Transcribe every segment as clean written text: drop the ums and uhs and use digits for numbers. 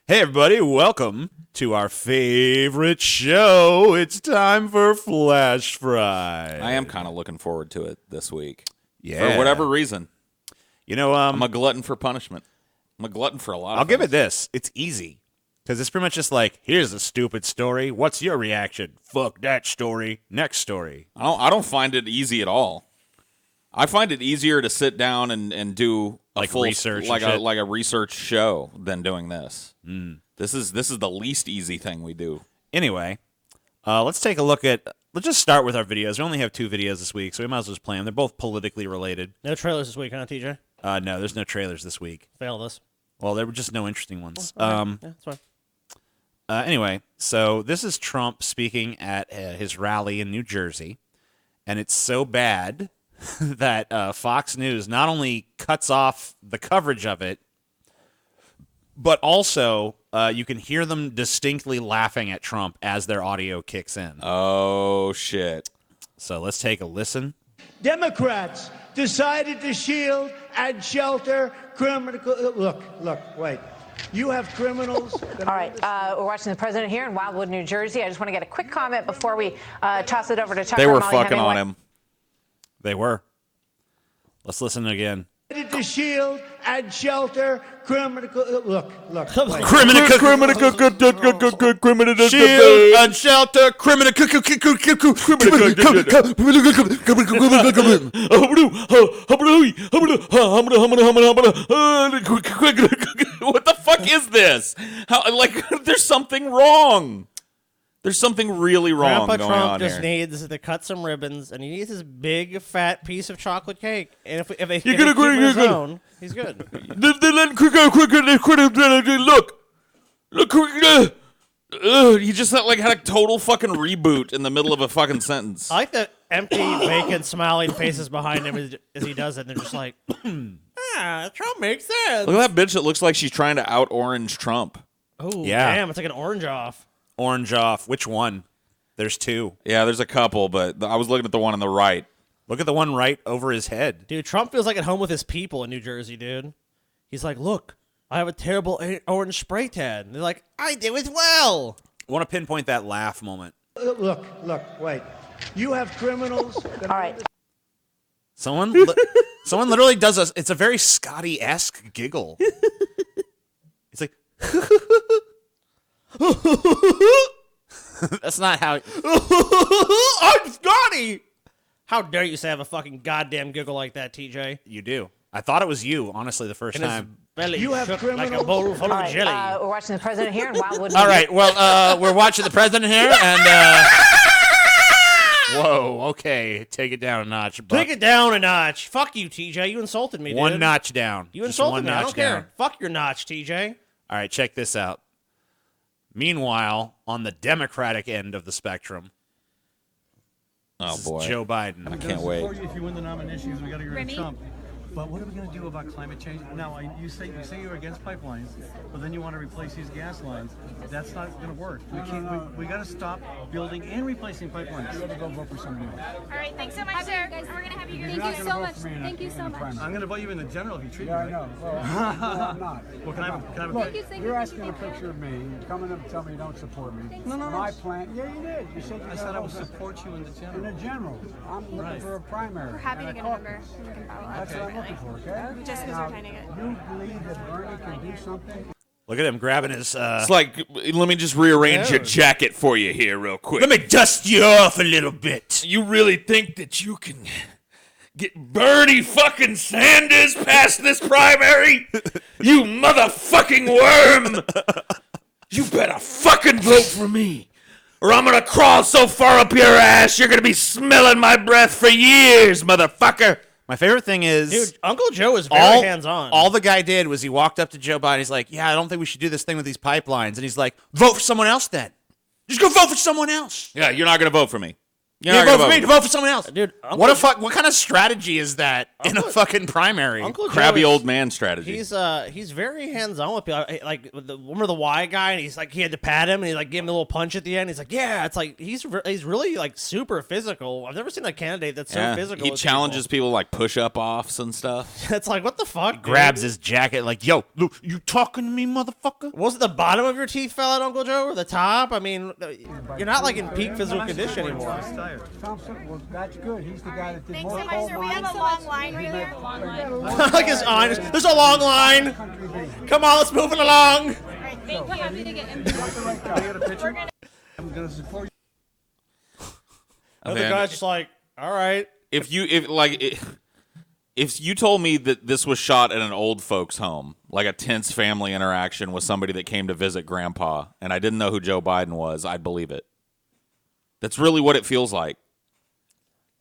Hey everybody, welcome to our favorite show. It's time for Flash Fry. I am kind of looking forward to it this week. Yeah. For whatever reason. You know, I'm a glutton for punishment. I'm a glutton for a lot of I'll give things. it this. It's easy. Because it's pretty much just like, here's a stupid story. What's your reaction? Fuck that story. Next story. I don't find it easy at all. I find it easier to sit down and do a Like full research like and a shit? like a research show than doing this. This is the least easy thing we do. Anyway, let's take a look at, let's just start with our videos. We only have 2 videos this week, so we might as well just play them. They're both politically related. No trailers this week, huh, TJ? No, there's no trailers this week. Fail this. Well, there were just no interesting ones. Yeah, that's fine. Anyway, so this is Trump speaking at his rally in New Jersey, and it's so bad that Fox News not only cuts off the coverage of it, but also you can hear them distinctly laughing at Trump as their audio kicks in. Oh shit. So let's take a listen. Democrats decided to shield and shelter criminal. Look, wait. You have criminals. All right, we're watching the president here in Wildwood, New Jersey. I just want to get a quick comment before we toss it over to Tucker. They were Molly fucking Hemingway. on him. They were. Let's listen again. To shield and shelter criminal. Look. Wait. Shield and shelter criminal. What the fuck is this? There's something wrong. There's something really wrong Grandpa going Trump on just here. needs to cut some ribbons, and he needs this big, fat piece of chocolate cake. And if they You're keep gonna him go- in you're his gonna- zone, he's good. Look. He just had a total fucking reboot in the middle of a fucking sentence. I like the empty, vacant, smiling faces behind him as he does it. And they're just like, Trump makes sense. Look at that bitch that looks like she's trying to out-orange Trump. Oh, Yeah. damn, it's like an orange off. Orange off. Which one? There's 2. Yeah, there's a couple, but I was looking at the one on the right. Look at the one right over his head. Dude, Trump feels like at home with his people in New Jersey, dude. He's like, look, I have a terrible orange spray tan. They're like, I do as well. I want to pinpoint that laugh moment. Look, wait. You have criminals. All right. Someone literally does it's a very Scotty-esque giggle. It's like, that's not how. I'm Scotty. How dare you say I have a fucking goddamn giggle like that, TJ? You do. I thought it was you, honestly, the first And his time. belly You have shook like a criminals. bowl full All of right, jelly. we're watching the president here in Wildwood. New All right, well, we're watching the president here, and whoa, okay, take it down a notch. Buck. Take it down a notch. Fuck you, TJ. You insulted me, dude. One notch down. You Just insulted one me. I notch don't care. down. Fuck your notch, TJ. All right, check this out. Meanwhile, on the Democratic end of the spectrum, Oh, this is boy. Joe Biden. I can't wait. If you win the nominations, we got to get rid of Trump. But what are we going to do about climate change? Now, you say you're against pipelines, but then you want to replace these gas lines. That's not going to work. We got to stop building and replacing pipelines. You got to go vote for somebody else. All right, thanks so much, sir. We're going to have you here. Thank you so much. Thank you so much. I'm going to vote you in the general if you treat me right. No, I'm not. Well, can I have a Look, picture? you're asking a picture of me. You're coming up and telling me you don't support me. No. My plan. Yeah, you did. You said you I said I would support you in the in general. the general. I'm looking for a primary. We're happy to and a get a number. caucus. We can follow up. That's what I'm looking for, okay? Just because we're trying to get. You believe that Bernie can do something? Look at him grabbing his. It's like, let me just rearrange your jacket for you here real quick. Let me dust you off a little bit. You really think that you can get Bernie fucking Sanders past this primary? You motherfucking worm! You better fucking vote for me, or I'm gonna crawl so far up your ass you're gonna be smelling my breath for years, motherfucker! My favorite thing is, Dude, Uncle Joe is very hands-on. All the guy did was he walked up to Joe Biden. He's like, "Yeah, I don't think we should do this thing with these pipelines." And he's like, "Vote for someone else then. Just go vote for someone else. Yeah, you're not gonna vote for me. You're You not vote gonna for me to vote for someone else." Dude, What kind of strategy is that in a fucking primary. Uncle Crabby Joe is- old man strategy. He's very hands-on with people. Like remember the Y guy, and he's like he had to pat him, and he like gave him a little punch at the end. He's like, yeah, it's like he's really like super physical. I've never seen a candidate that's so physical. He with challenges people like push-up offs and stuff. It's like, what the fuck? Grabs dude? his jacket like, yo, look, you talking to me, motherfucker? Was it the bottom of your teeth fell out, Uncle Joe, or the top? I mean, you're not like in peak physical condition anymore. Thompson, well, that's good. He's the guy that did Thanks more so much, coal sir. We have mines. a long line right here. Like his eyes. There's a long line. Come on, let's move it along. All right, thank you. Happy to get in. Can I get a picture? I'm going to support you. And the guy's just like, all right. If you told me that this was shot at an old folks' home, like a tense family interaction with somebody that came to visit Grandpa, and I didn't know who Joe Biden was, I'd believe it. That's really what it feels like.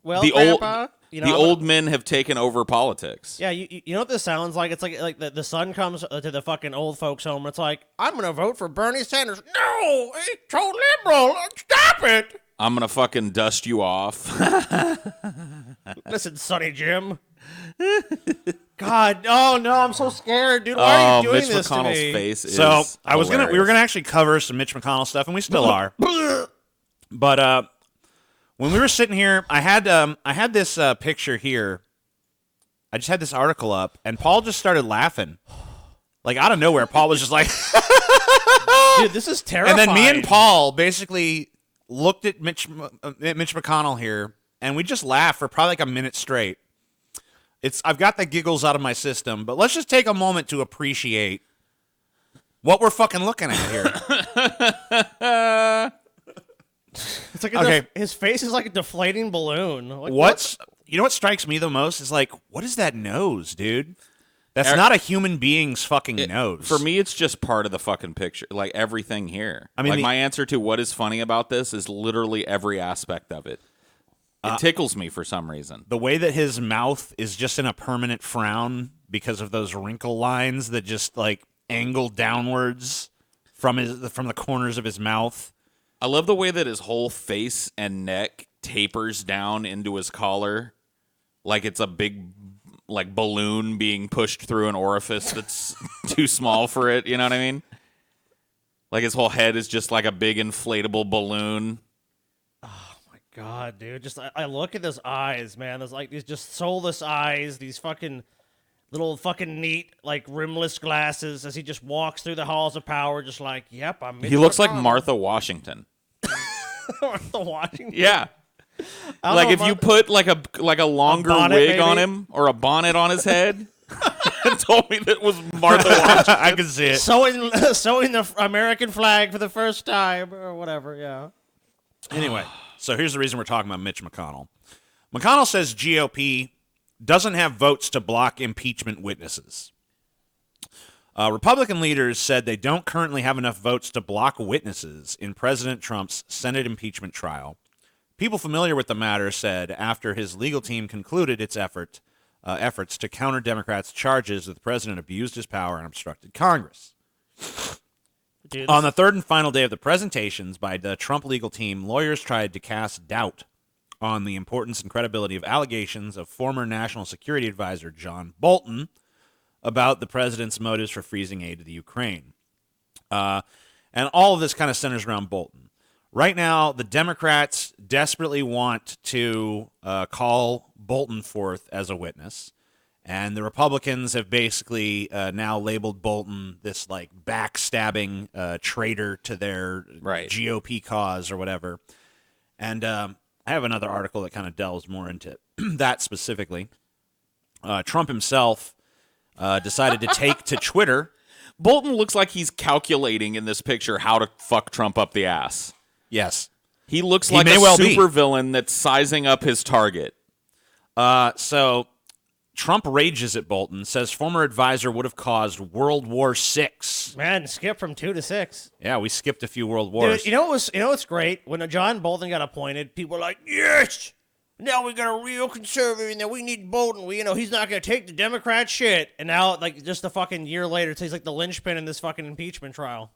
Well, The Grandpa, you know, old men have taken over politics. Yeah, you know what this sounds like? It's like the son comes to the fucking old folks' home. And it's like, I'm going to vote for Bernie Sanders. No, he's so liberal. Stop it. I'm gonna fucking dust you off. Listen, Sonny Jim. God, oh no, I'm so scared, dude. Why are you doing Mitch this McConnell's to me? face is So we were hilarious. gonna actually cover some Mitch McConnell stuff, and we still are. But when we were sitting here, I had this picture here. I just had this article up, and Paul just started laughing, like out of nowhere. Paul was just like, Dude, this is terrifying. and then me and Paul basically looked at Mitch McConnell here, and we just laughed for probably like a minute straight. I've got the giggles out of my system, but let's just take a moment to appreciate what we're fucking looking at here. It's like Okay. his face is like a deflating balloon. Like, You know what strikes me the most is like, what is that nose, dude? That's Eric- not a human being's fucking nose. For me, it's just part of the fucking picture. Like everything here. I mean, like my answer to what is funny about this is literally every aspect of it. It tickles me for some reason. the way that his mouth is just in a permanent frown because of those wrinkle lines that just like angle downwards from the corners of his mouth. I love the way that his whole face and neck tapers down into his collar, like it's a big like balloon being pushed through an orifice that's too small for it. You know what I mean? Like his whole head is just like a big inflatable balloon. God, dude, just I look at those eyes, man. There's like these just soulless eyes, these fucking little fucking neat like rimless glasses as he just walks through the halls of power, just like, yep, I'm. Mitch He looks like McConnell. Martha Washington. Martha Washington. Yeah. I don't Like know if you about- put like a longer bonnet, wig on maybe? him or a bonnet on his head and told me that was Martha Washington. I can see it. sewing the American flag for the first time or whatever. Yeah. Anyway, so here's the reason we're talking about Mitch McConnell. McConnell says GOP doesn't have votes to block impeachment witnesses. Republican leaders said they don't currently have enough votes to block witnesses in President Trump's Senate impeachment trial. People familiar with the matter said after his legal team concluded its efforts to counter Democrats' charges that the president abused his power and obstructed Congress. Dude, On the third and final day of the presentations by the Trump legal team, lawyers tried to cast doubt on the importance and credibility of allegations of former National Security Advisor John Bolton about the president's motives for freezing aid to the Ukraine. And all of this kind of centers around Bolton. Right now, the Democrats desperately want to call Bolton forth as a witness. And the Republicans have basically now labeled Bolton this like backstabbing traitor to their Right. GOP cause or whatever. And I have another article that kind of delves more into that specifically. Trump himself decided to take to Twitter. Bolton looks like he's calculating in this picture how to fuck Trump up the ass. Yes. He looks He like may a well be. supervillain that's sizing up his target. So Trump rages at Bolton, says former advisor would have caused World War VI. man, skip from 2 to 6. Yeah, we skipped a few world wars. Dude, you know what's great? When John Bolton got appointed, people were like, yes! Now we got a real conservative, and now we need Bolton. He's not going to take the Democrat shit. And now, like, just a fucking year later, he's like the linchpin in this fucking impeachment trial.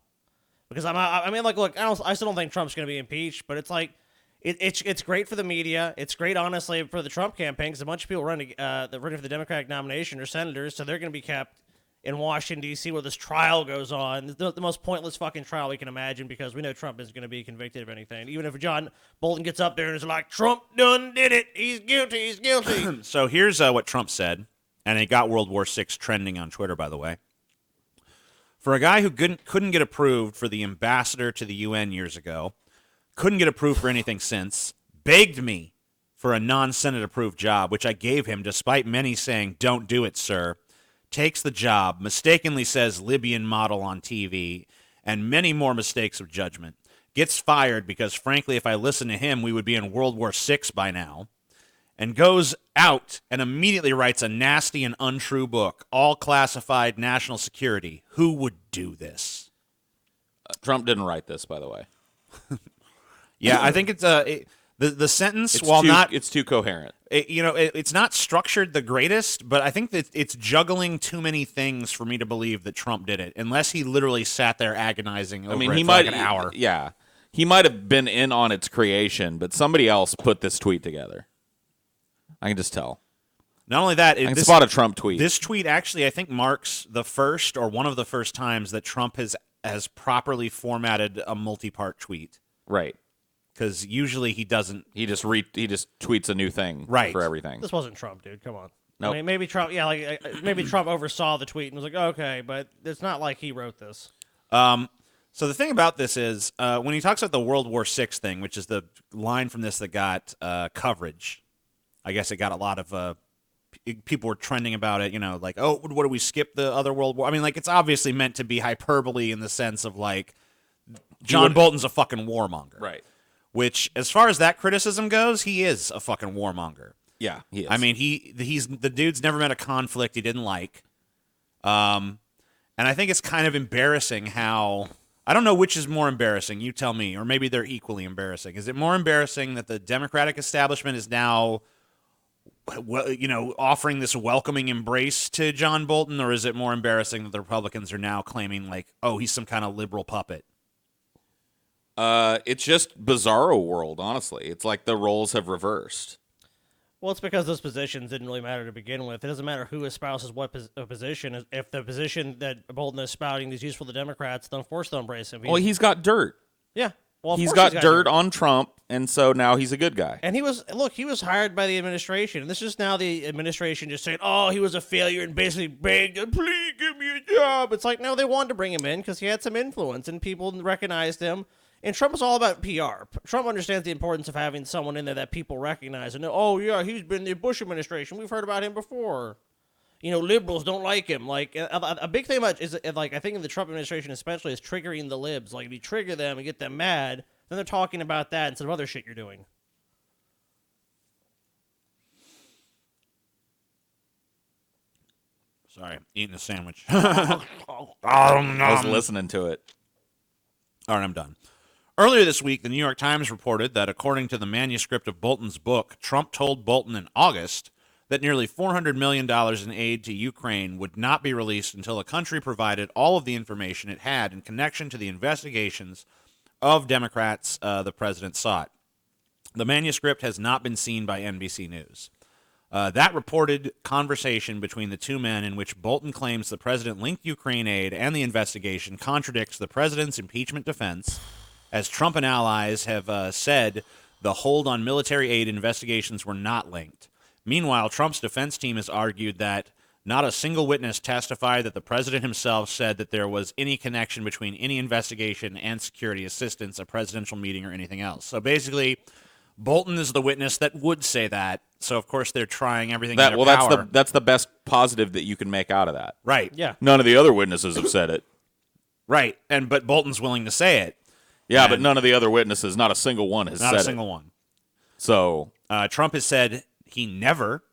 Because look, I still don't think Trump's going to be impeached, but it's like, It's great for the media. It's great, honestly, for the Trump campaign because a bunch of people running for the Democratic nomination are senators, so they're going to be kept in Washington, D.C., where this trial goes on. The most pointless fucking trial we can imagine because we know Trump isn't going to be convicted of anything. Even if John Bolton gets up there and is like, Trump done did it. He's guilty. He's guilty. So here's what Trump said, and it got World War VI trending on Twitter, by the way. For a guy who couldn't get approved for the ambassador to the UN years ago, couldn't get approved for anything since, begged me for a non-Senate approved job, which I gave him despite many saying, don't do it, sir, takes the job, mistakenly says Libyan model on TV, and many more mistakes of judgment, gets fired because, frankly, if I listened to him, we would be in World War VI by now, and goes out and immediately writes a nasty and untrue book, all classified national security. Who would do this? Trump didn't write this, by the way. Yeah, I think it's the sentence, it's too coherent. It's not structured the greatest, but I think that it's juggling too many things for me to believe that Trump did it, unless he literally sat there agonizing over it for like an hour. Yeah, he might have been in on its creation, but somebody else put this tweet together. I can just tell. Not only that, I can spot a Trump tweet. This tweet actually, I think, marks the first or one of the first times that Trump has properly formatted a multi-part tweet. Right. Because usually he doesn't. He just tweets a new thing for everything. This wasn't Trump, dude. Come on. Nope. I mean, maybe Trump. Yeah, maybe Trump oversaw the tweet and was like, okay, but it's not like he wrote this. So the thing about this is when he talks about the World War VI thing, which is the line from this that got coverage. I guess it got a lot of people were trending about it. Like, oh, what do we skip the other World War? I mean, like it's obviously meant to be hyperbole in the sense of like John Bolton's a fucking warmonger, right? Which, as far as that criticism goes, he is a fucking warmonger. Yeah, he is. I mean, he's the dude's never met a conflict he didn't like. And I think it's kind of embarrassing how I don't know which is more embarrassing. You tell me, or maybe they're equally embarrassing. Is it more embarrassing that the Democratic establishment is now, offering this welcoming embrace to John Bolton, or is it more embarrassing that the Republicans are now claiming like, oh, he's some kind of liberal puppet? It's just bizarro world, honestly. It's like the roles have reversed. Well, it's because those positions didn't really matter to begin with. It doesn't matter who espouses what position. If the position that Bolton is spouting is useful to Democrats, then of course they'll embrace him. Well, he's got dirt. Yeah. Well, he's got dirt on Trump, and so now he's a good guy. And he was hired by the administration. And this is now the administration just saying, oh, he was a failure and basically begged, please give me a job. It's like, no, they wanted to bring him in because he had some influence and people recognized him. And Trump is all about PR. Trump understands the importance of having someone in there that people recognize and know, oh, yeah, he's been in the Bush administration. We've heard about him before. Liberals don't like him. Like, a big thing about is, like, I think in the Trump administration especially is triggering the libs. Like, if you trigger them and get them mad, then they're talking about that instead of other shit you're doing. Sorry, eating a sandwich. I was listening to it. All right, I'm done. Earlier this week, the New York Times reported that according to the manuscript of Bolton's book, Trump told Bolton in August that nearly $400 million in aid to Ukraine would not be released until the country provided all of the information it had in connection to the investigations of Democrats the president sought. The manuscript has not been seen by NBC News. That reported conversation between the two men in which Bolton claims the president linked Ukraine aid and the investigation contradicts the president's impeachment defense, as Trump and allies have said the hold on military aid investigations were not linked. Meanwhile, Trump's defense team has argued that not a single witness testified that the president himself said that there was any connection between any investigation and security assistance, a presidential meeting, or anything else. So basically, Bolton is the witness that would say that. So, of course, they're trying everything in their power. That's the best positive that you can make out of that. Right. Yeah. None of the other witnesses have said it. Right. But Bolton's willing to say it. Yeah, but none of the other witnesses, not a single one has said it. Not a single one. So Trump has said he never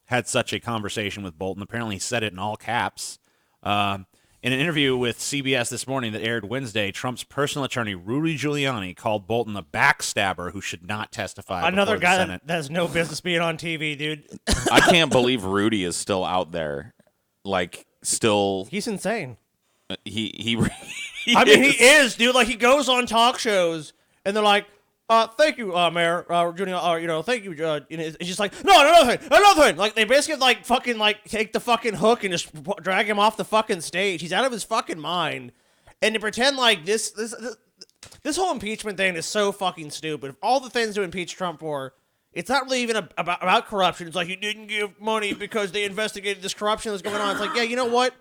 had such a conversation with Bolton. Apparently, he said it in all caps. In an interview with CBS this morning that aired Wednesday, Trump's personal attorney, Rudy Giuliani, called Bolton a backstabber who should not testify Another before guy the Senate. that has no business being on TV, dude. I can't believe Rudy is still out there. Like, still... He's insane. He I mean, he is, dude. Like, he goes on talk shows, and they're like, Thank you, Mayor, Junior, thank you, it's just like, no, another thing. Like, they basically, like, fucking, like, take the fucking hook and just drag him off the fucking stage. He's out of his fucking mind. And to pretend like this whole impeachment thing is so fucking stupid. All the things to impeach Trump for, it's not really even about corruption. It's like, he didn't give money because they investigated this corruption that's going on. It's like, yeah, you know what?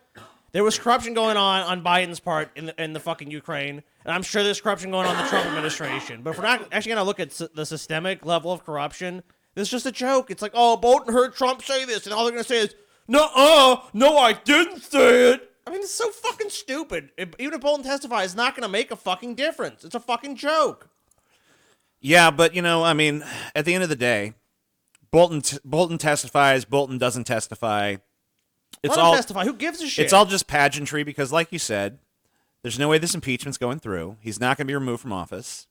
There was corruption going on Biden's part in the fucking Ukraine, and I'm sure there's corruption going on in the Trump administration. But if we're not actually going to look at the systemic level of corruption, this is just a joke. It's like, oh, Bolton heard Trump say this, and all they're going to say is, no, I didn't say it. I mean, it's so fucking stupid. Even if Bolton testifies, it's not going to make a fucking difference. It's a fucking joke. Yeah, but, I mean, at the end of the day, Bolton testifies, Bolton doesn't testify. Let him testify. Who gives a shit? It's all just pageantry because, like you said, there's no way this impeachment's going through. He's not going to be removed from office.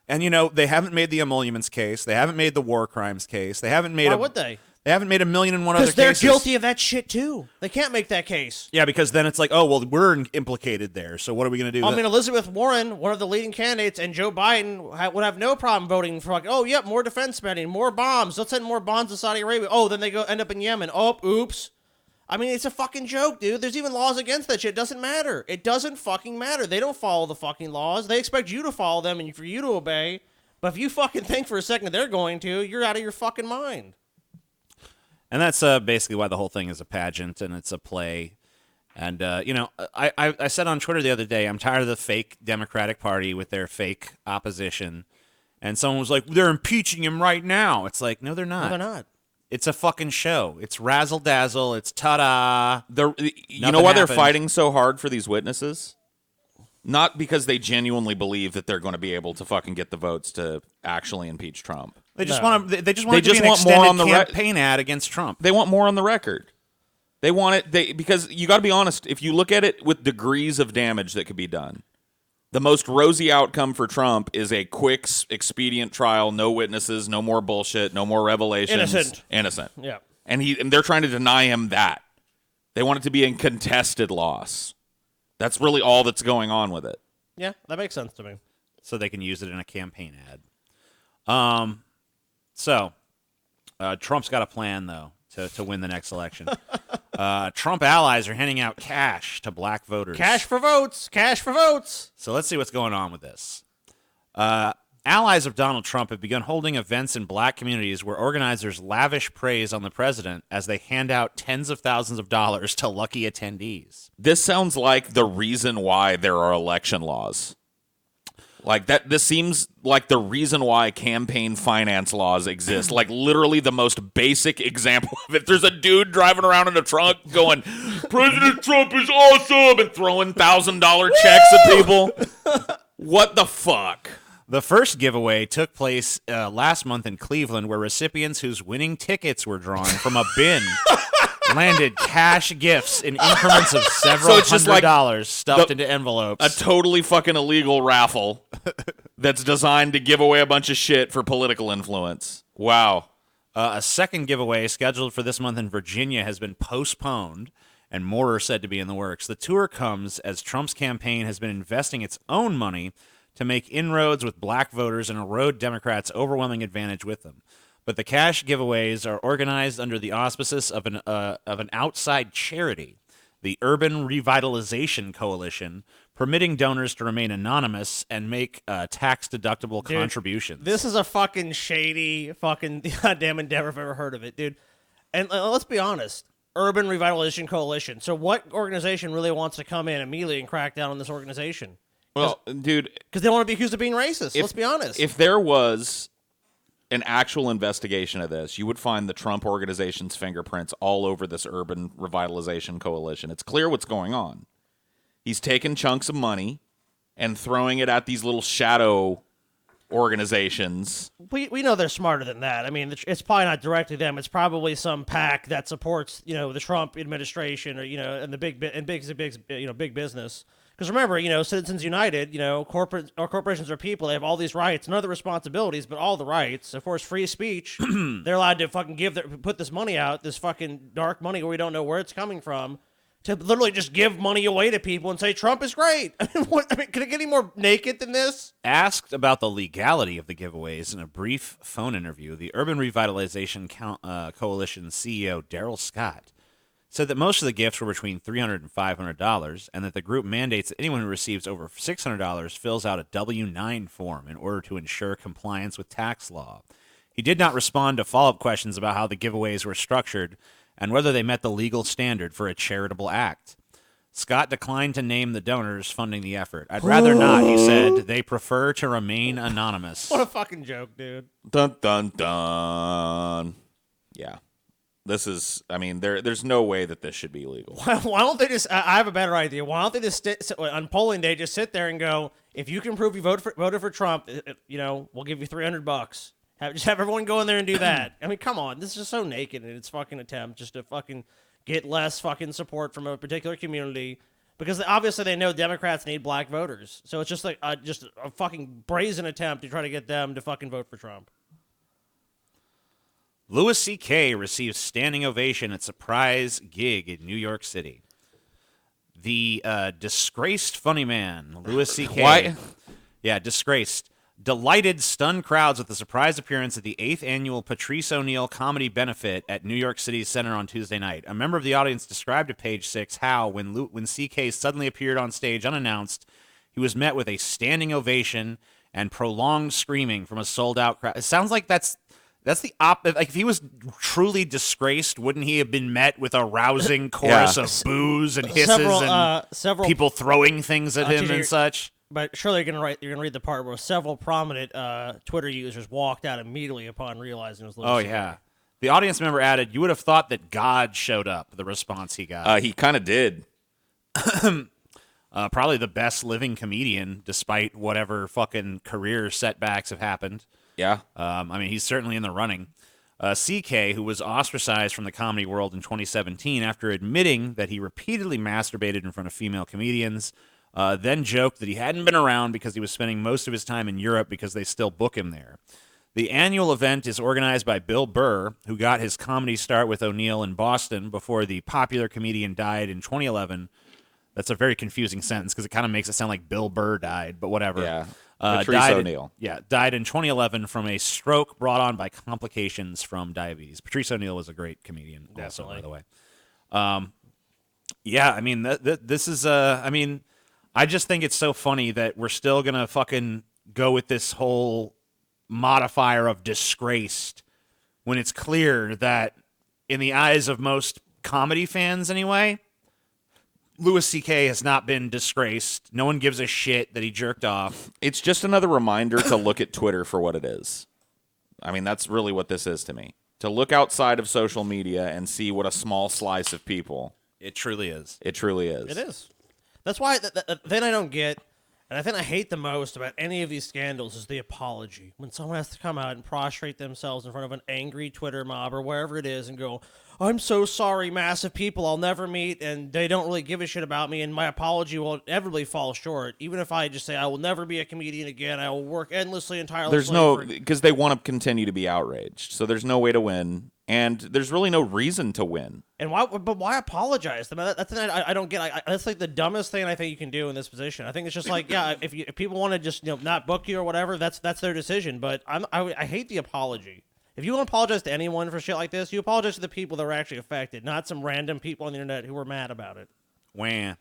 And, they haven't made the emoluments case. They haven't made the war crimes case. They haven't made Why would they? They haven't made 1,000,001 other cases. Because they're guilty of that shit, too. They can't make that case. Yeah, because then it's like, oh, well, we're implicated there, so what are we going to do? I mean, Elizabeth Warren, one of the leading candidates, and Joe Biden would have no problem voting for, like, oh, yep, more defense spending, more bombs. Let's send more bombs to Saudi Arabia. Oh, then they end up in Yemen. Oh, oops. I mean, it's a fucking joke, dude. There's even laws against that shit. It doesn't matter. It doesn't fucking matter. They don't follow the fucking laws. They expect you to follow them and for you to obey. But if you fucking think for a second they're going to, you're out of your fucking mind. And that's basically why the whole thing is a pageant and it's a play. And, I said on Twitter the other day, I'm tired of the fake Democratic Party with their fake opposition. And someone was like, they're impeaching him right now. It's like, no, they're not. No, they're not. It's a fucking show. It's razzle-dazzle. It's ta-da. You know why they're fighting so hard for these witnesses? Not because they genuinely believe that they're going to be able to fucking get the votes to actually impeach Trump. They just want to. They just want to be an extended campaign ad against Trump. They want more on the record. They want it. Because you got to be honest. If you look at it with degrees of damage that could be done, the most rosy outcome for Trump is a quick, expedient trial, no witnesses, no more bullshit, no more revelations. Innocent. Yeah. And they're trying to deny him that. They want it to be a contested loss. That's really all that's going on with it. Yeah, that makes sense to me. So they can use it in a campaign ad. So Trump's got a plan, though, to win the next election. Trump allies are handing out cash to black voters. Cash for votes. Cash for votes. So let's see what's going on with this. Allies of Donald Trump have begun holding events in black communities where organizers lavish praise on the president as they hand out tens of thousands of dollars to lucky attendees. This sounds like the reason why there are election laws. Like that, this seems like the reason why campaign finance laws exist. Like literally the most basic example of it. There's a dude driving around in a trunk going, "President Trump is awesome," and throwing $1,000 checks at people. What the fuck? The first giveaway took place last month in Cleveland, where recipients whose winning tickets were drawn from a bin landed cash gifts in increments of several $100 stuffed into envelopes. A totally fucking illegal raffle that's designed to give away a bunch of shit for political influence. Wow. A second giveaway scheduled for this month in Virginia has been postponed, and more are said to be in the works. The tour comes as Trump's campaign has been investing its own money to make inroads with black voters and erode Democrats' overwhelming advantage with them. But the cash giveaways are organized under the auspices of an outside charity, the Urban Revitalization Coalition, permitting donors to remain anonymous and make tax-deductible contributions. This is a fucking shady fucking goddamn endeavor if I've ever heard of it, dude. And let's be honest. Urban Revitalization Coalition. So what organization really wants to come in immediately and crack down on this organization? Well, dude, because they don't want to be accused of being racist. Let's be honest. If there was an actual investigation of this, you would find the Trump organization's fingerprints all over this Urban Revitalization Coalition. It's clear what's going on. He's taking chunks of money and throwing it at these little shadow organizations. We know they're smarter than that. I mean, it's probably not directly them. It's probably some PAC that supports, the Trump administration or, and the big business. Because remember, Citizens United, corporations are people. They have all these rights, none of the responsibilities, but all the rights. Of course, free speech. They're allowed to fucking put this money out, this fucking dark money where we don't know where it's coming from, to literally just give money away to people and say Trump is great. Can it get any more naked than this? Asked about the legality of the giveaways in a brief phone interview, the Urban Revitalization Coalition CEO Daryl Scott said that most of the gifts were between $300 and $500, and that the group mandates that anyone who receives over $600 fills out a W-9 form in order to ensure compliance with tax law. He did not respond to follow-up questions about how the giveaways were structured and whether they met the legal standard for a charitable act. Scott declined to name the donors funding the effort. I'd rather not, he said. They prefer to remain anonymous. What a fucking joke, dude. Dun, dun, dun. Yeah. This is, I mean, there's no way that this should be legal. Why don't they just, I have a better idea. Why don't they just, on polling day, just sit there and go, if you can prove you voted for Trump, we'll give you $300. Just have everyone go in there and do that. I mean, come on. This is just so naked in its fucking attempt just to fucking get less fucking support from a particular community, because obviously they know Democrats need black voters. So it's just like just a fucking brazen attempt to try to get them to fucking vote for Trump. Louis C.K. received standing ovation at surprise gig in New York City. The disgraced funny man, Louis C.K. Why? Yeah, disgraced. Delighted, stunned crowds with the surprise appearance at the 8th annual Patrice O'Neill Comedy Benefit at New York City's Center on Tuesday night. A member of the audience described to Page Six how, when CK suddenly appeared on stage unannounced, he was met with a standing ovation and prolonged screaming from a sold-out crowd. It sounds like that's the opposite. Like, if he was truly disgraced, wouldn't he have been met with a rousing chorus of boos and hisses several people throwing things at him and such? But surely you're gonna read the part where several prominent Twitter users walked out immediately upon realizing it was Louis. Oh, yeah. The audience member added, "You would have thought that God showed up," the response he got. He kind of did. Probably the best living comedian, despite whatever fucking career setbacks have happened. Yeah. I mean, he's certainly in the running. CK, who was ostracized from the comedy world in 2017 after admitting that he repeatedly masturbated in front of female comedians, then joked that he hadn't been around because he was spending most of his time in Europe because they still book him there. The annual event is organized by Bill Burr, who got his comedy start with O'Neill in Boston before the popular comedian died in 2011. That's a very confusing sentence because it kind of makes it sound like Bill Burr died, but whatever. Yeah. Patrice O'Neill. Died in 2011 from a stroke brought on by complications from diabetes. Patrice O'Neill was a great comedian also, by the way. Yeah, I mean, this is, I mean, I just think it's so funny that we're still going to fucking go with this whole modifier of disgraced when it's clear that in the eyes of most comedy fans anyway, Louis C.K. has not been disgraced. No one gives a shit that he jerked off. It's just another reminder to look at Twitter for what it is. I mean, that's really what this is to me. To look outside of social media and see what a small slice of people. It truly is. It truly is. It is. That's why the thing I don't get, and I think I hate the most about any of these scandals, is the apology. When someone has to come out and prostrate themselves in front of an angry Twitter mob or wherever it is and go, "I'm so sorry, massive people I'll never meet, and they don't really give a shit about me, and my apology will inevitably fall short. Even if I just say I will never be a comedian again, I will work endlessly and tirelessly." There's no, because they want to continue to be outraged, so there's no way to win, and there's really no reason to win. And why? But why apologize? That's the thing I don't get. That's like the dumbest thing I think you can do in this position. I think it's just like, yeah, if people want to just not book you or whatever, that's their decision. But I hate the apology. If you want to apologize to anyone for shit like this, you apologize to the people that were actually affected, not some random people on the internet who were mad about it. Wah.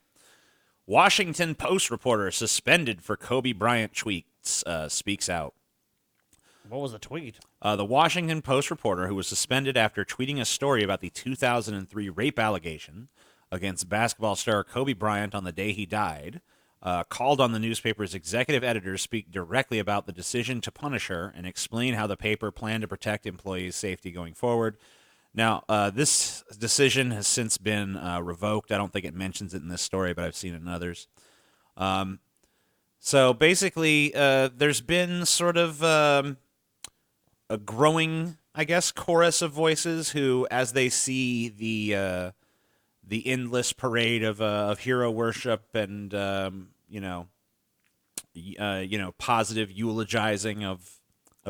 Washington Post reporter suspended for Kobe Bryant tweets speaks out. What was the tweet? The Washington Post reporter, who was suspended after tweeting a story about the 2003 rape allegation against basketball star Kobe Bryant on the day he died, called on the newspaper's executive editor to speak directly about the decision to punish her and explain how the paper planned to protect employees' safety going forward. Now, this decision has since been revoked. I don't think it mentions it in this story, but I've seen it in others. So basically, there's been sort of a growing, I guess, chorus of voices who, as they see the endless parade of hero worship and positive eulogizing of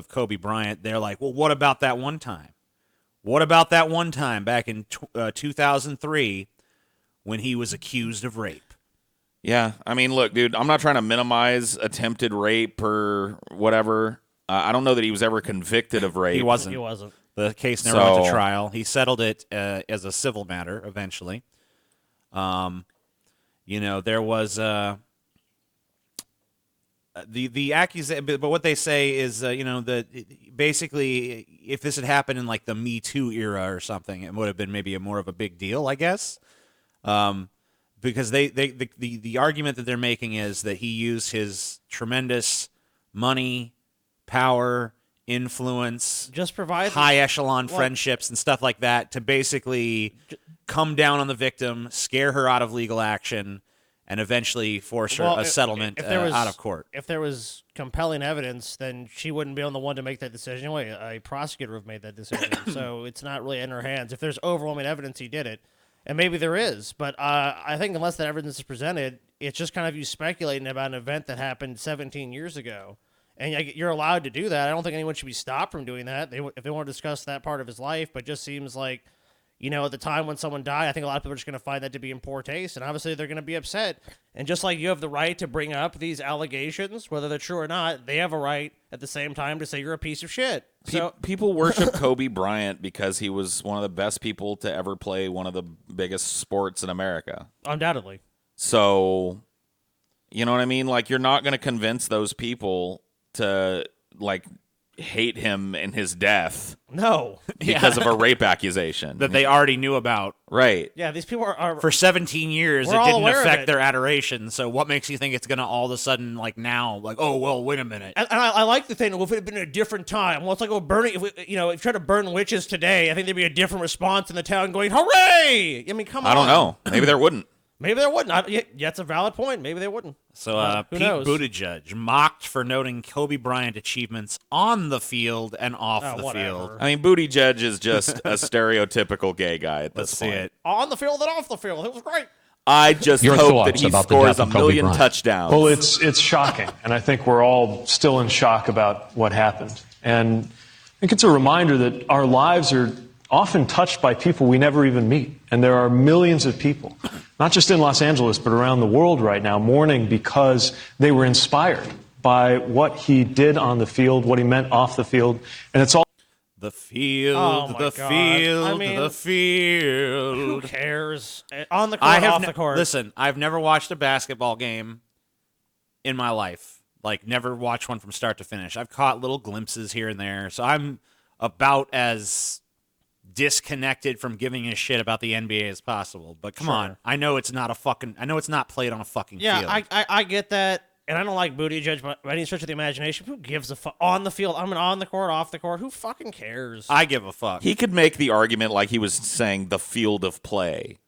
Kobe Bryant, they're like, well, what about that one time? What about that one time back in 2003 when he was accused of rape. Yeah, I mean, look, dude, I'm not trying to minimize attempted rape or whatever. I don't know that he was ever convicted of rape. He wasn't. He wasn't. The case never went to trial. He settled it as a civil matter eventually. There was the accusation, but what they say is, that basically, if this had happened in like the Me Too era or something, it would have been maybe more of a big deal, I guess. Because the argument that they're making is that he used his tremendous money, power, influence, just provide high echelon friendships and stuff like that to basically come down on the victim, scare her out of legal action, and eventually force her a settlement out of court. If there was compelling evidence, then she wouldn't be on the one to make that decision. Anyway, a prosecutor would have made that decision. So it's not really in her hands. If there's overwhelming evidence he did it, and maybe there is, but I think unless that evidence is presented, it's just kind of you speculating about an event that happened 17 years ago. And you're allowed to do that. I don't think anyone should be stopped from doing that if they want to discuss that part of his life, but it just seems like, at the time when someone died, I think a lot of people are just going to find that to be in poor taste, and obviously they're going to be upset. And just like you have the right to bring up these allegations, whether they're true or not, they have a right at the same time to say you're a piece of shit. So people worship Kobe Bryant because he was one of the best people to ever play one of the biggest sports in America. Undoubtedly. So, you know what I mean? Like, you're not going to convince those people to, like, hate him and his death. No. Because of a rape accusation. That they already knew about. Right. Yeah, these people are for 17 years, it didn't affect their adoration. So what makes you think it's going to all of a sudden, like now, like, oh, well, wait a minute. And I like the thing, well, if it had been a different time, well, it's like, burning, if you try to burn witches today, I think there'd be a different response in the town going, hooray! I mean, come on. I don't know. Maybe there wouldn't. Maybe there wouldn't. Yeah, that's a valid point. Maybe they wouldn't. So Pete Buttigieg mocked for noting Kobe Bryant achievements on the field and off the field. I mean, Buttigieg is just a stereotypical gay guy at this point. See it. On the field and off the field. It was great. I just hope that he scores a million touchdowns. Well, it's shocking, and I think we're all still in shock about what happened. And I think it's a reminder that our lives are often touched by people we never even meet. And there are millions of people, not just in Los Angeles, but around the world right now, mourning because they were inspired by what he did on the field, what he meant off the field. And it's all the field, the field, the field. Who cares? On the court, off the court. Listen, I've never watched a basketball game in my life. Like, never watched one from start to finish. I've caught little glimpses here and there. So I'm about as disconnected from giving a shit about the NBA as possible. But come on, I know it's not played on a fucking field. Yeah, I get that, and I don't like Buttigieg by any stretch of the imagination. Who gives a fuck? On the field, I'm on the court, off the court. Who fucking cares? I give a fuck. He could make the argument like he was saying the field of play.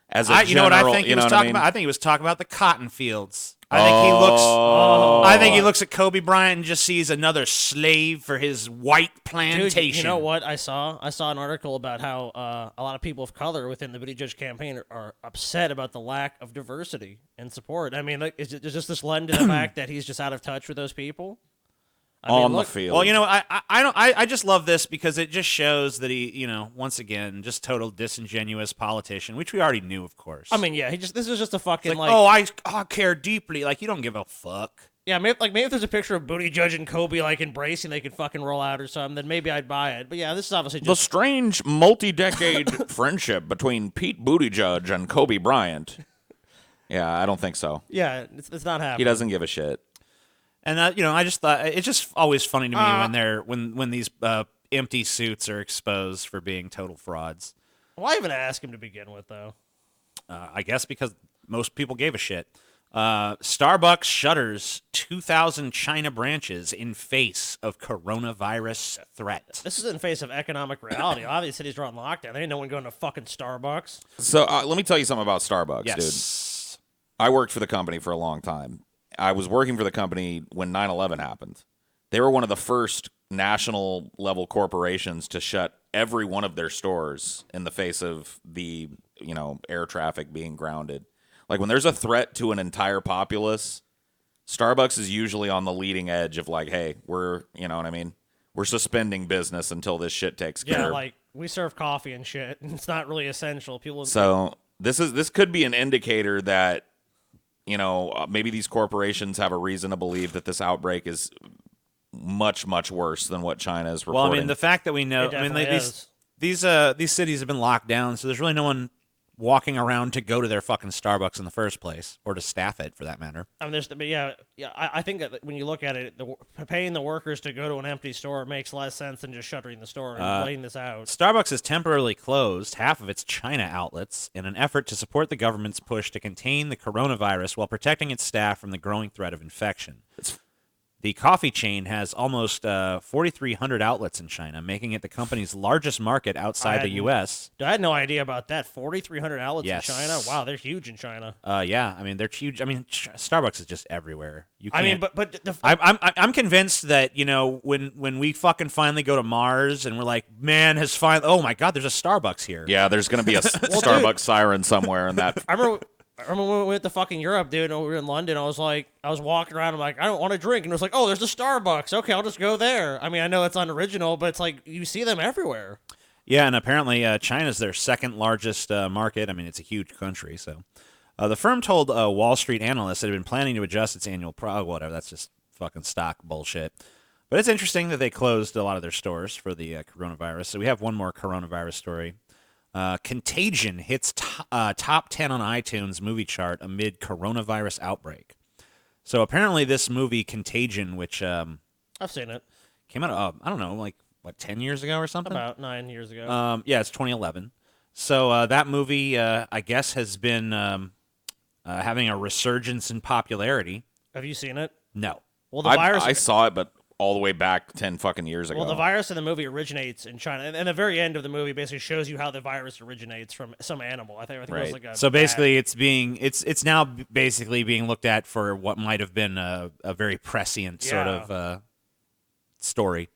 As a you general, know what I think he was talking about? I think he was talking about the cotton fields. I think he looks at Kobe Bryant and just sees another slave for his white plantation. Dude, you know what I saw? I saw an article about how a lot of people of color within the Buttigieg campaign are upset about the lack of diversity and support. I mean, like, is just this lend to the fact that he's just out of touch with those people? The field. Well, I just love this because it just shows that he, once again, just total disingenuous politician, which we already knew, of course. I mean, yeah, this is just a fucking I care deeply. Like, you don't give a fuck. Yeah, maybe if there's a picture of Buttigieg and Kobe like embracing, they could fucking roll out or something, then maybe I'd buy it. But yeah, this is obviously just the strange multi-decade friendship between Pete Buttigieg and Kobe Bryant. Yeah, I don't think so. Yeah, it's not happening. He doesn't give a shit. And I just thought it's just always funny to me when these empty suits are exposed for being total frauds. Why even ask him to begin with, though? I guess because most people gave a shit. Starbucks shutters 2,000 China branches in face of coronavirus threat. This is in face of economic reality. All these cities are on lockdown. There ain't no one going to fucking Starbucks. So let me tell you something about Starbucks, dude. I worked for the company for a long time. I was working for the company when 9/11 happened. They were one of the first national-level corporations to shut every one of their stores in the face of the, air traffic being grounded. Like, when there's a threat to an entire populace, Starbucks is usually on the leading edge of, like, hey, we're suspending business until this shit takes care. Yeah, like, we serve coffee and shit, and it's not really essential. This could be an indicator that, maybe these corporations have a reason to believe that this outbreak is much, much worse than what China is reporting. Well, I mean, the fact that we know, these cities have been locked down, so there's really no one walking around to go to their fucking Starbucks in the first place, or to staff it for that matter. I mean, I think that when you look at it, paying the workers to go to an empty store makes less sense than just shuttering the store and laying this out. Starbucks has temporarily closed half of its China outlets in an effort to support the government's push to contain the coronavirus while protecting its staff from the growing threat of infection. The coffee chain has almost 4,300 outlets in China, making it the company's largest market outside the U.S. I had no idea about that. 4,300 outlets Yes. in China? Wow, they're huge in China. Yeah, I mean, they're huge. I mean, Starbucks is just everywhere. I mean, but I'm convinced that, when we fucking finally go to Mars and we're like, man has finally, oh my God, there's a Starbucks here. Yeah, there's going to be a Starbucks siren somewhere in that. I remember when we went to fucking Europe, dude, and we were in London, I was walking around, I'm like, I don't want to drink. And it was like, oh, there's a Starbucks. Okay, I'll just go there. I mean, I know it's unoriginal, but it's like, you see them everywhere. Yeah, and apparently China's their second largest market. I mean, it's a huge country. So the firm told Wall Street analysts it had been planning to adjust its annual whatever. That's just fucking stock bullshit. But it's interesting that they closed a lot of their stores for the coronavirus. So we have one more coronavirus story. Contagion hits top 10 on iTunes movie chart amid coronavirus outbreak. So apparently this movie Contagion, which I've seen it, came out, I don't know, like, 10 years ago or something? About 9 years ago. Yeah, it's 2011. So that movie, I guess, has been having a resurgence in popularity. Have you seen it? No. Well, the virus. I saw it, but all the way back 10 fucking years ago. Well, the virus in the movie originates in China, and the very end of the movie basically shows you how the virus originates from some animal. I think it was like a so basically, it's now basically being looked at for what might have been a very prescient sort of story.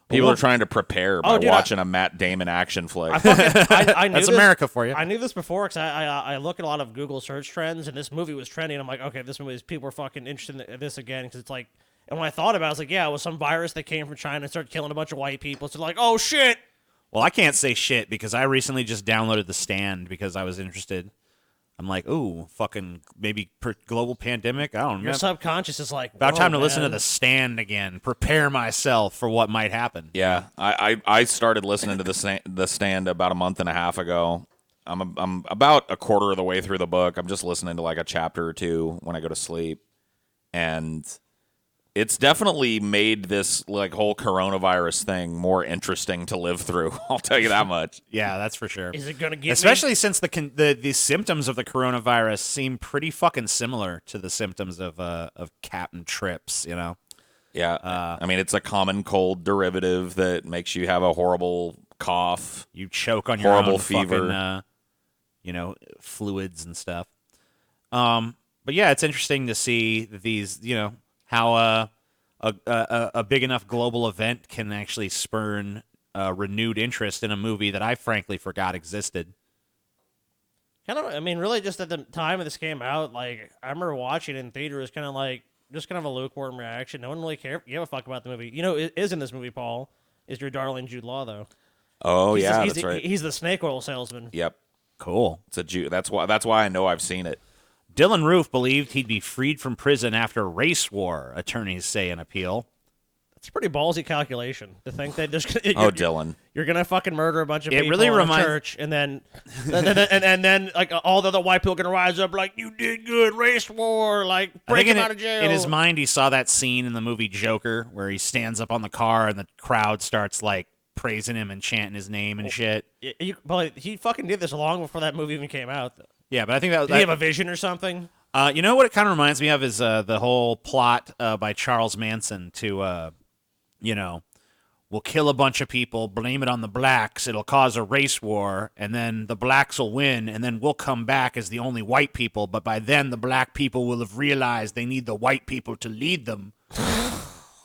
People are trying to prepare by watching a Matt Damon action flick. I knew That's America for you. I knew this before because I look at a lot of Google search trends, and this movie was trending. I'm like, okay, this movie is people are fucking interested in this again because it's like. And when I thought about it, I was like, yeah, it was some virus that came from China and started killing a bunch of white people. So like, oh, shit. Well, I can't say shit because I recently just downloaded The Stand because I was interested. I'm like, ooh, fucking maybe global pandemic? I don't know. Your subconscious is like, about time to listen to The Stand again. Prepare myself for what might happen. Yeah, I started listening to The Stand about a month and a half ago. I'm about a quarter of the way through the book. I'm just listening to like a chapter or two when I go to sleep. And it's definitely made this like whole coronavirus thing more interesting to live through. I'll tell you that much. Yeah, that's for sure. Is it going to get especially since the symptoms of the coronavirus seem pretty fucking similar to the symptoms of Captain Trips, Yeah. I mean, it's a common cold derivative that makes you have a horrible cough. You choke on your horrible own fever. Fucking, fluids and stuff. But yeah, it's interesting to see these, how a big enough global event can actually spurn renewed interest in a movie that I frankly forgot existed. I mean, really, just at the time this came out, like I remember watching it in theaters, kind of a lukewarm reaction. No one really gave a fuck about the movie. It is in this movie, Paul, is your darling Jude Law, though. Oh that's right. He's the snake oil salesman. Yep. Cool. It's a Jew. That's why I know I've seen it. Dylan Roof believed he'd be freed from prison after race war, attorneys say in appeal. That's a pretty ballsy calculation to think that Dylan, you're gonna fucking murder a bunch of people really in reminds- a church, and then like all the other white people are gonna rise up like you did good, race war, like break him out of jail. In his mind, he saw that scene in the movie Joker where he stands up on the car and the crowd starts like praising him and chanting his name and shit. He fucking did this long before that movie even came out. Yeah, but I think that did he have a vision or something? You know what it kind of reminds me of is the whole plot by Charles Manson to, we'll kill a bunch of people, blame it on the blacks, it'll cause a race war, and then the blacks will win, and then we'll come back as the only white people, but by then the black people will have realized they need the white people to lead them.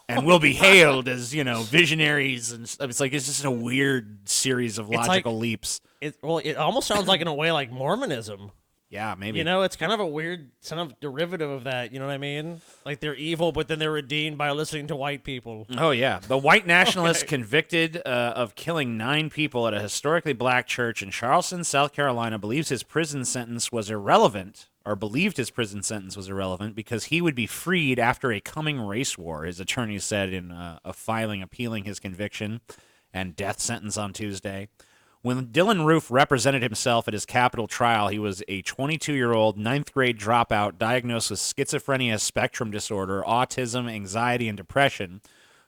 And we'll be hailed as, visionaries. And it's like it's just a weird series of logical leaps. It almost sounds like, in a way, like Mormonism. Yeah, maybe. You know, it's kind of a weird kind of derivative of that. You know what I mean? Like they're evil, but then they're redeemed by listening to white people. Oh, yeah. The white nationalist convicted of killing 9 people at a historically black church in Charleston, South Carolina, believes his prison sentence was irrelevant, or believed his prison sentence was irrelevant, because he would be freed after a coming race war, his attorney said in a filing appealing his conviction and death sentence on Tuesday. When Dylan Roof represented himself at his capital trial, he was a 22-year-old, 9th-grade dropout diagnosed with schizophrenia spectrum disorder, autism, anxiety, and depression,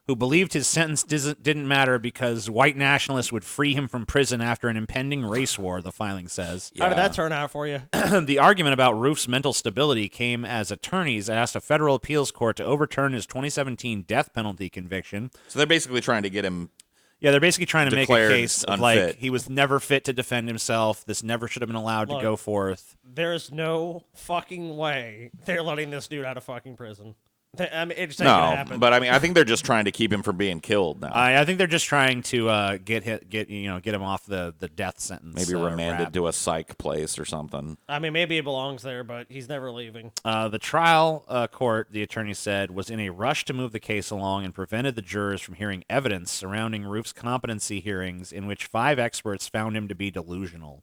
who believed his sentence didn't matter because white nationalists would free him from prison after an impending race war, the filing says. How did that turn out for you? The argument about Roof's mental stability came as attorneys asked a federal appeals court to overturn his 2017 death penalty conviction. So they're basically trying to get him. Yeah, they're basically trying to make a case of unfit. he was never fit to defend himself. This never should have been allowed to go forth. There's no fucking way they're letting this dude out of fucking prison. I mean, it just ain't gonna happen. But I mean, I think they're just trying to keep him from being killed now. I think they're just trying to get him off the death sentence. Maybe remanded to a psych place or something. I mean, maybe he belongs there, but he's never leaving. The trial court, the attorney said, was in a rush to move the case along and prevented the jurors from hearing evidence surrounding Roof's competency hearings, in which 5 experts found him to be delusional.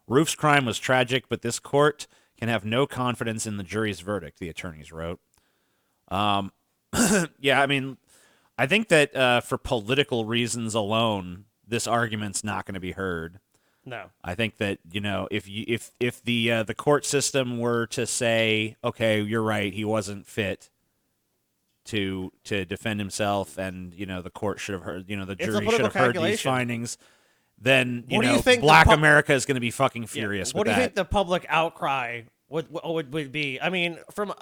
Roof's crime was tragic, but this court can have no confidence in the jury's verdict, the attorneys wrote. Yeah, I mean, I think that for political reasons alone, this argument's not going to be heard. No. I think that, if the court system were to say, okay, you're right, he wasn't fit to defend himself, and the court should have heard, the jury should have heard these findings, then Black America is going to be fucking furious. What do you think the public outcry would be? I mean, from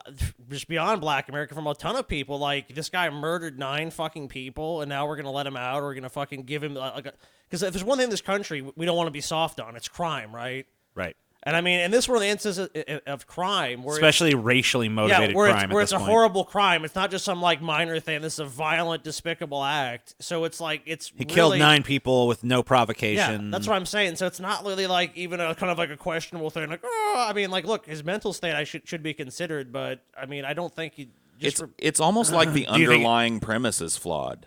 just beyond Black America, from a ton of people, like, this guy murdered 9 fucking people, and now we're gonna let him out, or we're gonna fucking give him because if there's one thing in this country we don't want to be soft on, it's crime, right? Right. And I mean, and this is one of the instances of crime, where especially racially motivated crime, where it's a horrible crime. It's not just some like minor thing. This is a violent, despicable act. So it's like he killed 9 people with no provocation. Yeah, that's what I'm saying. So it's not really like even a kind of like a questionable thing. Like, I mean, like, look, his mental state should be considered, but I mean, I don't think he. It's almost like the underlying premise is flawed.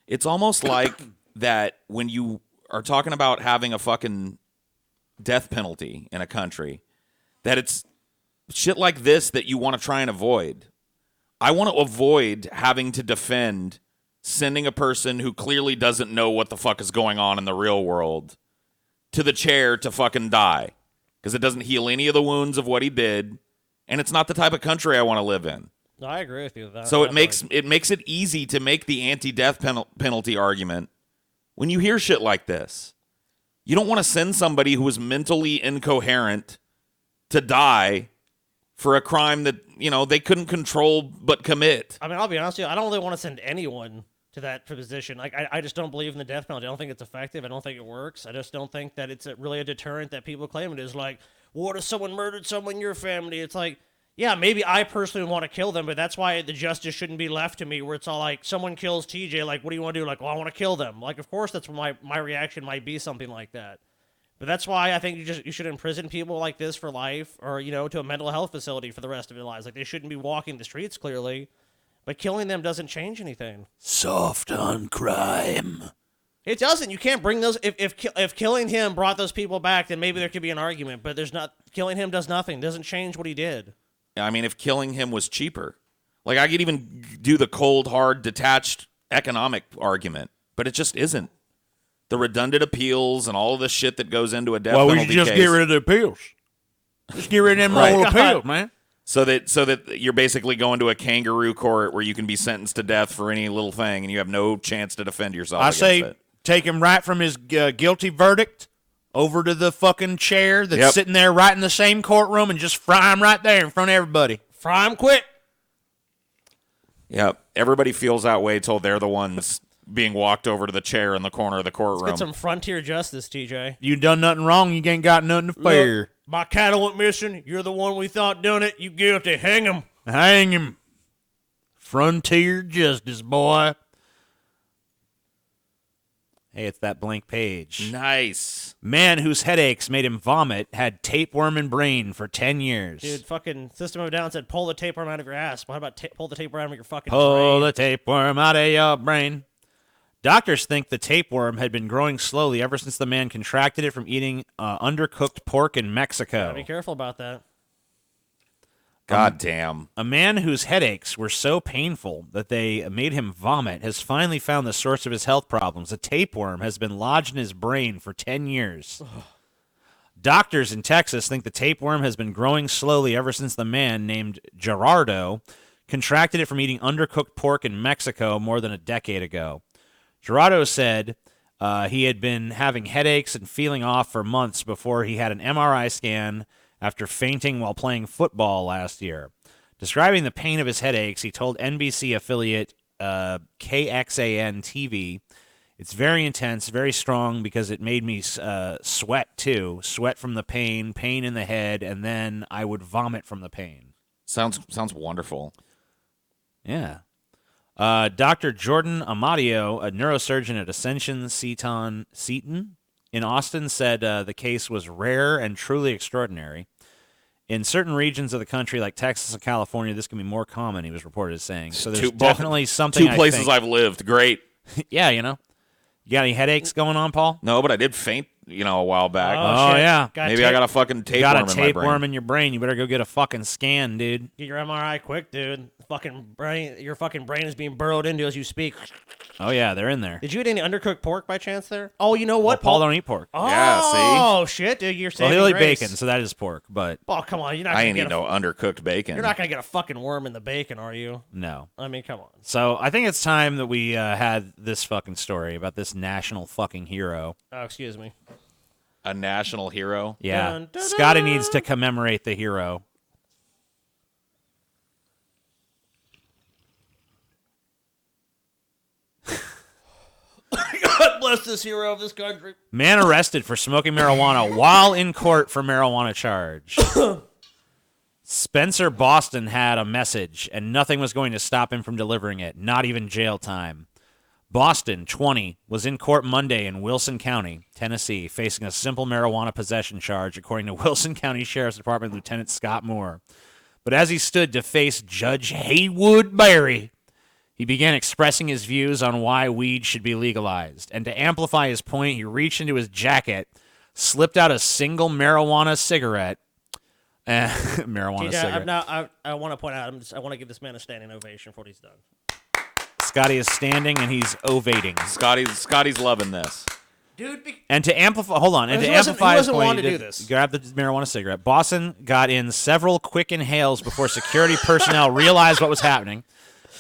It's almost like that when you are talking about having a fucking death penalty in a country, that it's shit like this that you want to try and avoid. I want to avoid having to defend sending a person who clearly doesn't know what the fuck is going on in the real world to the chair to fucking die, because it doesn't heal any of the wounds of what he did, and it's not the type of country I want to live in. No, I agree with you with that. So it makes it easy to make the anti-death penalty argument when you hear shit like this. You don't want to send somebody who is mentally incoherent to die for a crime that, they couldn't control but commit. I mean, I'll be honest with you, I don't really want to send anyone to that position. Like, I just don't believe in the death penalty. I don't think it's effective. I don't think it works. I just don't think that it's really a deterrent that people claim it is. Like, what if someone murdered someone in your family? It's like, yeah, maybe I personally want to kill them, but that's why the justice shouldn't be left to me, where it's all like, someone kills TJ, like, what do you want to do? Like, well, I want to kill them. Like, of course, that's what my reaction might be, something like that. But that's why I think you should imprison people like this for life, or, to a mental health facility for the rest of their lives. Like, they shouldn't be walking the streets, clearly, but killing them doesn't change anything. Soft on crime. It doesn't. You can't bring those. If killing him brought those people back, then maybe there could be an argument. But there's not. Killing him does nothing. Doesn't change what he did. I mean, if killing him was cheaper, like, I could even do the cold, hard, detached economic argument, but it just isn't. The redundant appeals and all of the shit that goes into a death penalty case. Well, we should just get rid of the appeals. Just get rid of them old appeals, man. So that you're basically going to a kangaroo court where you can be sentenced to death for any little thing, and you have no chance to defend yourself. I say take him right from his guilty verdict over to the fucking chair that's sitting there right in the same courtroom, and just fry him right there in front of everybody. Fry him quick. Yep. Everybody feels that way till they're the ones being walked over to the chair in the corner of the courtroom. Let's get some frontier justice, TJ. You done nothing wrong, you ain't got nothing to fear. Look, my cattle went missing. You're the one we thought done it. You guilty. Hang him. Hang him. Frontier justice, boy. Hey, it's that blank page. Nice. Man whose headaches made him vomit had tapeworm in brain for 10 years. Dude, fucking System of a Down said pull the tapeworm out of your ass. What about pull the tapeworm out of your fucking Pull brain? the tapeworm out of your brain. Doctors think the tapeworm had been growing slowly ever since the man contracted it from eating undercooked pork in Mexico. Gotta be careful about that. God damn. A man whose headaches were so painful that they made him vomit has finally found the source of his health problems. A tapeworm has been lodged in his brain for 10 years. Doctors in Texas think the tapeworm has been growing slowly ever since the man named Gerardo contracted it from eating undercooked pork in Mexico more than a decade ago. Gerardo said he had been having headaches and feeling off for months before he had an MRI scan after fainting while playing football last year. Describing the pain of his headaches, he told NBC affiliate KXAN TV, "It's very intense, very strong because it made me sweat too. Sweat from the pain in the head, and then I would vomit from the pain." Sounds wonderful. Yeah. Dr. Jordan Amadio, a neurosurgeon at Ascension Seton in Austin, said the case was rare and truly extraordinary. In certain regions of the country, like Texas and California, this can be more common, he was reported as saying. So there's definitely something. Two places I've lived. Great. Yeah, you know. You got any headaches going on, Paul? No, but I did faint, a while back. Oh yeah. Maybe I got a fucking tapeworm in my brain. Got a tapeworm in your brain. You better go get a fucking scan, dude. Get your MRI quick, dude. Your fucking brain is being burrowed into as you speak. Oh yeah, they're in there. Did you eat any undercooked pork by chance there? Oh, you know what? Well, Paul don't eat pork. Oh, Yeah, see? Oh shit, dude, you're saving Well, he'll eat grace. bacon, so that is pork. But Oh, come on, you're not. I gonna ain't get eat no undercooked bacon. You're not gonna get a fucking worm in the bacon, are you? no. I mean, come on. So I think it's time that we had this fucking story about this national fucking hero. Oh, excuse me. A national hero. Yeah, Dun, dun, Scotty dun. needs to commemorate the hero. God bless this hero of this country. Man arrested for smoking marijuana while in court for marijuana charge. Spencer Boston had a message, and nothing was going to stop him from delivering it, not even jail time. Boston, 20, was in court Monday in Wilson County, Tennessee, facing a simple marijuana possession charge, according to Wilson County Sheriff's Department Lieutenant Scott Moore. But as he stood to face Judge Haywood Berry, he began expressing his views on why weed should be legalized. And to amplify his point, he reached into his jacket, slipped out a single marijuana cigarette. Cigarette. I want to point out, I want to give this man a standing ovation for what he's done. Scotty is standing and he's ovating. Scotty's loving this. Dude, And to amplify, hold on, and He to wasn't- amplify he his wasn't point, wanting he to did- do this. grab the marijuana cigarette. Boston got in several quick inhales before security personnel realized what was happening.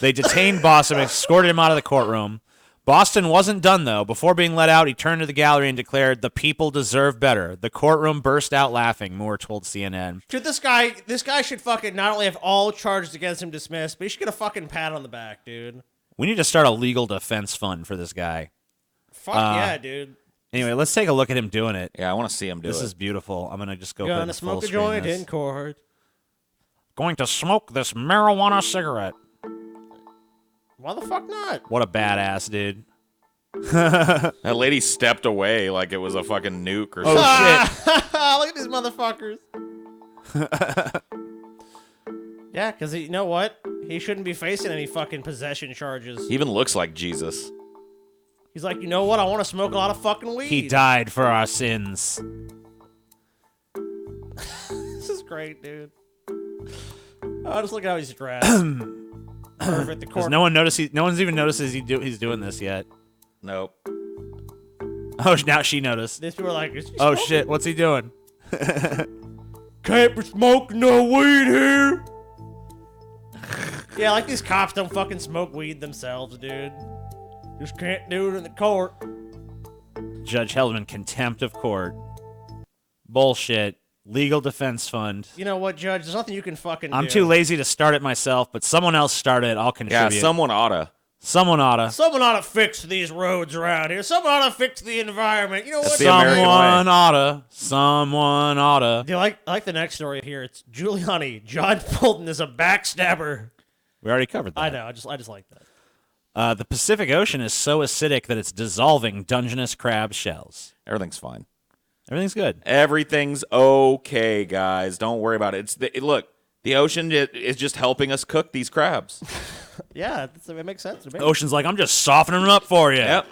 They detained Boston and escorted him out of the courtroom. Boston wasn't done, though. Before being let out, he turned to the gallery and declared, "The people deserve better." The courtroom burst out laughing, Moore told CNN. Dude, this guy should fucking not only have all charges against him dismissed, but he should get a fucking pat on the back, dude. We need to start a legal defense fund for this guy. Fuck yeah, dude. Anyway, let's take a look at him doing it. Yeah, I want to see him do This it. is beautiful. I'm going to just go put it in Gonna the full smoke a screen joint this. in court. Going to smoke this marijuana cigarette. Why the fuck not? What a badass, dude. That lady stepped away like it was a fucking nuke or Oh, something. shit. Look at these motherfuckers. Yeah, because you know what? He shouldn't be facing any fucking possession charges. He even looks like Jesus. He's like, you know what? I want to smoke a lot of fucking weed. He died for our sins. This is great, dude. Oh, just look at how he's dressed. Perfect. The Does court. no one's even noticed he's doing this yet. Nope. Oh, now she noticed. These people are like, is he Oh smoking? shit, what's he doing? Can't be smoking no weed here. Yeah, like these cops don't fucking smoke weed themselves, dude. Just can't do it in the court. Judge held him in contempt of court. Bullshit. Legal defense fund. You know what, Judge? There's nothing you can fucking do. I'm too lazy to start it myself, but someone else started it. I'll Yeah, contribute. someone oughta. Someone oughta. Someone ought to fix these roads around here. Someone ought to fix the environment. You know what? That's the American Someone oughta. Someone oughta. Do you like the next story here? It's Giuliani. John Bolton is a backstabber. We already covered that. I know. I just like that. The Pacific Ocean is so acidic that it's dissolving Dungeness crab shells. Everything's fine. Everything's good. Everything's okay, guys. Don't worry about it. Look, the ocean is just helping us cook these crabs. Yeah, it makes sense to me. Ocean's like, I'm just softening them up for you. Yep.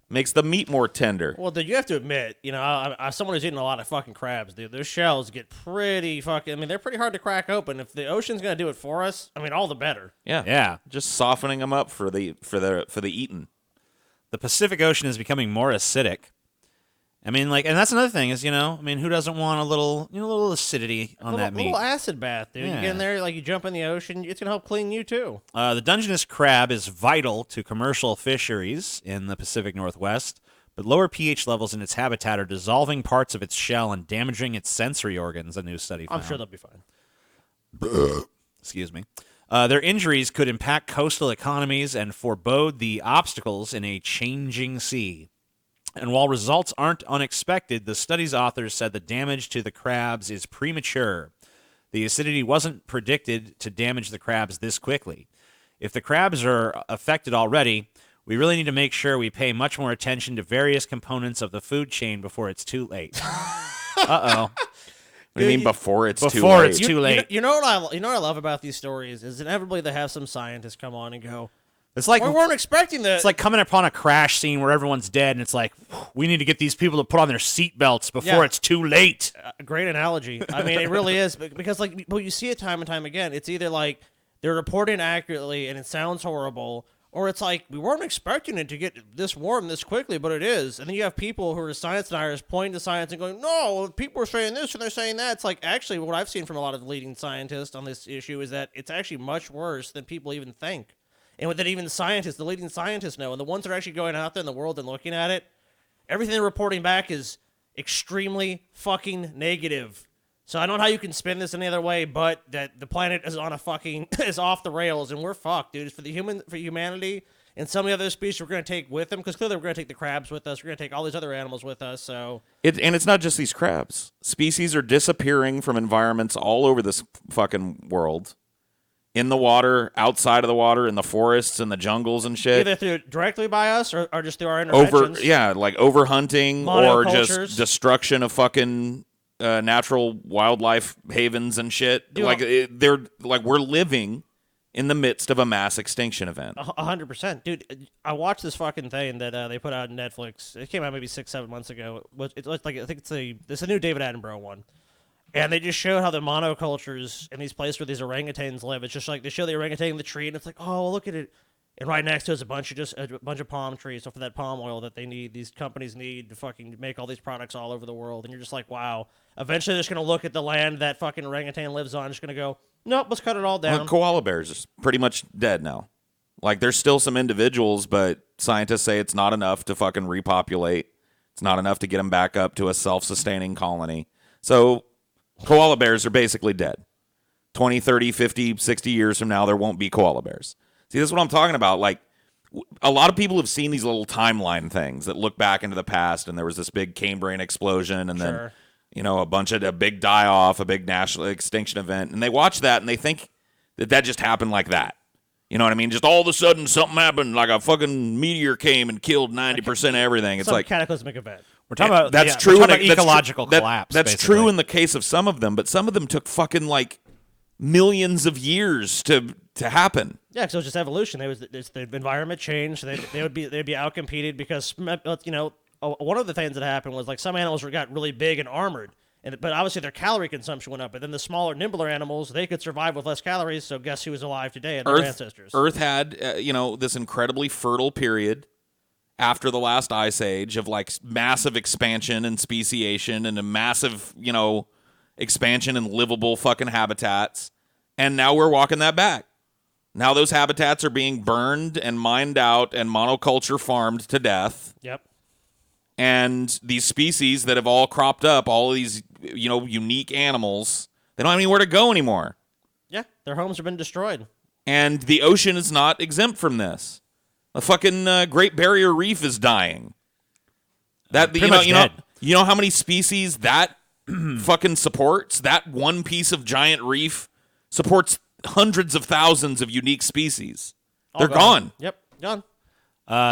Makes the meat more tender. Well, dude, you have to admit, as someone who's eaten a lot of fucking crabs, dude, those shells get pretty fucking. I mean, they're pretty hard to crack open. If the ocean's gonna do it for us, I mean, all the better. Yeah. Yeah. Just softening them up for the eating. The Pacific Ocean is becoming more acidic. I mean, and that's another thing is, who doesn't want a little acidity on that meat? A little acid bath, dude. Yeah. You get in there, you jump in the ocean, it's gonna help clean you too. The Dungeness crab is vital to commercial fisheries in the Pacific Northwest, but lower pH levels in its habitat are dissolving parts of its shell and damaging its sensory organs, a new study found. I'm sure they'll be fine. Excuse me. Their injuries could impact coastal economies and forebode the obstacles in a changing sea. And while results aren't unexpected, the study's authors said the damage to the crabs is premature. The acidity wasn't predicted to damage the crabs this quickly. If the crabs are affected already, we really need to make sure we pay much more attention to various components of the food chain before it's too late. Uh-oh. What do you mean before it's too late? Before it's too late. You know what I love about these stories is inevitably they have some scientists come on and go, It's like we weren't expecting that. It's like coming upon a crash scene where everyone's dead, and it's like, we need to get these people to put on their seatbelts before it's too late. Great analogy. I mean, it really is because you see it time and time again. It's either like they're reporting accurately and it sounds horrible, or it's like we weren't expecting it to get this warm this quickly, but it is. And then you have people who are science deniers pointing to science and going, "No, people are saying this and they're saying that." It's like actually what I've seen from a lot of leading scientists on this issue is that it's actually much worse than people even think. And that even the leading scientists know, and the ones that are actually going out there in the world and looking at it, everything they're reporting back is extremely fucking negative. So I don't know how you can spin this any other way, but that the planet is is off the rails, and we're fucked, dude. It's for humanity and some of the other species we're going to take with them, because clearly we're going to take the crabs with us. We're going to take all these other animals with us. So and it's not just these crabs. Species are disappearing from environments all over this fucking world. In the water, outside of the water, in the forests and the jungles and shit. Either directly by us or just through our interventions. Overhunting or just Monocultures. Destruction of fucking natural wildlife havens and shit. Dude, we're living in the midst of a mass extinction event. 100%. Dude, I watched this fucking thing that they put out on Netflix. It came out maybe 6-7 months ago. It's like I think it's a new David Attenborough one. And they just showed how the monocultures in these places where these orangutans live. It's just like they show the orangutan in the tree, and it's like, oh, look at it. And right next to it is a bunch of palm trees. So for that palm oil that these companies need to fucking make all these products all over the world. And you're just like, wow. Eventually, they're just gonna look at the land that fucking orangutan lives on. Just gonna go, nope, let's cut it all down. Well, koala bears are pretty much dead now. There's still some individuals, but scientists say it's not enough to fucking repopulate. It's not enough to get them back up to a self-sustaining colony. So koala bears are basically dead. 20, 30, 50, 60 years from now, there won't be koala bears. See, this is what I'm talking about. A lot of people have seen these little timeline things that look back into the past, and there was this big Cambrian explosion, and then, a big die-off, a big national extinction event, and they watch that, and they think that just happened like that. You know what I mean? Just all of a sudden, something happened, like a fucking meteor came and killed 90% of everything. It's Some cataclysmic event. We're talking about that's true. We're talking about ecological collapse. That's basically true in the case of some of them, but some of them took fucking millions of years to happen. Yeah, because it was just evolution. The environment changed. They'd be outcompeted because one of the things that happened was some animals got really big and armored, but obviously their calorie consumption went up. But then the smaller, nimbler animals, they could survive with less calories. So guess who was alive today? And their ancestors. Earth had this incredibly fertile period after the last ice age of massive expansion and speciation and a massive expansion in livable fucking habitats, and now we're walking that back. Now those habitats are being burned and mined out and monoculture farmed to death. Yep. And these species that have all cropped up, all of these unique animals, they don't have anywhere to go anymore. Yeah, their homes have been destroyed. And the ocean is not exempt from this. The fucking Great Barrier Reef is dying. You know how many species that fucking supports? That one piece of giant reef supports hundreds of thousands of unique species. They're gone. Yep. Done.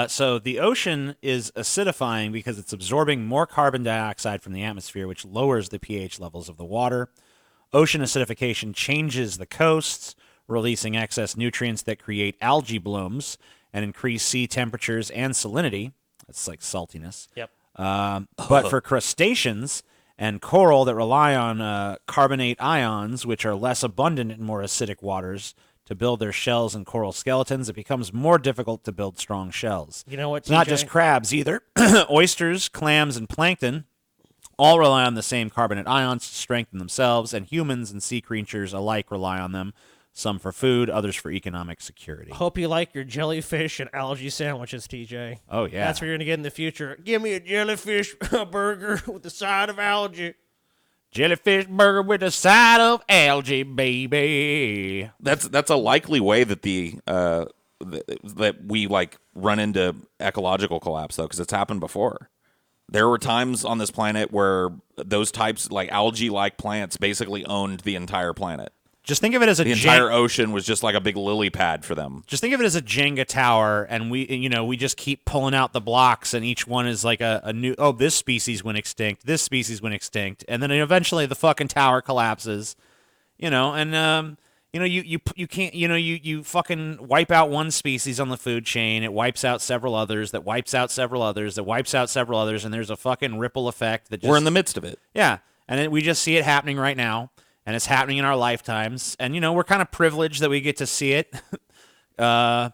So the ocean is acidifying because it's absorbing more carbon dioxide from the atmosphere, which lowers the pH levels of the water. Ocean acidification changes the coasts, releasing excess nutrients that create algae blooms and increase sea temperatures and salinity. That's like saltiness. Yep. But for crustaceans and coral that rely on carbonate ions, which are less abundant in more acidic waters, to build their shells and coral skeletons, it becomes more difficult to build strong shells. You know what, It's not TJ? just crabs either. Oysters, clams, and plankton all rely on the same carbonate ions to strengthen themselves, and humans and sea creatures alike rely on them, some for food, others for economic security. Hope you like your jellyfish and algae sandwiches, TJ. Oh, yeah. That's what you're going to get in the future. Give me a jellyfish burger with a side of algae. Jellyfish burger with a side of algae, baby. That's a likely way that that we like run into ecological collapse though, because it's happened before. There were times on this planet where those types like algae-like plants basically owned the entire planet. Just think of it as The entire ocean was just like a big lily pad for them. Just think of it as a Jenga tower, and we just keep pulling out the blocks, and each one is like a new. Oh, this species went extinct. This species went extinct, and then eventually the fucking tower collapses. You can't. You fucking wipe out one species on the food chain. It wipes out several others. That wipes out several others. That wipes out several others, and there's a fucking ripple effect that just, We're in the midst of it. Yeah, and we just see it happening right now. And it's happening in our lifetimes. And, we're kind of privileged that we get to see it. Are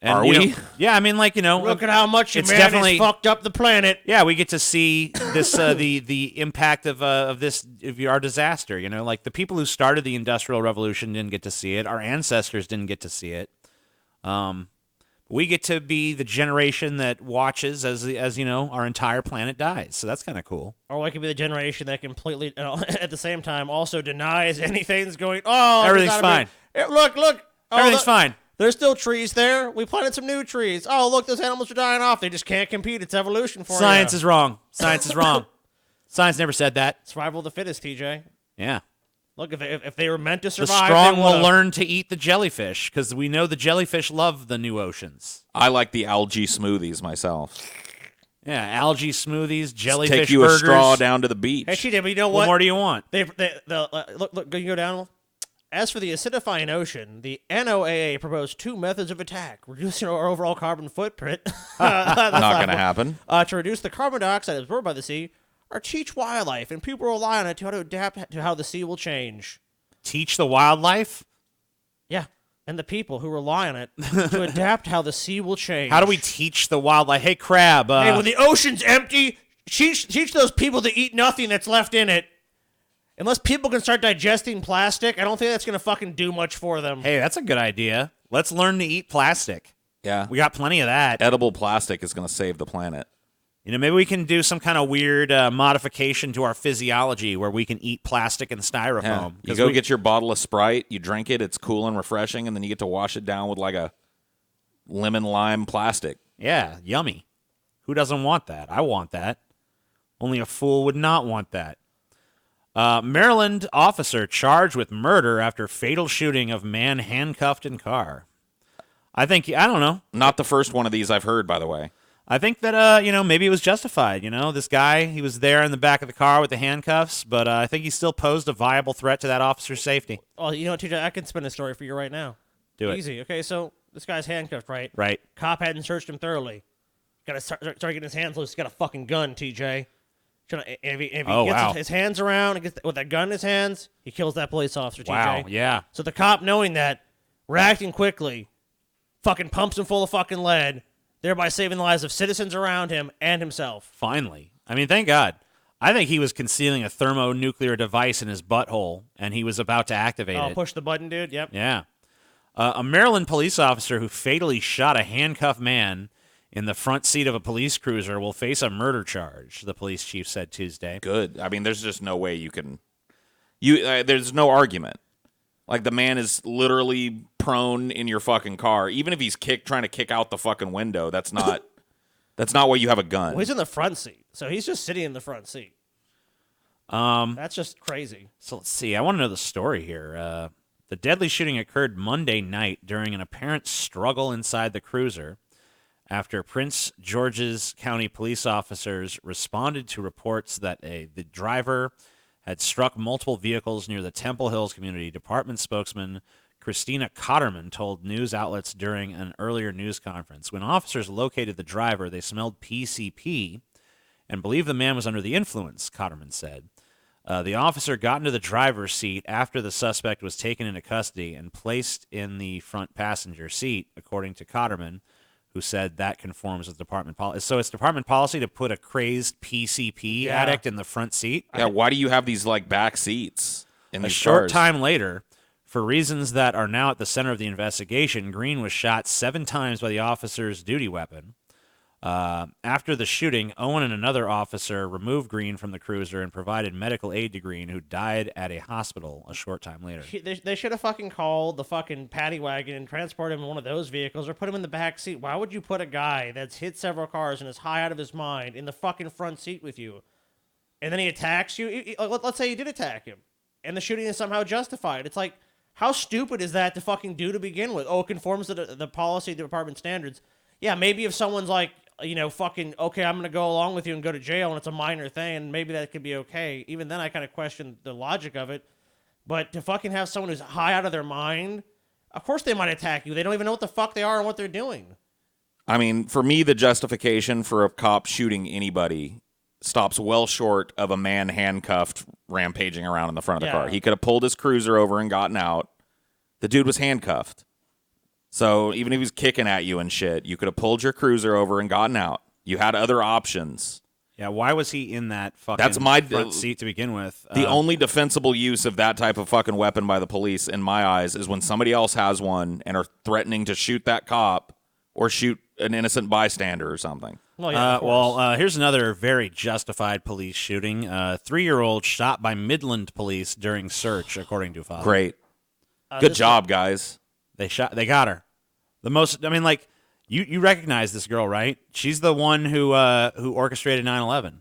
we? Yeah, I mean, Look at how much it's humanity's definitely fucked up the planet. Yeah, we get to see this the impact of our disaster. Like the people who started the Industrial Revolution didn't get to see it. Our ancestors didn't get to see it. We get to be the generation that watches as our entire planet dies. So that's kind of cool. Or we could be the generation that completely, at the same time, also denies anything's going. Oh, Everything's fine. Look. Oh, Everything's fine. There's still trees there. We planted some new trees. Oh, look, those animals are dying off. They just can't compete. It's evolution for Science you. is wrong. Science is wrong. Science never said that. Survival of the fittest, TJ. Yeah. Look, if they were meant to The survive, strong they will would've. learn to eat the jellyfish because we know the jellyfish love the new oceans. I like the algae smoothies myself. Yeah, algae smoothies, jellyfish Take you burgers. a straw down to the beach. Hey, TJ, but you know What what? more do you want? Look, you go down. As for the acidifying ocean, the NOAA proposed 2 methods of attack, reducing our overall carbon footprint. Not going to happen. To reduce the carbon dioxide absorbed by the sea, or teach wildlife, and people rely on it to adapt to how the sea will change. Teach the wildlife? Yeah, and the people who rely on it to adapt how the sea will change. How do we teach the wildlife? Hey, crab. Hey, when the ocean's empty, teach those people to eat nothing that's left in it. Unless people can start digesting plastic, I don't think that's going to fucking do much for them. Hey, that's a good idea. Let's learn to eat plastic. Yeah. We got plenty of that. Edible plastic is going to save the planet. Maybe we can do some kind of weird modification to our physiology where we can eat plastic and styrofoam. Yeah. You go get your bottle of Sprite, you drink it, it's cool and refreshing, and then you get to wash it down with like a lemon lime plastic. Yeah, yummy. Who doesn't want that? I want that. Only a fool would not want that. Maryland officer charged with murder after fatal shooting of man handcuffed in car. I don't know. Not the first one of these I've heard, by the way. I think that, maybe it was justified. This guy, he was there in the back of the car with the handcuffs, but I think he still posed a viable threat to that officer's safety. Oh, you know what, TJ? I can spin a story for you right now. Do it. Easy. Okay, so this guy's handcuffed, right? Right. Cop hadn't searched him thoroughly. Got to start getting his hands loose. He's got a fucking gun, TJ. If he gets his hands around and gets with that gun in his hands, he kills that police officer, TJ. Wow, yeah. So the cop, knowing that, reacting quickly, fucking pumps him full of fucking lead, thereby saving the lives of citizens around him and himself. Finally. I mean, thank God. I think he was concealing a thermonuclear device in his butthole, and he was about to activate it. Push the button, dude. Yep. Yeah. A Maryland police officer who fatally shot a handcuffed man in the front seat of a police cruiser will face a murder charge, the police chief said Tuesday. Good. I mean, there's just no way you can... there's no argument. Like, the man is literally prone in your fucking car. Even if he's trying to kick out the fucking window, that's not why you have a gun. Well, he's in the front seat, so he's just sitting in the front seat. That's just crazy. So let's see. I want to know the story here. The deadly shooting occurred Monday night during an apparent struggle inside the cruiser. after Prince George's County police officers responded to reports that the driver had struck multiple vehicles near the Temple Hills Community. Department spokesman Christina Cotterman told news outlets during an earlier news conference. When officers located the driver, they smelled PCP and believed the man was under the influence, Cotterman said. The officer got into the driver's seat after the suspect was taken into custody and placed in the front passenger seat, according to Cotterman, who said that conforms with department policy. So it's department policy to put a crazed PCP addict in the front seat? Yeah, why do you have these like back seats in A these short cars? time later, for reasons that are now at the center of the investigation, Green was shot 7 times by the officer's duty weapon. After the shooting, Owen and another officer removed Green from the cruiser and provided medical aid to Green, who died at a hospital a short time later. They should have fucking called the fucking paddy wagon and transported him in one of those vehicles or put him in the back seat. Why would you put a guy that's hit several cars and is high out of his mind in the fucking front seat with you? And then he attacks you? Let's say he did attack him and the shooting is somehow justified. It's like, how stupid is that to fucking do to begin with? Oh, it conforms to the policy, the department standards. Yeah, maybe if someone's like, fucking, okay, I'm going to go along with you and go to jail, and it's a minor thing, and maybe that could be okay. Even then, I kind of question the logic of it. But to fucking have someone who's high out of their mind, of course they might attack you. They don't even know what the fuck they are and what they're doing. I mean, for me, the justification for a cop shooting anybody stops well short of a man handcuffed rampaging around in the front of the car. He could have pulled his cruiser over and gotten out. The dude was handcuffed. So even if he was kicking at you and shit, you could have pulled your cruiser over and gotten out. You had other options. Yeah, why was he in that fucking front seat to begin with? The only defensible use of that type of fucking weapon by the police, in my eyes, is when somebody else has one and are threatening to shoot that cop or shoot an innocent bystander or something. Here's another very justified police shooting. 3-year-old shot by Midland police during search, according to father. Great. Good job, guys. They got her. You recognize this girl, right? She's the one who orchestrated 9/11.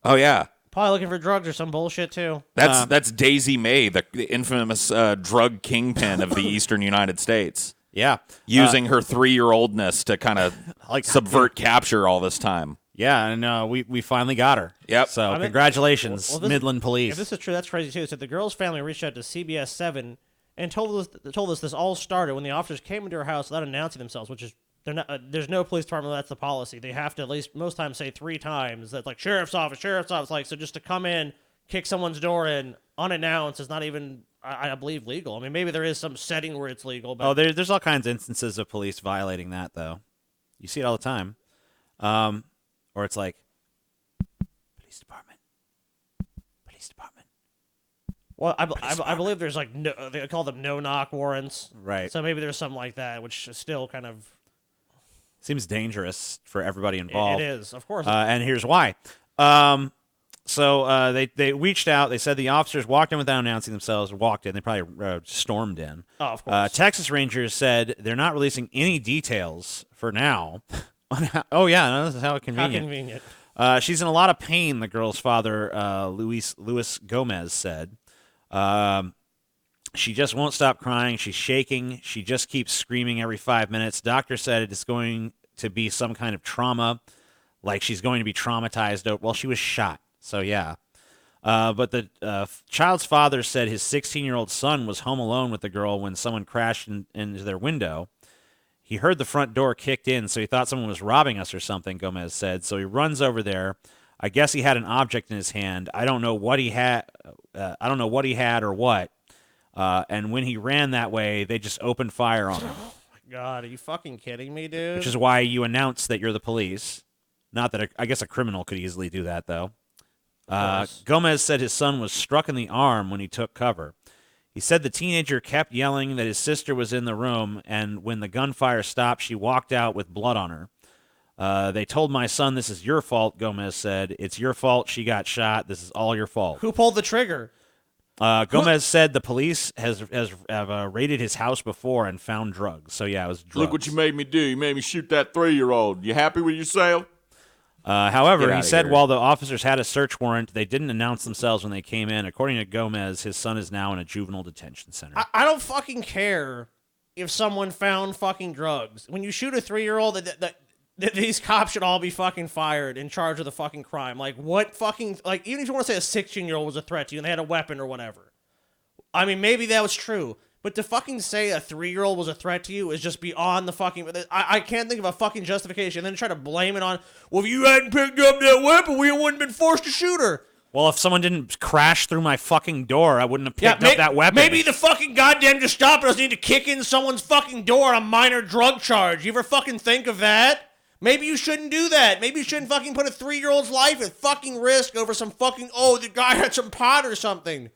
Oh yeah, probably looking for drugs or some bullshit too. That's Daisy May, the infamous drug kingpin of the eastern United States. Yeah, using her 3-year-oldness to kind of subvert capture all this time. Yeah, and we finally got her. Yep. So congratulations, Midland Police. If this is true, that's crazy too. So the girl's family reached out to CBS 7 and told us this all started when the officers came into her house without announcing themselves, which is there's no police department where that's the policy. They have to at least most times say 3 times that's like sheriff's office. Like, so just to come in, kick someone's door in unannounced is not even, I believe, legal. I mean, maybe there is some setting where it's legal. But there's all kinds of instances of police violating that, though. You see it all the time. Or it's like, police department. Well, I believe there's like they call them no-knock warrants. Right. So maybe there's something like that, which is still kind of seems dangerous for everybody involved. It is, of course. And here's why. So they reached out. They said the officers walked in without announcing themselves. Walked in. They probably stormed in. Oh, of course. Texas Rangers said they're not releasing any details for now. Oh yeah, this is how convenient. How convenient. She's in a lot of pain. The girl's father, Luis Gomez, said. She just won't stop crying. She's shaking. She just keeps screaming every 5 minutes. Doctor said it's going to be some kind of trauma, like she's going to be traumatized. Well, she was shot, so yeah. But the child's father said his 16-year-old son was home alone with the girl when someone crashed into their window. He heard the front door kicked in, so he thought someone was robbing us or something, Gomez said. So he runs over there. I guess he had an object in his hand. I don't know what he had. Or what. And when he ran that way, they just opened fire on him. Oh my God, are you fucking kidding me, dude? Which is why you announce that you're the police. Not that I guess a criminal could easily do that, though. Gomez said his son was struck in the arm when he took cover. He said the teenager kept yelling that his sister was in the room, and when the gunfire stopped, she walked out with blood on her. They told my son, this is your fault, Gomez said. It's your fault she got shot. This is all your fault. Who pulled the trigger? Gomez said the police have raided his house before and found drugs. So, yeah, it was drugs. Look what you made me do. You made me shoot that 3-year-old. You happy with yourself? However, he said while the officers had a search warrant, they didn't announce themselves when they came in. According to Gomez, his son is now in a juvenile detention center. I don't fucking care if someone found fucking drugs. When you shoot a 3-year-old, These cops should all be fucking fired in charge of the fucking crime. Like, what fucking... Like, even if you want to say a 16-year-old was a threat to you and they had a weapon or whatever. I mean, maybe that was true. But to fucking say a 3-year-old was a threat to you is just beyond the fucking... I can't think of a fucking justification. And then try to blame it on, well, if you hadn't picked up that weapon, we wouldn't have been forced to shoot her. Well, if someone didn't crash through my fucking door, I wouldn't have picked up that weapon. Maybe the fucking goddamn Gestapo need to kick in someone's fucking door on a minor drug charge. You ever fucking think of that? Maybe you shouldn't do that. Maybe you shouldn't fucking put a 3-year-old's life at fucking risk over some fucking, oh, the guy had some pot or something.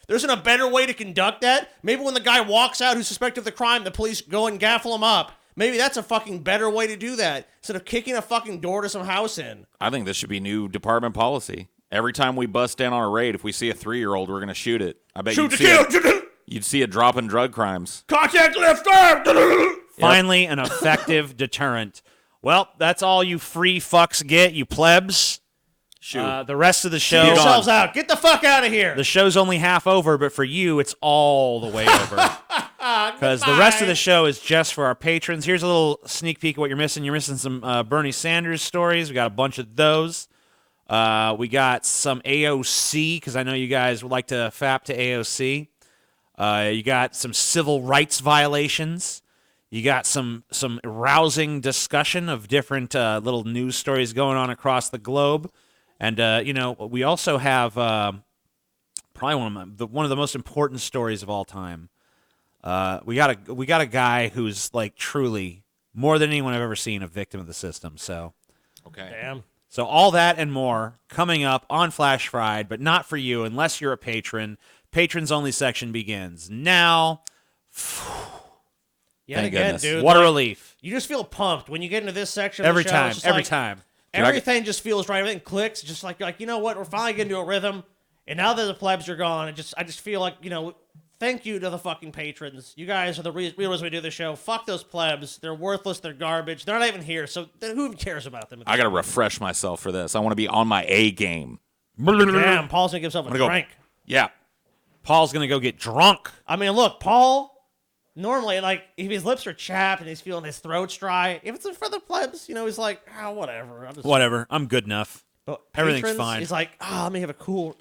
There isn't a better way to conduct that. Maybe when the guy walks out who's suspected of the crime, the police go and gaffle him up. Maybe that's a fucking better way to do that instead of kicking a fucking door to some house in. I think this should be new department policy. Every time we bust down on a raid, if we see a 3-year-old, we're going to shoot it. I bet you'd see a drop in drug crimes. Contact left arm! Finally, an effective deterrent. Well, that's all you free fucks get, you plebs. Shoot. The rest of the show... Get yourselves out. Get the fuck out of here. The show's only half over, but for you, it's all the way over. Because the rest of the show is just for our patrons. Here's a little sneak peek of what you're missing. You're missing some Bernie Sanders stories. We got a bunch of those. We got some AOC, because I know you guys would like to fap to AOC. You got some civil rights violations. You got some rousing discussion of different little news stories going on across the globe. And, we also have probably one of the most important stories of all time. We got a guy who's, like, truly, more than anyone I've ever seen, a victim of the system. So, okay. Damn. So all that and more coming up on Flash Fried, but not for you unless you're a patron. Patrons only section begins now. Yeah, Thank again, goodness. dude. What a like, relief. You just feel pumped when you get into this section Every of the show. time, It's just every like, time. Everything just feels right. Everything clicks. Just like you know what? We're finally getting to a rhythm. And now that the plebs are gone, I just feel like, thank you to the fucking patrons. You guys are the real reason we do this show. Fuck those plebs. They're worthless. They're garbage. They're not even here. So who even cares about them? I got to refresh myself for this. I want to be on my A game. Damn, Paul's going to give himself a drink. Yeah. Paul's going to go get drunk. I mean, look, Paul, normally, like, if his lips are chapped and he's feeling his throat's dry, if it's for the plebs, he's like, whatever. Whatever. I'm good enough. But Everything's patrons, fine. He's like, let me have a cool...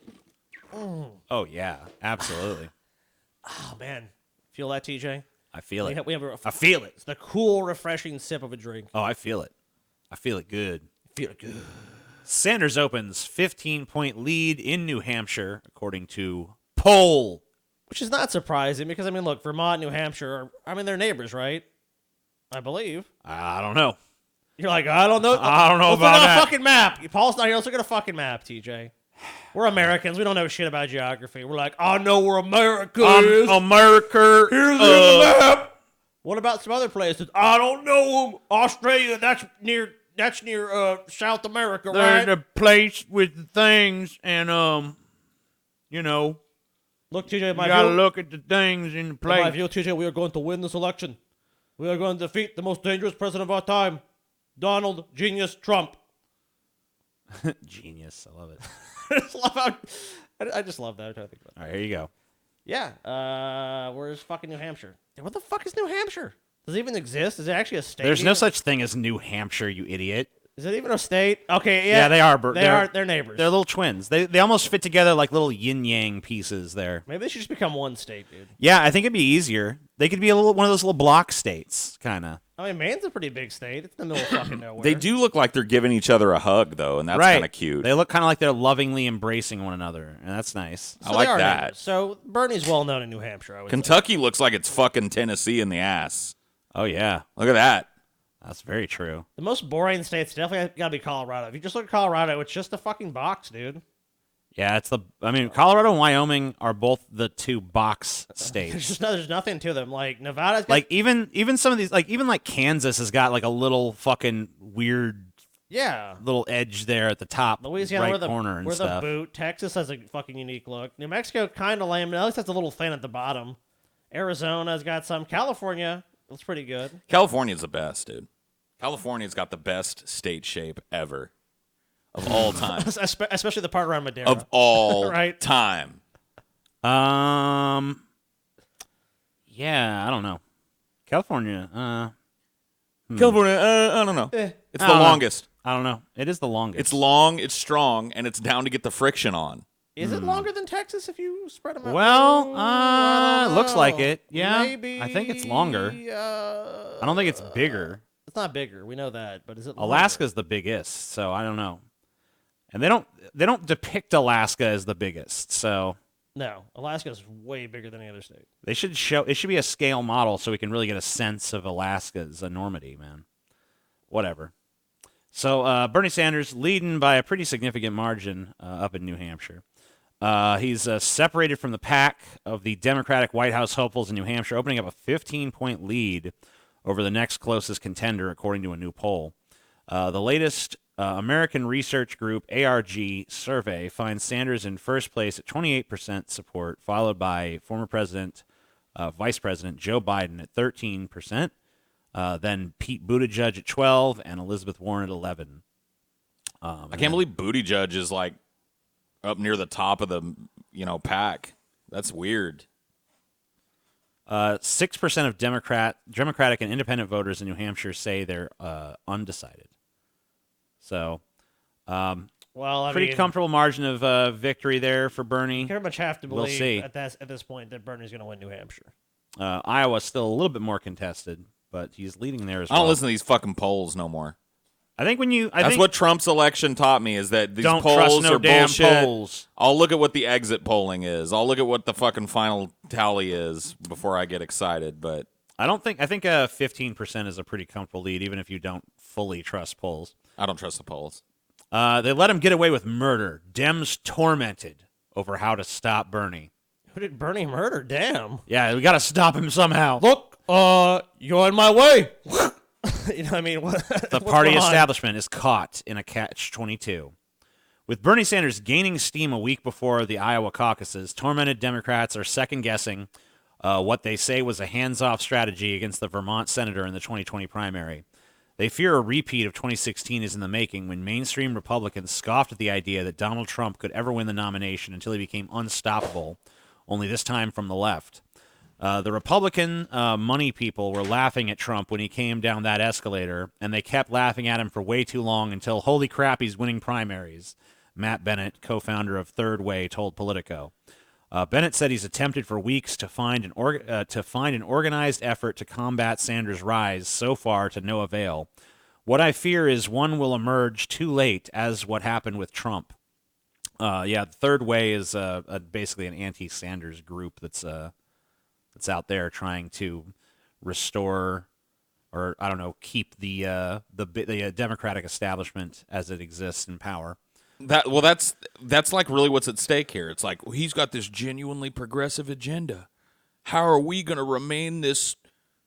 Oh, yeah. Absolutely. Oh, man. Feel that, TJ? I feel it. I feel it. It's the cool, refreshing sip of a drink. Oh, I feel it. I feel it good. Feel it good. Sanders opens 15-point lead in New Hampshire, according to poll. Which is not surprising because, look, Vermont, New Hampshire, they're neighbors, right? I believe. I don't know. You're like, I don't know. I don't know Let's about look at that. a fucking map. Paul's not here. Let's look at a fucking map, TJ. We're Americans. We don't know shit about geography. We're like, I know where America is. America. Here's the map. What about some other places? I don't know. Australia, that's near South America, right? There's a place with the things, and Look, TJ, you gotta look at the things in the my place. view, TJ, we are going to win this election. We are going to defeat the most dangerous president of our time, Donald Genius Trump. Genius, I love it. I just love that. I'm trying to think about it. All right, here you go. Yeah. Where's fucking New Hampshire? What the fuck is New Hampshire? Does it even exist? Is it actually a state? There's no such thing as New Hampshire, you idiot. Is it even a state? Okay, yeah. Yeah, they are. They're neighbors. They're little twins. They almost fit together like little yin-yang pieces there. Maybe they should just become one state, dude. Yeah, I think it'd be easier. They could be one of those little block states, kind of. Maine's a pretty big state. It's in the middle of fucking nowhere. They do look like they're giving each other a hug, though, and that's kind of cute. They look kind of like they're lovingly embracing one another, and that's nice. So I like they are that. neighbors. So Bernie's well known in New Hampshire, I would say. Kentucky looks like it's fucking Tennessee in the ass. Oh, yeah. Look at that. That's very true. The most boring state's definitely got to be Colorado. If you just look at Colorado, it's just a fucking box, dude. Yeah, Colorado and Wyoming are both the two box states. There's nothing to them. Like Nevada's got, Like even some of these, like even like Kansas has got like a little fucking weird, little edge there at the top, Louisiana, right corner and we're stuff. the boot. Texas has a fucking unique look. New Mexico kind of lame, but at least has a little thin at the bottom. Arizona's got some. California looks pretty good. California's the best, dude. California's got the best state shape ever. Of all time. Especially the part around Madera. Of all right? time. Yeah, I don't know. California, California, I don't know. It's the I don't know. longest. I don't know. It is the longest. It's long, it's strong, and it's down to get the friction on. Is it longer than Texas if you spread them out? Well, I don't looks like know. it. Yeah, Maybe. I think it's longer. I don't think it's bigger. It's not bigger. We know that, but is it? Longer? Alaska's the biggest, so I don't know. And they don't depict Alaska as the biggest, so No, Alaska's way bigger than any other state. they should show. It should be a scale model so we can really get a sense of Alaska's enormity, man. Whatever. So Bernie Sanders leading by a pretty significant margin up in New Hampshire. He's separated from the pack of the Democratic White House hopefuls in New Hampshire, opening up a 15-point lead over the next closest contender, according to a new poll. The latest American research group ARG survey finds Sanders in first place at 28% support, followed by former Vice President Joe Biden at 13%, then Pete Buttigieg at 12%, and Elizabeth Warren at 11%. I can't believe Buttigieg is like up near the top of the pack. That's weird. 6% of Democratic and independent voters in New Hampshire say they're undecided. So, Well, I pretty mean, comfortable margin of victory there for Bernie. you pretty much have to We'll believe see. at this point that Bernie's going to win New Hampshire. Iowa's still a little bit more contested, but he's leading there as I well. don't listen to these fucking polls no more. I think That's what Trump's election taught me, is that these don't polls trust no are damn bullshit. polls. I'll look at what the exit polling is. I'll look at what the fucking final tally is before I get excited. But I think 15% is a pretty comfortable lead, even if you don't fully trust polls. I don't trust the polls. They let him get away with murder. Dems tormented over how to stop Bernie. Who did Bernie murder? Damn. Yeah, we got to stop him somehow. Look, you're in my way. You know what I mean? The party establishment is caught in a catch-22. With Bernie Sanders gaining steam a week before the Iowa caucuses, tormented Democrats are second-guessing what they say was a hands-off strategy against the Vermont senator in the 2020 primary. They fear a repeat of 2016 is in the making, when mainstream Republicans scoffed at the idea that Donald Trump could ever win the nomination until he became unstoppable, only this time from the left. The Republican money people were laughing at Trump when he came down that escalator, and they kept laughing at him for way too long until, holy crap, he's winning primaries, Matt Bennett, co-founder of Third Way, told Politico. Bennett said he's attempted for weeks to find an organized effort to combat Sanders' rise, so far to no avail. What I fear is one will emerge too late, as what happened with Trump. The Third Way is basically an anti-Sanders group that's out there trying to restore, or I don't know, keep the Democratic establishment as it exists in power. That's like really what's at stake here. It's like, well, he's got this genuinely progressive agenda. How are we going to remain this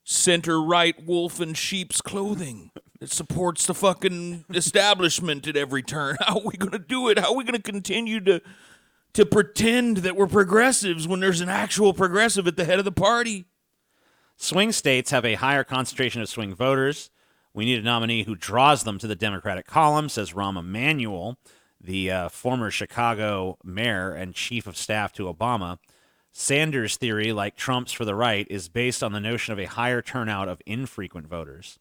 center-right wolf in sheep's clothing that supports the fucking establishment at every turn? How are we going to do it? How are we going to continue to pretend that we're progressives when there's an actual progressive at the head of the party? Swing states have a higher concentration of swing voters. We need a nominee who draws them to the Democratic column, says Rahm Emanuel, the former Chicago mayor and chief of staff to Obama. Sanders' theory, like Trump's for the right, is based on the notion of a higher turnout of infrequent voters.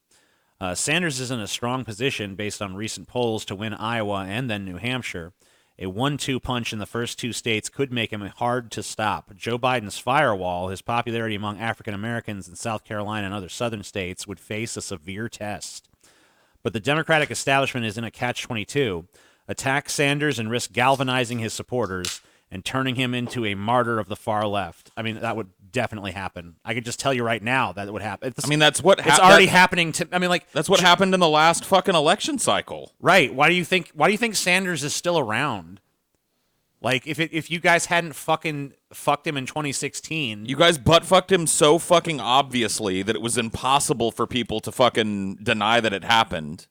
Sanders is in a strong position based on recent polls to win Iowa and then New Hampshire. A 1-2 punch in the first two states could make him hard to stop. Joe Biden's firewall, his popularity among African Americans in South Carolina and other southern states, would face a severe test. But the Democratic establishment is in a catch-22. Attack Sanders and risk galvanizing his supporters and turning him into a martyr of the far left. I mean, that would definitely happen. I could just tell you right now that it would happen. That's what it's already happening to. I mean, like that's what happened in the last fucking election cycle. Right? Why do you think Sanders is still around? Like, if you guys hadn't fucking fucked him in 2016, you guys butt fucked him so fucking obviously that it was impossible for people to fucking deny that it happened.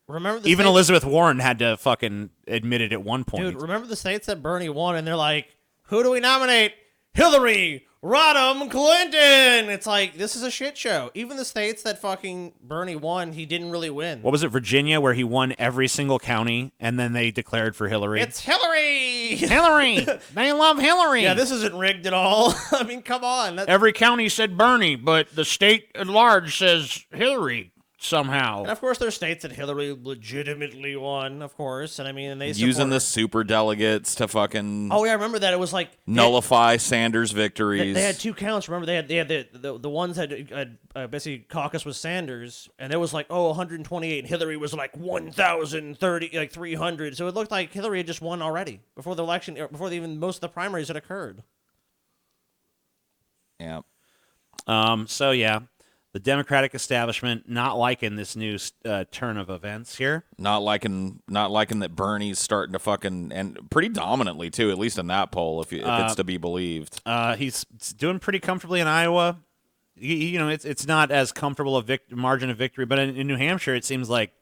Remember even Elizabeth Warren had to fucking admit it at one point. Dude, remember the states that Bernie won, and they're like, who do we nominate? Hillary Rodham Clinton. It's like, this is a shit show. Even the states that fucking Bernie won, he didn't really win. What was it, Virginia, where he won every single county, and then they declared for Hillary? It's Hillary! Hillary! They love Hillary! Yeah, this isn't rigged at all. I mean, come on. Every county said Bernie, but the state at large says Hillary. somehow. And of course, there's states that Hillary legitimately won, of course. And I mean, and they Using support the her. super delegates to fucking Oh yeah, I remember that. It was like nullify Sanders' victories. They had 2 counts. Remember, they had the ones that had basically caucus with Sanders, and it was like 128, and Hillary was like 1,030, like 300. So it looked like Hillary had just won already before the election, before even most of the primaries had occurred. Yeah. So yeah, the Democratic establishment not liking this new turn of events here. Not liking that Bernie's starting to fucking, and pretty dominantly too, at least in that poll, if it's to be believed. He's doing pretty comfortably in Iowa. It's not as comfortable a margin of victory, but in New Hampshire, it seems like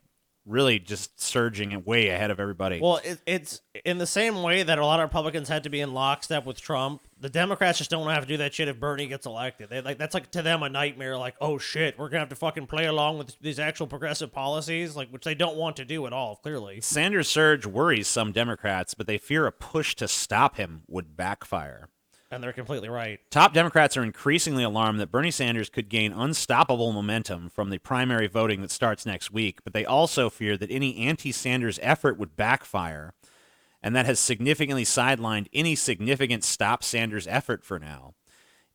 really just surging and way ahead of everybody. Well, it's in the same way that a lot of Republicans had to be in lockstep with Trump. The Democrats just don't have to do that shit if Bernie gets elected. That's like to them a nightmare. Like, oh shit, we're gonna have to fucking play along with these actual progressive policies, like which they don't want to do at all. Clearly, Sanders' surge worries some Democrats, but they fear a push to stop him would backfire. and they're completely right. Top Democrats are increasingly alarmed that Bernie Sanders could gain unstoppable momentum from the primary voting that starts next week, but they also fear that any anti-Sanders effort would backfire, and that has significantly sidelined any significant Stop Sanders effort for now.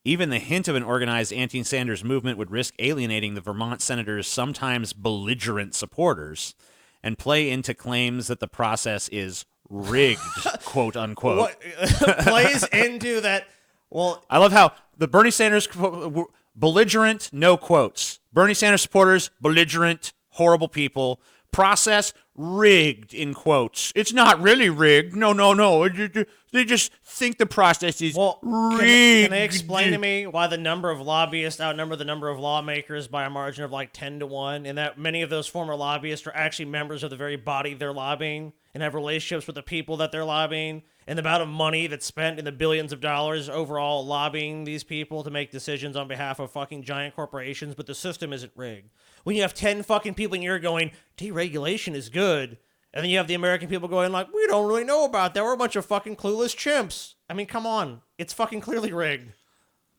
Even the hint of an organized anti-Sanders movement would risk alienating the Vermont senator's sometimes belligerent supporters and play into claims that the process is rigged, quote unquote. What plays into that? Well, I love how the Bernie Sanders belligerent, no quotes. Bernie Sanders supporters, belligerent, horrible people. Process rigged, in quotes. It's not really rigged. No. They just think the process is rigged. Can they explain to me why the number of lobbyists outnumber the number of lawmakers by a margin of like 10 to 1, and that many of those former lobbyists are actually members of the very body they're lobbying and have relationships with the people that they're lobbying, and the amount of money that's spent in the billions of dollars overall lobbying these people to make decisions on behalf of fucking giant corporations, but the system isn't rigged. When you have 10 fucking people in here going, deregulation is good, and then you have the American people going like, we don't really know about that. We're a bunch of fucking clueless chimps. I mean, come on. It's fucking clearly rigged.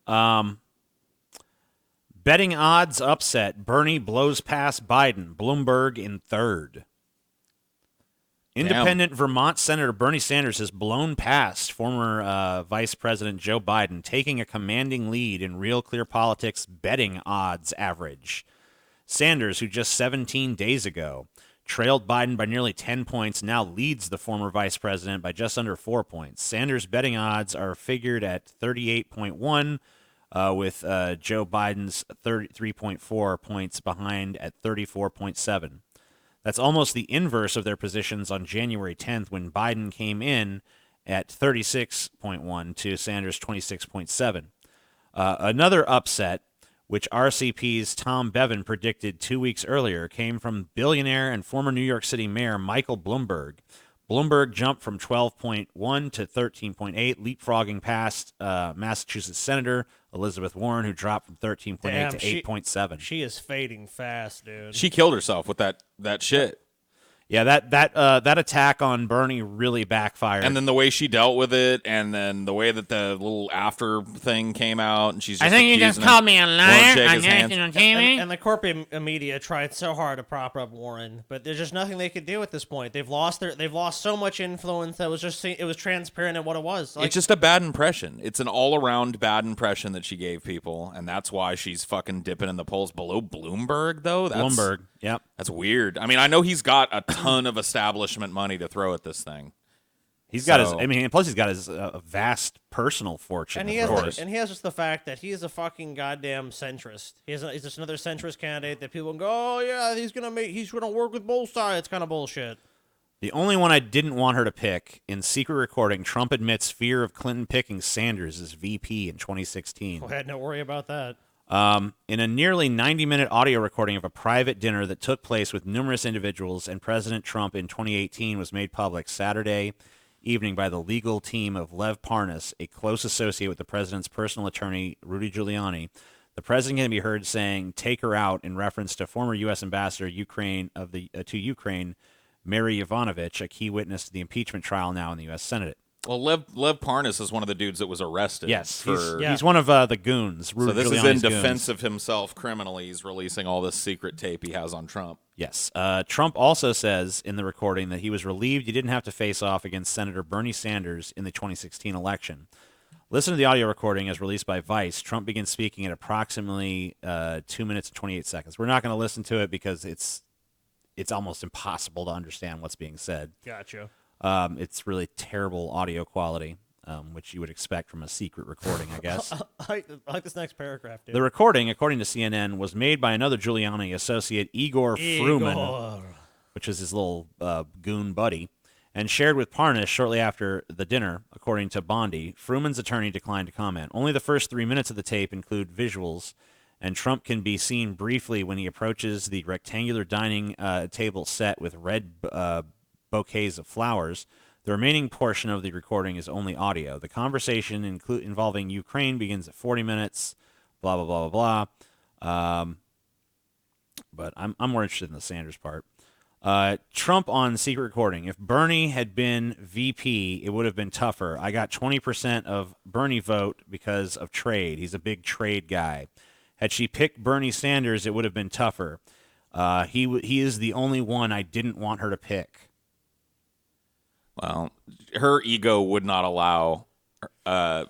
Betting odds upset. Bernie blows past Biden. Bloomberg in third. Independent Vermont Senator Bernie Sanders has blown past former Vice President Joe Biden, taking a commanding lead in Real Clear Politics betting odds average. Sanders, who just 17 days ago trailed Biden by nearly 10 points, now leads the former vice president by just under 4 points. Sanders' betting odds are figured at 38.1, with Joe Biden's 33.4 points behind at 34.7. That's almost the inverse of their positions on January 10th, when Biden came in at 36.1 to Sanders' 26.7. Another upset, which RCP's Tom Bevan predicted 2 weeks earlier, came from billionaire and former New York City Mayor Michael Bloomberg. Bloomberg jumped from 12.1 to 13.8, leapfrogging past Massachusetts Senator Elizabeth Warren, who dropped from 13.8 to 8.7. She is fading fast, dude. She killed herself with that shit. Yeah, that attack on Bernie really backfired. And then the way she dealt with it, and then the way that the little after thing came out, and she's just I think you just called me a liar on national TV. And the corporate media tried so hard to prop up Warren, but there's just nothing they could do at this point. They've lost so much influence that it was transparent at what it was. Like, it's just a bad impression. It's an all-around bad impression that she gave people, and that's why she's fucking dipping in the polls below Bloomberg, though. Bloomberg, yep. That's weird. I mean, I know he's got a ton of establishment money to throw at this thing. He's got plus he's got his vast personal fortune. And he has just the fact that he is a fucking goddamn centrist. He's just another centrist candidate that people go, oh yeah, he's gonna work with both sides. Kind of bullshit. The only one I didn't want her to pick, in secret recording, Trump admits fear of Clinton picking Sanders as VP in 2016. I had no worry about that. In a nearly 90-minute audio recording of a private dinner that took place with numerous individuals and President Trump in 2018 was made public Saturday evening by the legal team of Lev Parnas, a close associate with the president's personal attorney, Rudy Giuliani. The president can be heard saying, "Take her out," in reference to former U.S. Ambassador to Ukraine, Mary Yovanovitch, a key witness to the impeachment trial now in the U.S. Senate. Well, Lev Parnas is one of the dudes that was arrested. Yes, for, he's one of the goons. So this is Giuliani's in defense goons. of himself criminally. He's releasing all this secret tape he has on Trump. Yes. Trump also says in the recording that he was relieved he didn't have to face off against Senator Bernie Sanders in the 2016 election. Listen to the audio recording as released by Vice. Trump begins speaking at approximately 2 minutes and 28 seconds. We're not going to listen to it because it's almost impossible to understand what's being said. Gotcha. It's really terrible audio quality, which you would expect from a secret recording, I guess. I like this next paragraph, dude. The recording, according to CNN, was made by another Giuliani associate, Igor Fruman, which is his little goon buddy, and shared with Parnas shortly after the dinner, according to Bondi. Fruman's attorney declined to comment. Only the first 3 minutes of the tape include visuals, and Trump can be seen briefly when he approaches the rectangular dining table set with red bouquets of flowers. The remaining portion of the recording is only audio. The conversation involving Ukraine begins at 40 minutes, blah, blah, blah, blah, blah. But I'm more interested in the Sanders part. Trump on secret recording. If Bernie had been VP, it would have been tougher. I got 20% of Bernie vote because of trade. He's a big trade guy. Had she picked Bernie Sanders, it would have been tougher. He is the only one I didn't want her to pick. Well, her ego would not allow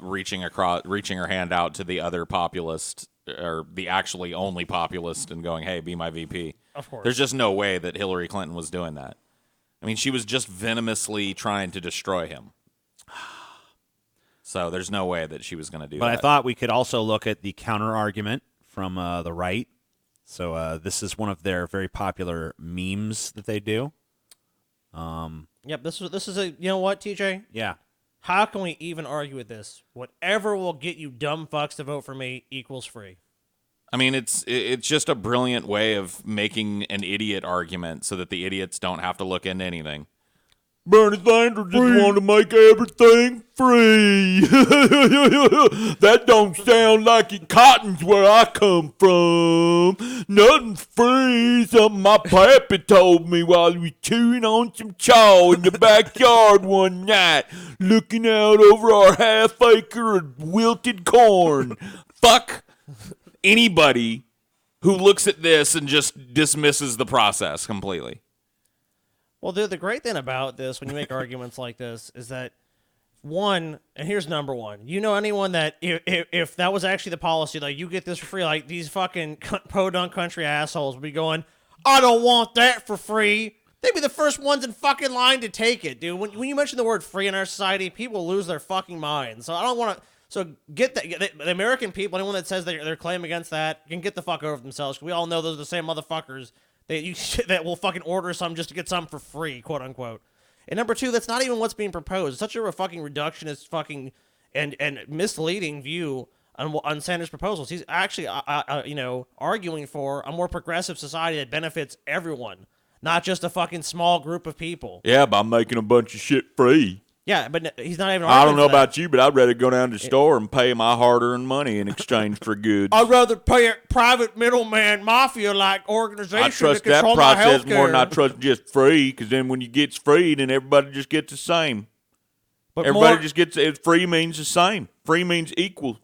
reaching her hand out to the other populist or the actually only populist and going, "Hey, be my VP." Of course. There's just no way that Hillary Clinton was doing that. I mean, she was just venomously trying to destroy him. So there's no way that she was going to do that. But I thought we could also look at the counter argument from the right. So this is one of their very popular memes that they do. Yep, this is a, you know what, TJ? Yeah. How can we even argue with this? Whatever will get you dumb fucks to vote for me equals free. I mean, it's just a brilliant way of making an idiot argument so that the idiots don't have to look into anything. Bernie Sanders just want to make everything free. That don't sound like it cottons where I come from. Nothing's free. Something my pappy told me while he was chewing on some chaw in the backyard one night, looking out over our half-acre of wilted corn. Fuck anybody who looks at this and just dismisses the process completely. Well, dude, the great thing about this, when you make arguments like this, is that, one, and here's number one, you know anyone that, if that was actually the policy, like, you get this for free, like, these fucking podunk country assholes would be going, I don't want that for free. They'd be the first ones in fucking line to take it, dude. When you mention the word free in our society, people lose their fucking minds. So I don't want to, so get that, the American people, anyone that says they're claim against that, can get the fuck over themselves. We all know those are the same motherfuckers that will fucking order something just to get something for free, quote unquote. And number two, that's not even what's being proposed. It's such a fucking reductionist fucking and misleading view on Sanders' proposals. He's actually arguing for a more progressive society that benefits everyone, not just a fucking small group of people. Yeah, by making a bunch of shit free. Yeah, but he's not even. I don't know about you, but I'd rather go down to the store and pay my hard-earned money in exchange for goods. I'd rather pay a private middleman mafia-like organization I trust to control that my process healthcare. more than I trust just free, because then when you get free, then everybody just gets the same. But everybody just gets it. Free means the same. Free means equal.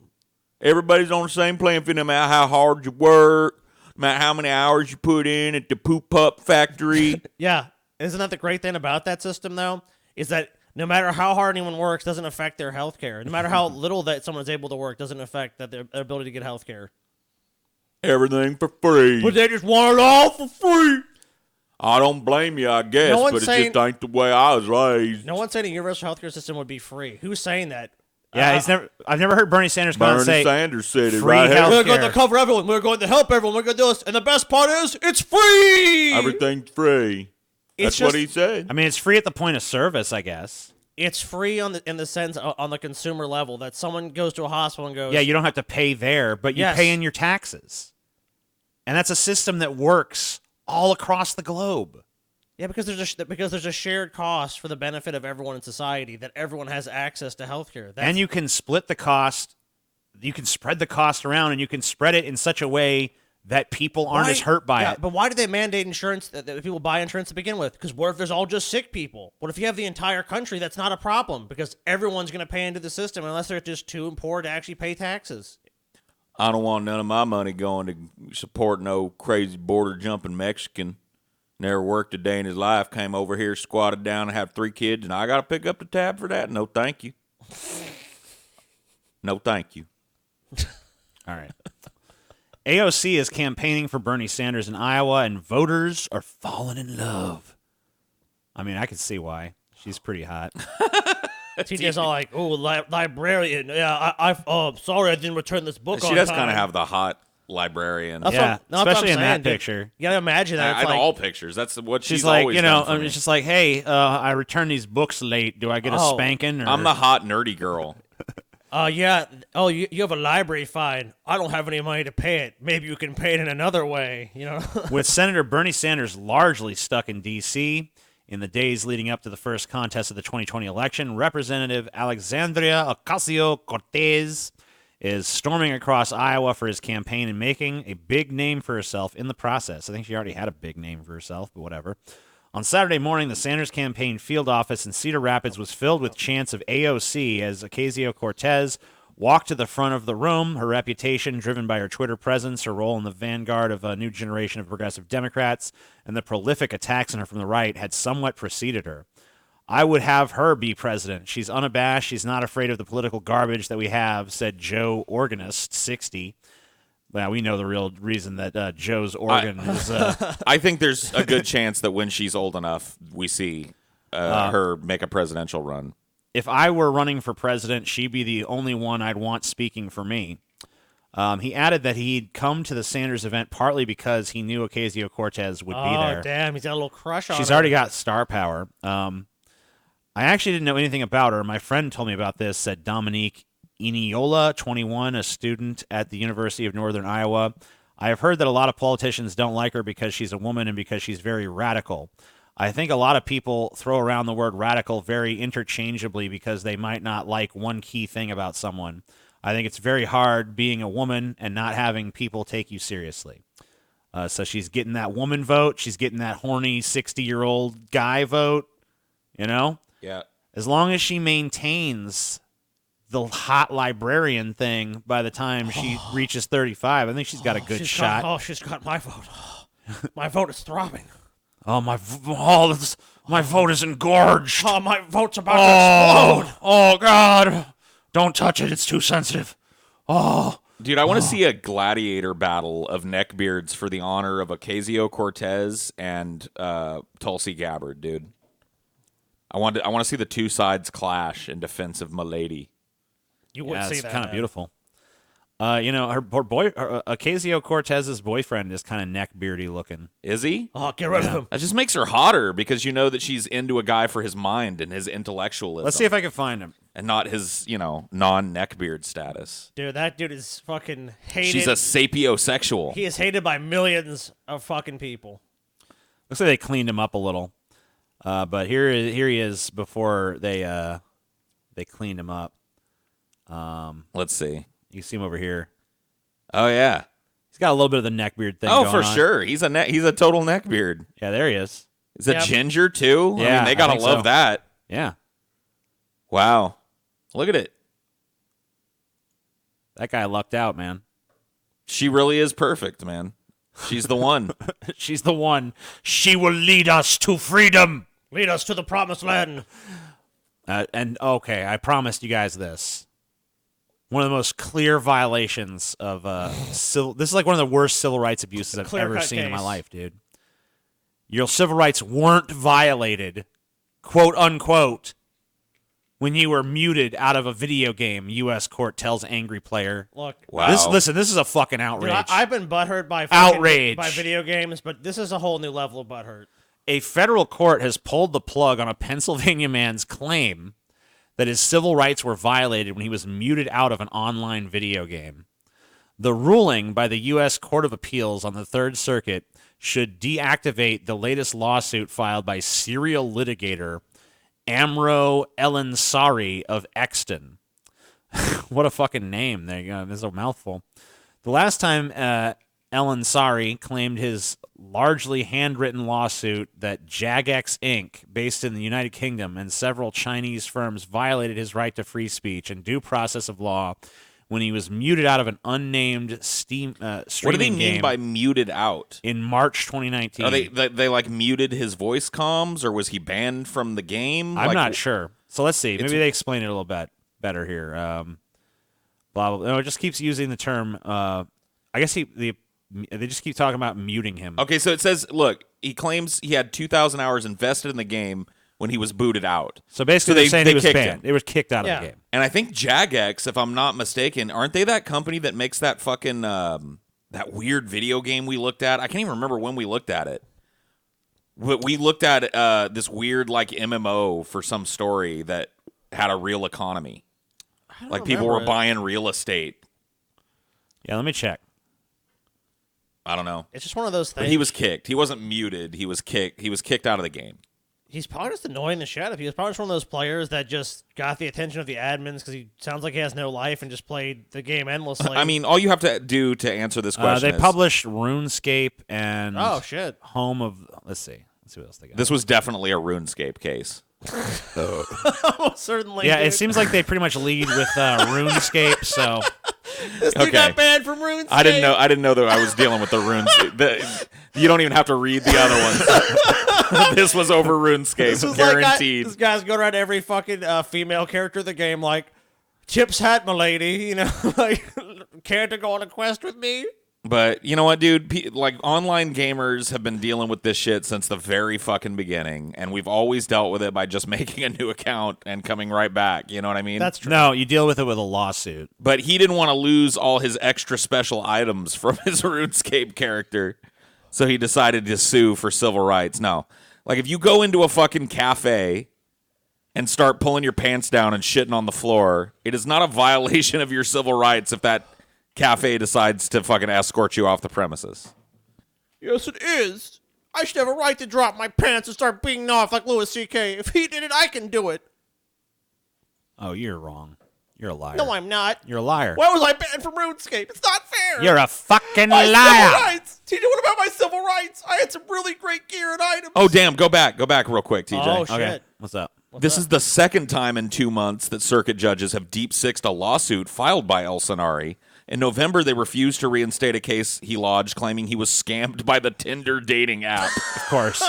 Everybody's on the same playing field, no matter how hard you work, no matter how many hours you put in at the poop-up factory. Yeah. Isn't that the great thing about that system, though? Is that no matter how hard anyone works, doesn't affect their health care. No matter how little that someone's able to work, doesn't affect their ability to get health care. Everything for free. But they just want it all for free. I don't blame you, I guess, No one's but it saying- just ain't the way I was raised. No one's saying a universal healthcare system would be free. Who's saying that? Yeah, I've never heard Bernie Sanders come out and say Sanders said it free right here. We're going to cover everyone. We're going to help everyone. We're going to do this. And the best part is, it's free. Everything's free. That's what he said. I mean, it's free at the point of service, I guess. It's free in the sense on the consumer level that someone goes to a hospital and goes, Yeah, you don't have to pay there, but you Yes. pay in your taxes. And that's a system that works all across the globe. Yeah, because there's a shared cost for the benefit of everyone in society that everyone has access to healthcare. And you can split the cost. You can spread the cost around, and you can spread it in such a way that people aren't as hurt by it. But why do they mandate insurance that people buy insurance to begin with? Because what if there's all just sick people? What if you have the entire country? That's not a problem because everyone's going to pay into the system unless they're just too poor to actually pay taxes. I don't want none of my money going to support no crazy border jumping Mexican. Never worked a day in his life. Came over here, squatted down, and have 3 kids, and I got to pick up the tab for that. No, thank you. No, thank you. All right. AOC is campaigning for Bernie Sanders in Iowa, and voters are falling in love. I mean, I can see why. She's pretty hot. TJ's all like, "Oh, librarian. Yeah, sorry I didn't return this book on She does time." kind of have the hot librarian. Yeah, especially in that saying, dude. picture. You gotta imagine that. In all pictures. That's what She's she's like, always you know, done for me. it's just like, hey, I returned these books late. Do I get a spanking? Or? I'm the hot nerdy girl. Yeah. Oh, you have a library fine. I don't have any money to pay it. Maybe you can pay it in another way, you know? With Senator Bernie Sanders largely stuck in D.C. in the days leading up to the first contest of the 2020 election, Representative Alexandria Ocasio-Cortez is storming across Iowa for his campaign and making a big name for herself in the process. I think she already had a big name for herself, but whatever. On Saturday morning, the Sanders campaign field office in Cedar Rapids was filled with chants of AOC as Ocasio-Cortez walked to the front of the room. Her reputation, driven by her Twitter presence, her role in the vanguard of a new generation of progressive Democrats, and the prolific attacks on her from the right, had somewhat preceded her. I would have her be president. She's unabashed. She's not afraid of the political garbage that we have, said Joe Organist, 60. Well, we know the real reason that Joe's organ is... I think there's a good chance that when she's old enough, we see her make a presidential run. If I were running for president, she'd be the only one I'd want speaking for me. He added that he'd come to the Sanders event partly because he knew Ocasio-Cortez would be there. Oh, damn. He's got a little crush on her. She's already got star power. I actually didn't know anything about her. My friend told me about this, said Dominique Iniola, 21, a student at the University of Northern Iowa. I have heard that a lot of politicians don't like her because she's a woman and because she's very radical. I think a lot of people throw around the word radical very interchangeably because they might not like one key thing about someone. I think it's very hard being a woman and not having people take you seriously. So she's getting that woman vote. She's getting that horny 60-year-old guy vote, you know? Yeah. As long as she maintains the hot librarian thing by the time she reaches 35, I think she's got a good shot. She's got my vote. My vote is throbbing. Oh, my vote is engorged. Oh, my vote's about to explode. Oh, God. Don't touch it. It's too sensitive. Oh. Dude, I want to see a gladiator battle of neckbeards for the honor of Ocasio-Cortez and Tulsi Gabbard, dude. I want to see the two sides clash in defense of Milady. You would see it's that. kind of beautiful. You know, her Ocasio-Cortez's boyfriend is kind of neckbeardy looking. Is he? Oh, get rid of him. That just makes her hotter because you know that she's into a guy for his mind and his intellectualism. Let's see if I can find him. And not his, non-neckbeard status. Dude, that dude is fucking hated. She's a sapiosexual. He is hated by millions of fucking people. Looks like they cleaned him up a little. But here he is before they cleaned him up. Let's see. You see him over here. Oh yeah, he's got a little bit of the neckbeard thing. Oh, going for on. sure. He's a total neckbeard. Yeah, there he is. Is it ginger too? Yeah, I mean, they gotta think love so. that. Yeah. Wow. Look at it. That guy lucked out, man. She really is perfect, man. She's the one. She's the one. She will lead us to freedom. Lead us to the promised land. And okay, I promised you guys this. One of the most clear violations of this is like one of the worst civil rights abuses I've ever seen in my life, dude. Your civil rights weren't violated, quote unquote, when you were muted out of a video game, U.S. court tells angry player. Look, wow. This is a fucking outrage. Dude, I've been butthurt by outrage by video games, but this is a whole new level of butthurt. A federal court has pulled the plug on a Pennsylvania man's claim that his civil rights were violated when he was muted out of an online video game. The ruling by the U.S. Court of Appeals on the Third Circuit should deactivate the latest lawsuit filed by serial litigator Amro Elansari of Exton. What a fucking name. There you go. This is a mouthful. The last time El Ansari claimed his largely handwritten lawsuit that Jagex Inc., based in the United Kingdom, and several Chinese firms violated his right to free speech and due process of law when he was muted out of an unnamed streaming What do they mean game by muted out? in March 2019. Are they like muted his voice comms, or was he banned from the game? I'm Like, not sure. So let's see. Maybe they explain it a little bit better here. Blah, blah, no, it just keeps using the term. I guess they just keep talking about muting him. Okay, so it says, look, he claims he had 2,000 hours invested in the game when he was booted out. So basically, they're saying he was banned. It was kicked out of the game. And I think Jagex, if I'm not mistaken, aren't they that company that makes that fucking that weird video game we looked at? I can't even remember when we looked at it. We looked at this weird like MMO for some story that had a real economy. Like people were buying real estate. Yeah, let me check. I don't know. It's just one of those things. But he was kicked. He wasn't muted. He was kicked. He was kicked out of the game. He's probably just annoying the shit out of you. He's probably just one of those players that just got the attention of the admins because he sounds like he has no life and just played the game endlessly. I mean, all you have to do to answer this question They is... published RuneScape and oh, shit. Home of... Let's see what else they got. This was definitely a RuneScape case. Certainly. Yeah, dude. it seems like they pretty much lead with RuneScape, so... This dude got banned from RuneScape. I didn't know that I was dealing with the runes. You don't even have to read the other ones. This was over RuneScape, This was guaranteed. Like this guy's going around every fucking female character of the game like, Chip's hat, milady, you know, like, care to go on a quest with me? But you know what, dude? Like, online gamers have been dealing with this shit since the very fucking beginning, and we've always dealt with it by just making a new account and coming right back. You know what I mean? That's true. No, you deal with it with a lawsuit. But he didn't want to lose all his extra special items from his RuneScape character, so he decided to sue for civil rights. No. Like, if you go into a fucking cafe and start pulling your pants down and shitting on the floor, it is not a violation of your civil rights if that cafe decides to fucking escort you off the premises. Yes, it is. I should have a right to drop my pants and start beating off like Louis C.K. If he did it, I can do it. Oh, you're wrong. You're a liar. No, I'm not. You're a liar. Why was I banned from RuneScape? It's not fair. You're a fucking my liar. Civil rights. TJ, what about my civil rights? I had some really great gear and items. Oh, damn. Go back real quick, TJ. Oh, shit. Okay, what's up? This is the second time in 2 months that circuit judges have deep-sixed a lawsuit filed by El Sanari. In November, they refused to reinstate a case he lodged, claiming he was scammed by the Tinder dating app. Of course.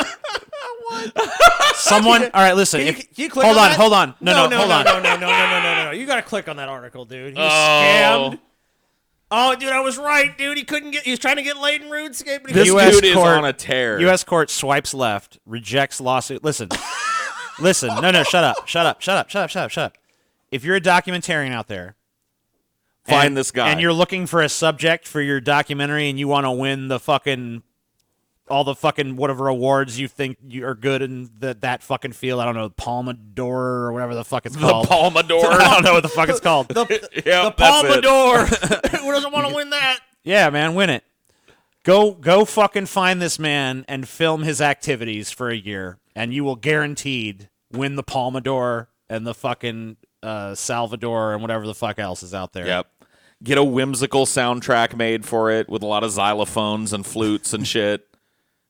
Someone. All right, listen. Can you click hold on on, that? hold on. No, hold on. No. You got to click on that article, dude. He was scammed. Oh, dude, I was right, dude. He was trying to get laid in RuneScape. But This US dude is court, on a tear. U.S. court swipes left, rejects lawsuit. Listen. Listen. No, shut up. If you're a documentarian out there, Find this guy. and you're looking for a subject for your documentary and you want to win the fucking all the fucking whatever awards you think you are good in that fucking field. I don't know, Palma d'Or or whatever the fuck it's called. The Palma d'Or. I don't know what the fuck it's called. the Palma d'Or. Who doesn't want to win that? Yeah, man, win it. Go fucking find this man and film his activities for a year, and you will guaranteed win the Palma d'Or and the fucking Salvador and whatever the fuck else is out there. Yep. Get a whimsical soundtrack made for it with a lot of xylophones and flutes and shit.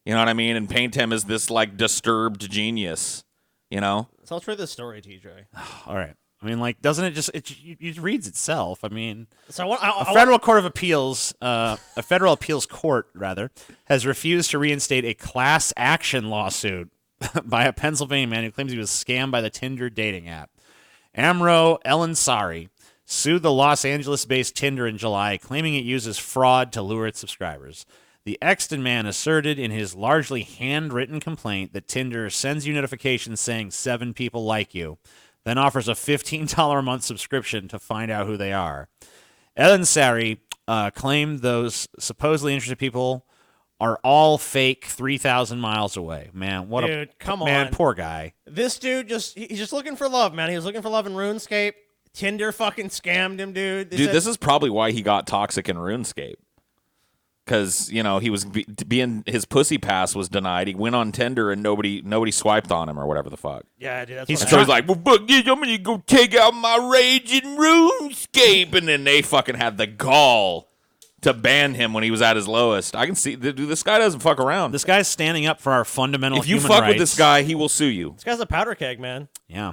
You know what I mean? And paint him as this, like, disturbed genius, you know? So let's read this story, TJ. All right. I mean, like, doesn't it just it reads itself? I mean, So a federal court of appeals, a federal appeals court rather, has refused to reinstate a class action lawsuit by a Pennsylvania man who claims he was scammed by the Tinder dating app. Amro El Ansari sued the Los Angeles-based Tinder in July, claiming it uses fraud to lure its subscribers. The Exton man asserted in his largely handwritten complaint that Tinder sends you notifications saying 7 people like you, then offers a $15 a month subscription to find out who they are. El Ansari claimed those supposedly interested people are all fake 3,000 miles away. Man, what Dude, come man, on. poor guy. This dude he's just looking for love, man. He was looking for love in RuneScape. Tinder fucking scammed him, dude. This is probably why he got toxic in RuneScape. Because, you know, he was being his pussy pass was denied. He went on Tinder and nobody swiped on him or whatever the fuck. Yeah, dude. That's He's what So he's like, well, fuck this, I'm going to go take out my rage in RuneScape. And then they fucking had the gall to ban him when he was at his lowest. I can see this guy doesn't fuck around. This guy's standing up for our fundamental If you human fuck rights. with this guy, he will sue you. This guy's a powder keg, man. Yeah.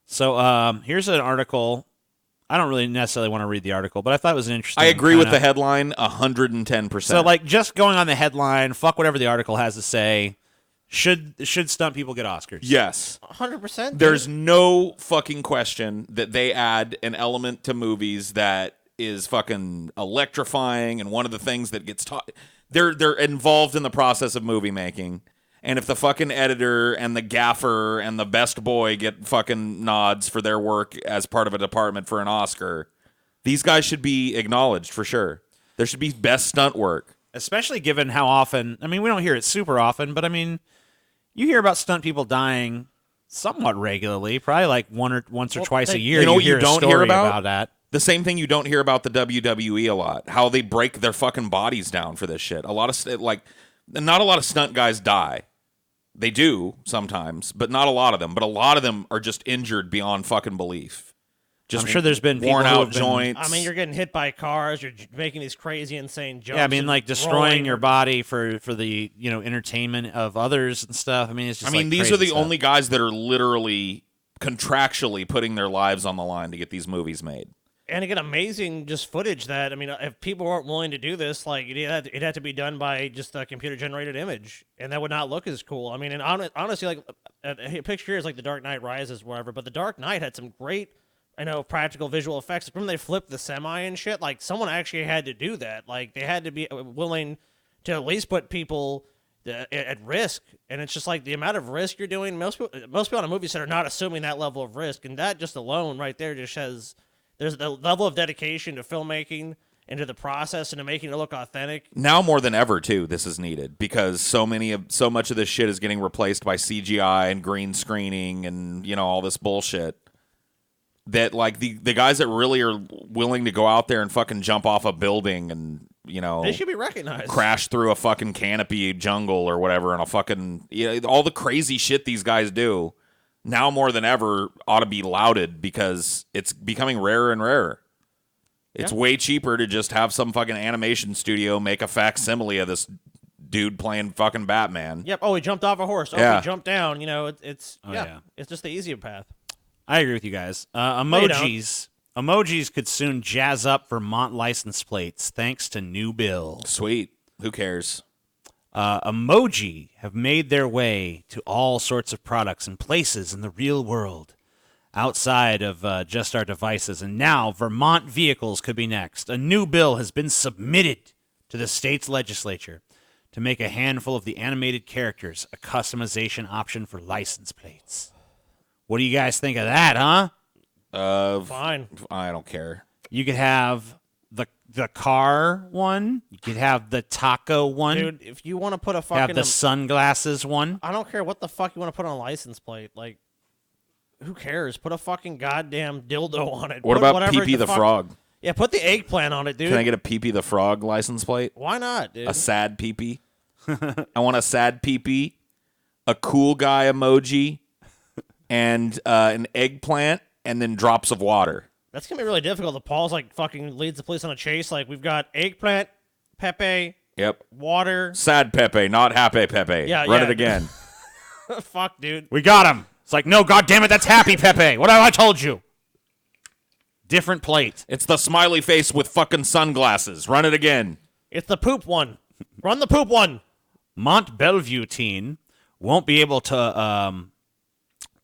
So here's an article. I don't really necessarily want to read the article, but I thought it was an interesting. I agree with the headline 110%. So, like, just going on the headline, fuck whatever the article has to say. Should stunt people get Oscars? Yes. 100%. There's no fucking question that they add an element to movies that is fucking electrifying, and one of the things that gets taught. They're involved in the process of movie making. And if the fucking editor and the gaffer and the best boy get fucking nods for their work as part of a department for an Oscar, these guys should be acknowledged for sure. There should be best stunt work. Especially given how often, I mean, we don't hear it super often, but I mean, you hear about stunt people dying somewhat regularly, probably like once or twice a year. You know what hear you don't a story hear about that. The same thing you don't hear about the WWE a lot. How they break their fucking bodies down for this shit. Not a lot of stunt guys die. They do sometimes, but not a lot of them. But a lot of them are just injured beyond fucking belief. Just I'm sure there's been people worn who out have been- joints. I mean, you're getting hit by cars. You're making these crazy, insane jumps. Yeah, I mean, and like destroying rolling. your body for the entertainment of others and stuff. I mean, it's just. like these crazy are the stuff. only guys that are literally contractually putting their lives on the line to get these movies made. And again, amazing just footage that, I mean, if people weren't willing to do this, like, it had to be done by just a computer-generated image, and that would not look as cool. I mean, and honestly, like, a picture here is like The Dark Knight Rises, whatever, but The Dark Knight had some great, practical visual effects. Remember they flipped the semi and shit? Like, someone actually had to do that. Like, they had to be willing to at least put people at risk, and it's just like the amount of risk you're doing. Most people on a movie set are not assuming that level of risk, and that just alone right there just has... There's the level of dedication to filmmaking and to the process and to making it look authentic. Now more than ever, too, this is needed because so much of this shit is getting replaced by CGI and green screening and all this bullshit. That like the guys that really are willing to go out there and fucking jump off a building and they should be recognized. Crash through a fucking canopy jungle or whatever and a fucking all the crazy shit these guys do. Now more than ever ought to be lauded because it's becoming rarer and rarer. It's way cheaper to just have some fucking animation studio make a facsimile of this dude playing fucking Batman. Yep. Oh, he jumped off a horse. Oh, Yeah. he jumped down. It's yeah. It's just the easier path. I agree with you guys. you Emojis could soon jazz up Vermont license plates thanks to new bill. Sweet. Who cares? Emoji have made their way to all sorts of products and places in the real world outside of just our devices. And now Vermont vehicles could be next. A new bill has been submitted to the state's legislature to make a handful of the animated characters a customization option for license plates. What do you guys think of that, huh? Fine. I don't care. You could have the car one. You could have the taco one. Dude, if you want to put a have fucking... the sunglasses one. I don't care what the fuck you want to put on a license plate. Like, who cares? Put a fucking goddamn dildo on it. What Put about whatever Pee-Pee the fuck- Frog? Yeah, put the eggplant on it, dude. Can I get a Pee-Pee the Frog license plate? Why not, dude? A sad Pee-Pee? I want a sad Pee-Pee, a cool guy emoji, and an eggplant, and then drops of water. That's going to be really difficult. The Paul's like fucking leads the police on a chase. Like, we've got eggplant, Pepe, Yep. water. Sad Pepe, not happy Pepe. Yeah, Run yeah. it again. Fuck, dude. We got him. It's like, no, God damn it, that's Happy Pepe. What have I told you? Different plate. It's the smiley face with fucking sunglasses. Run it again. It's the poop one. Run the poop one. Mont Bellevue teen won't be able to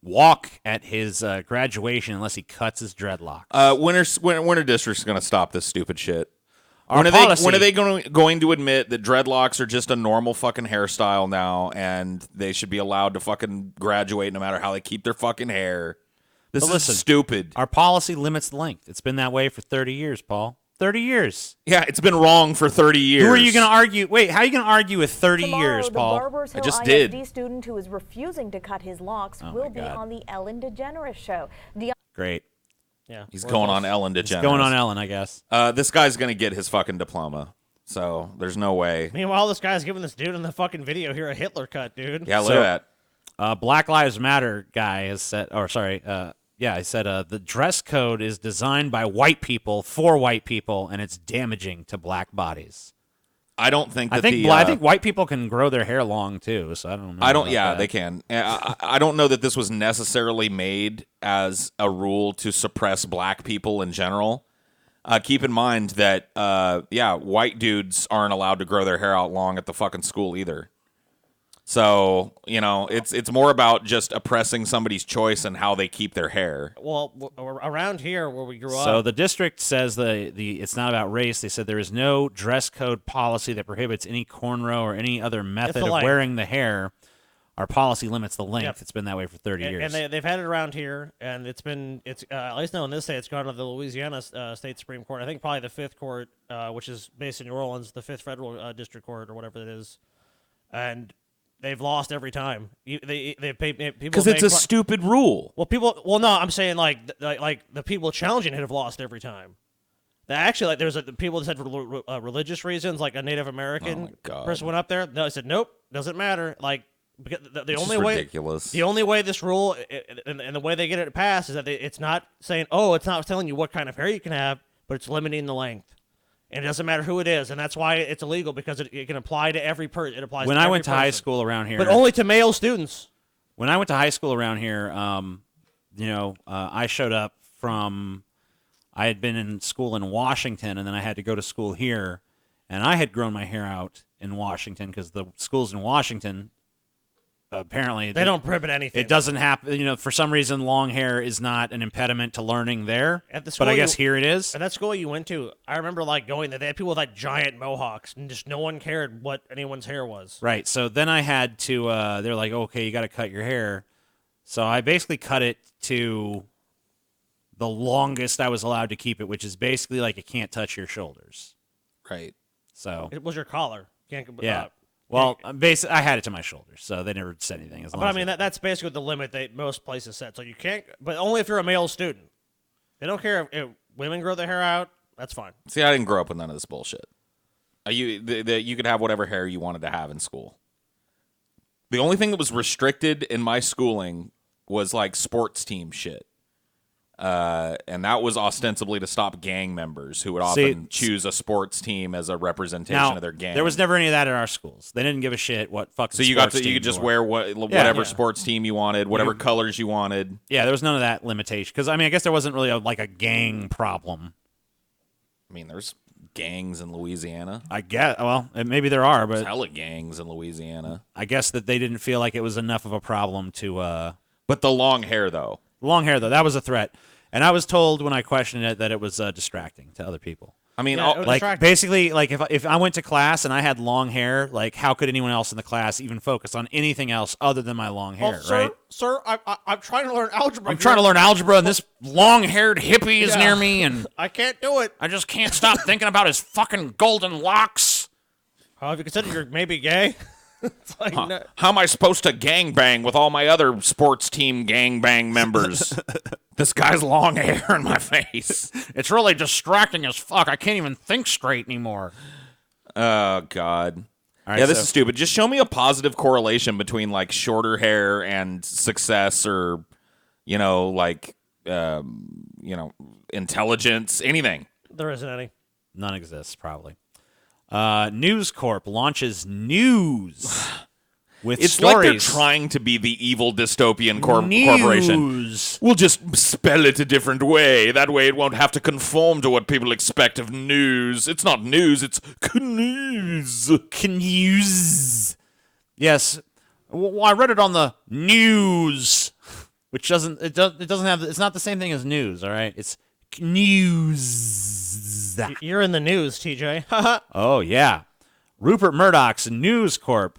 walk at his graduation unless he cuts his dreadlocks. Winter District's going to stop this stupid shit. Our When policy- are they going to admit that dreadlocks are just a normal fucking hairstyle now and they should be allowed to fucking graduate no matter how they keep their fucking hair? This But is listen, stupid. Our policy limits the length. It's been that way for 30 years, Paul. 30 years. Yeah, it's been wrong for 30 years. Who are you going to argue? Wait, how are you going to argue with 30 Tomorrow, years, Paul? The Barbers Hill I just ISD did. student who is refusing to cut his locks will be God. on the Ellen DeGeneres show. Great. Yeah. He's going on Ellen DeGeneres. It's going on Ellen, I guess. This guy's going to get his fucking diploma. So there's no way. Meanwhile, this guy's giving this dude in the fucking video here a Hitler cut, dude. Yeah, look at that. Black Lives Matter guy has said, or sorry, Yeah, I said the dress code is designed by white people for white people, and it's damaging to black bodies. I don't think that I think white people can grow their hair long too, so I don't know. They can. I don't know that this was necessarily made as a rule to suppress black people in general. Keep in mind that white dudes aren't allowed to grow their hair out long at the fucking school either. So, it's more about just oppressing somebody's choice and how they keep their hair. Well, around here where we grew up. So the district says it's not about race. They said there is no dress code policy that prohibits any cornrow or any other method of wearing the hair. Our policy limits the length. Yep. It's been that way for 30 years. And they've had it around here, and it's at least now in this state, it's gone to the Louisiana State Supreme Court. I think probably the Fifth Court, which is based in New Orleans, the Fifth Federal District Court or whatever it is, and they've lost every time. They paid people because it's a stupid rule. Well, no, I'm saying like the people challenging it have lost every time. Actually, there's the people that said for religious reasons, like a Native American person went up there. No, I said nope, doesn't matter. Like the only way, ridiculous. The only way this rule and the way they get it passed is that it's not saying it's not telling you what kind of hair you can have, but it's limiting the length. And it doesn't matter who it is, and that's why it's illegal, because it can apply to every person. It applies. When to I every went to person. high school around here, but only to male students. When I went to high school around here, I showed up from. I had been in school in Washington, and then I had to go to school here, and I had grown my hair out in Washington because the schools in Washington. Apparently, they don't prohibit anything. It doesn't happen. For some reason, long hair is not an impediment to learning there. At the school, but I guess here it is. At that school you went to, I remember going there. They had people with giant mohawks, and just no one cared what anyone's hair was. Right. So then I had to. They're like, okay, you got to cut your hair. So I basically cut it to the longest I was allowed to keep it, which is basically like it can't touch your shoulders. Right. So it was your collar. Yeah. Well, I had it to my shoulders, so they never said anything. But I mean, that's basically the limit that most places set. So you can't, but only if you're a male student. They don't care if women grow their hair out. That's fine. See, I didn't grow up with none of this bullshit. You could have whatever hair you wanted to have in school. The only thing that was restricted in my schooling was like sports team shit. And that was ostensibly to stop gang members who would often choose a sports team as a representation of their gang. There was never any of that at our schools. They didn't give a shit what fucking. So you could just wear whatever sports team you wanted, whatever colors you wanted. Yeah, there was none of that limitation because I guess there wasn't really a gang problem. I mean, there's gangs in Louisiana. I guess. Well, maybe there are, but there's hella gangs in Louisiana. I guess that they didn't feel like it was enough of a problem to. But the long hair, though. That was a threat. And I was told when I questioned it that it was distracting to other people. I mean, basically, if I went to class and I had long hair, how could anyone else in the class even focus on anything else other than my long hair, right? Sir, I'm trying to learn algebra. I'm trying to learn algebra, and this long-haired hippie is near me, and I can't do it. I just can't stop thinking about his fucking golden locks. Have you considered you're maybe gay? How am I supposed to gangbang with all my other sports team gangbang members? This guy's long hair in my face. It's really distracting as fuck. I can't even think straight anymore. Oh, God. All right, this is stupid. Just show me a positive correlation between, shorter hair and success or, intelligence, anything. There isn't any. None exists, probably. News Corp launches news with it's stories. Like they're trying to be the evil dystopian corporation. We'll just spell it a different way. That way it won't have to conform to what people expect of news. It's not news, it's news. News. Yes. Well, I read it on the news, which doesn't have, it's not the same thing as news, all right? It's news. You're in the news, TJ. Oh, yeah. Rupert Murdoch's News Corp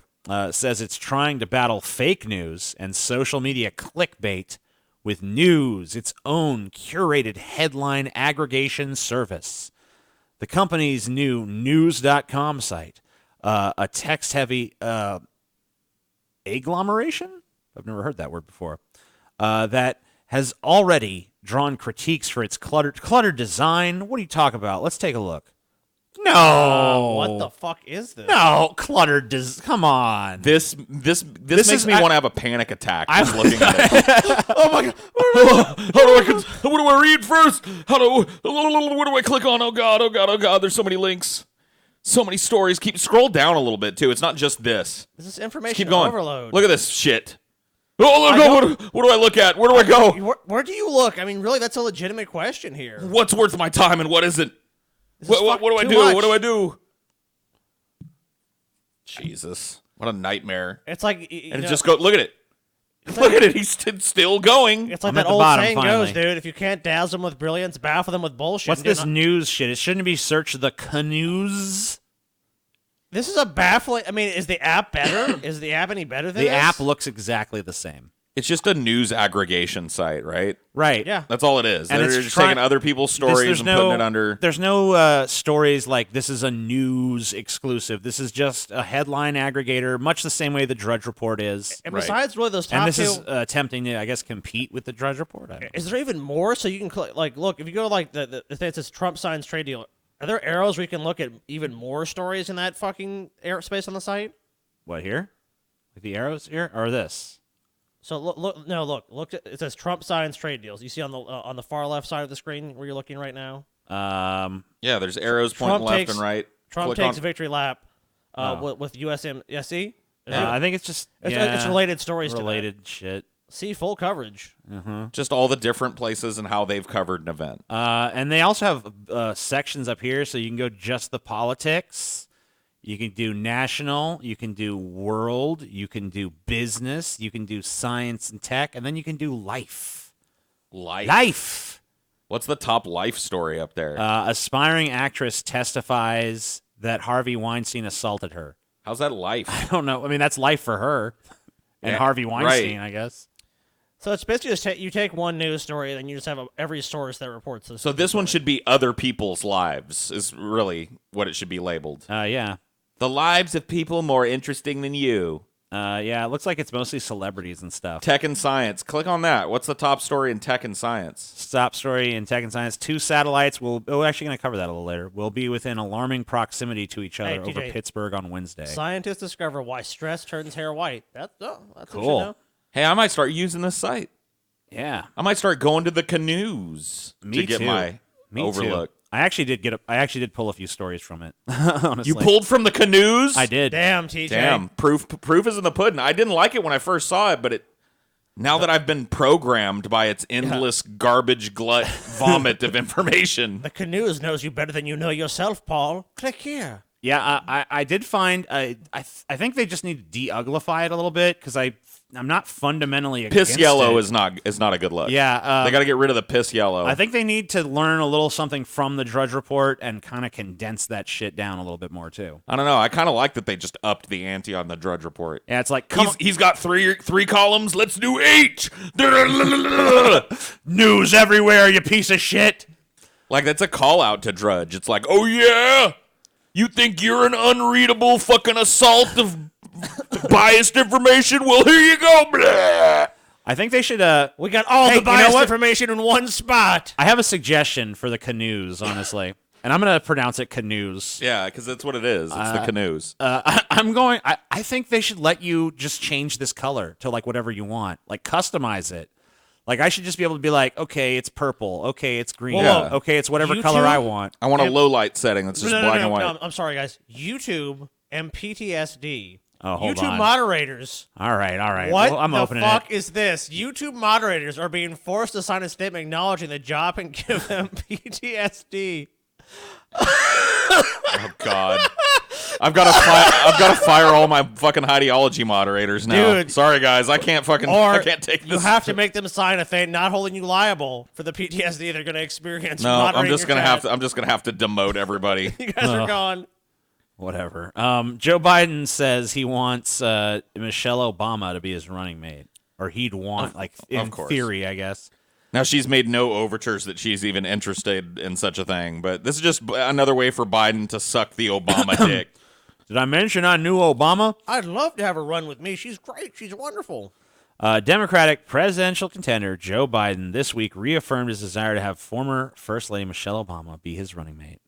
says it's trying to battle fake news and social media clickbait with news, its own curated headline aggregation service. The company's new news.com site, a text-heavy agglomeration? I've never heard that word before. That has already drawn critiques for its cluttered design. What are you talking about? Let's take a look. No. What the fuck is this? No, cluttered. Come on. This makes me want to have a panic attack just looking at it. Oh my god. What do I read first? What do I click on? Oh god. There's so many links. So many stories. Scroll down a little bit too. It's not just this. This is information Keep going. overload. Look at this shit. Oh, what do I look at? Where do I go? Where do you look? I mean, really, that's a legitimate question here. What's worth my time and what isn't? What do I do? much. What do I do? Jesus, what a nightmare! It's like, and just go. Look at it. Look at it. He's still going. It's like I'm that at the old bottom, saying finally. goes, dude. If you can't dazzle them with brilliance, baffle them with bullshit. What's this news shit? It shouldn't be search the canoes. This is a baffling. I mean, is the app better? Is the app any better than The this? app looks exactly the same. It's just a news aggregation site, right? Right. Yeah. That's all it is. And They're it's just trying- taking other people's stories and putting it under. There's no stories like this is a news exclusive. This is just a headline aggregator, much the same way the Drudge Report is. And besides really those top and this two, is attempting to, I guess, compete with the Drudge Report. I don't know. is there even more? So you can click, like, look, if you go to like if it says Trump signs trade deal, are there arrows where you can look at even more stories in that fucking airspace on the site? What here? Like the arrows here or this? So look. It says Trump signs trade deals. You see on the far left side of the screen where you're looking right now. Yeah, there's arrows pointing left and right. Trump Click takes on- victory lap with USMSC. I think it's just It's related stories related to shit. See full coverage. Just all the different places and how they've covered an event. And they also have sections up here, so you can go just the politics. You can do national, you can do world, you can do business, you can do science and tech, and then you can do life. Life. What's the top life story up there? Aspiring actress testifies that Harvey Weinstein assaulted her. How's that life? I don't know. I mean, that's life for her. And Yeah, Harvey Weinstein, right. I guess. So it's basically just you take one news story, and then you just have every source that reports this. So this one should be other people's lives, is really what it should be labeled. Yeah. The lives of people more interesting than you. Yeah, it looks like it's mostly celebrities and stuff. Tech and science. Click on that. What's the top story in tech and science? Top story in tech and science. 2 satellites we're actually going to cover that a little later. Will be within alarming proximity to each other Hey, over TJ, Pittsburgh on Wednesday. Scientists discover why stress turns hair white. That's Cool. what you know. Hey, I might start using this site. Yeah. I might start going to the canoes Me to get too. my Me overlook. too. I actually did pull a few stories from it. Honestly. You pulled from the canoes? I did. Damn, TJ. Damn. Proof is in the pudding. I didn't like it when I first saw it, but now that I've been programmed by its endless garbage glut vomit of information. The canoes knows you better than you know yourself, Paul. Click here. Yeah, I did find I think they just need to de-uglify it a little bit because I'm not fundamentally against Piss yellow it. is not a good look. Yeah, they got to get rid of the piss yellow. I think they need to learn a little something from the Drudge Report and kind of condense that shit down a little bit more too. I don't know. I kind of like that they just upped the ante on the Drudge Report. Yeah, it's like He's got three columns. Let's do 8. News everywhere, you piece of shit. Like that's a call out to Drudge. It's like, oh yeah, you think you're an unreadable fucking assault of biased information? Well, here you go. Blah. I think they should. We got all Hey, the biased you know what? information in one spot. I have a suggestion for the canoes, honestly, and I'm gonna pronounce it canoes. Yeah, because that's what it is. It's the canoes. I think they should let you just change this color to like whatever you want, like customize it. Like I should just be able to be like, okay, it's purple, okay, it's green, Well, okay, it's whatever color I want. I want a low light setting that's just black and white. No, I'm sorry, guys. YouTube and PTSD. Oh, hold YouTube on. moderators. All right. What Well, I'm the opening fuck it. is this? YouTube moderators are being forced to sign a statement acknowledging the job and give them PTSD. Oh God. I've got to fire all my fucking ideology moderators now. Dude. Sorry guys, I can't Or I can't take this. you have to make them sign a thing not holding you liable for the PTSD they're going to experience. No, I'm moderating just your gonna chat. have to demote everybody. You guys are gone. Whatever. Joe Biden says he wants Michelle Obama to be his running mate, or he'd want, in course. theory, I guess. Now, she's made no overtures that she's even interested in such a thing, but this is just another way for Biden to suck the Obama dick. Did I mention I knew Obama? I'd love to have her run with me. She's great. She's wonderful. Democratic presidential contender Joe Biden this week reaffirmed his desire to have former First Lady Michelle Obama be his running mate.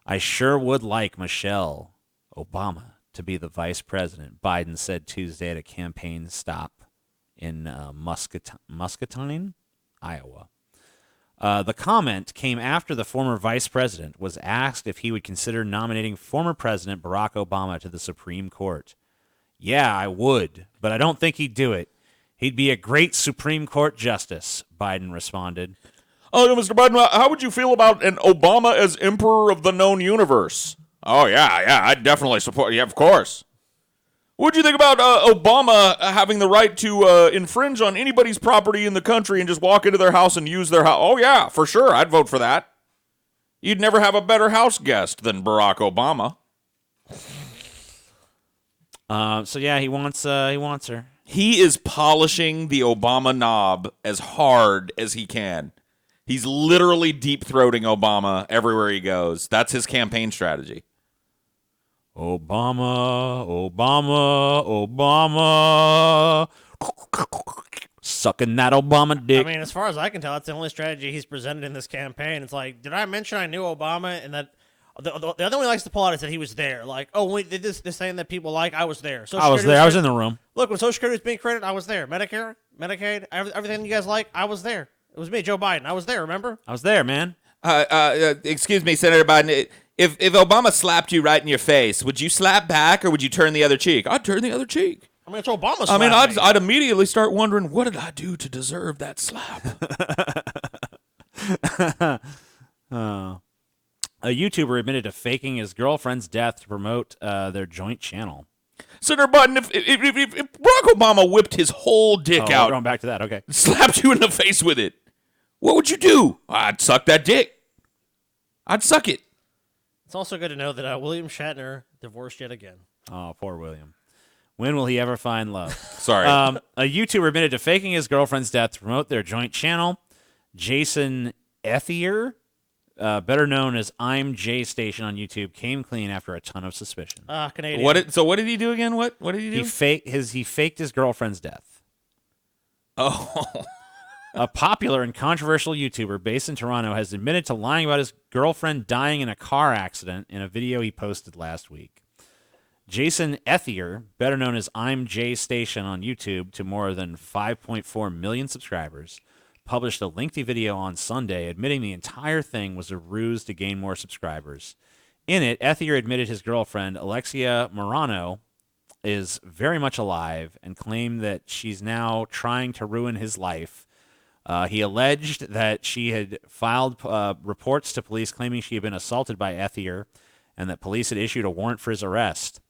I sure would like Michelle Obama to be the vice president, Biden said Tuesday at a campaign stop in Muscatine, Iowa. The comment came after the former vice president was asked if he would consider nominating former President Barack Obama to the Supreme Court. Yeah, I would, but I don't think he'd do it. He'd be a great Supreme Court justice, Biden responded. Oh, Mr. Biden, how would you feel about an Obama as emperor of the known universe? Oh, yeah, I'd definitely support. Yeah, of course. What do you think about Obama having the right to infringe on anybody's property in the country and just walk into their house and use their house? Oh, yeah, for sure. I'd vote for that. You'd never have a better house guest than Barack Obama. So yeah, he wants her. He is polishing the Obama knob as hard as he can. He's literally deep-throating Obama everywhere he goes. That's his campaign strategy. Obama. Sucking that Obama dick. I mean, as far as I can tell, that's the only strategy he's presented in this campaign. It's like, did I mention I knew Obama? And that the other one he likes to pull out is that he was there. Like, oh, when we did this thing that people like, I was there. I was there. I was in the room. Look, when Social Security was being created, I was there. Medicare, Medicaid, everything you guys like, I was there. It was me, Joe Biden. I was there, remember? I was there, man. Excuse me, Senator Biden. If Obama slapped you right in your face, would you slap back or would you turn the other cheek? I'd turn the other cheek. I mean, it's Obama slap. I mean, I'd immediately start wondering, what did I do to deserve that slap? A YouTuber admitted to faking his girlfriend's death to promote their joint channel. Senator Biden, if Barack Obama whipped his whole dick out, we're going back to that. Okay, slapped you in the face with it, what would you do? I'd suck that dick. I'd suck it. It's also good to know that William Shatner divorced yet again. Oh, poor William. When will he ever find love? Sorry. A YouTuber admitted to faking his girlfriend's death to promote their joint channel. Jason Ethier, better known as I'm J Station on YouTube, came clean after a ton of suspicion. Canadian. What did he do again? What did he do? He faked his girlfriend's death. Oh. A popular and controversial YouTuber based in Toronto has admitted to lying about his girlfriend dying in a car accident in a video he posted last week. Jason Ethier, better known as I'm J Station on YouTube to more than 5.4 million subscribers, published a lengthy video on Sunday admitting the entire thing was a ruse to gain more subscribers. In it, Ethier admitted his girlfriend, Alexia Morano, is very much alive and claimed that she's now trying to ruin his life. He alleged that she had filed reports to police claiming she had been assaulted by Ethier and that police had issued a warrant for his arrest.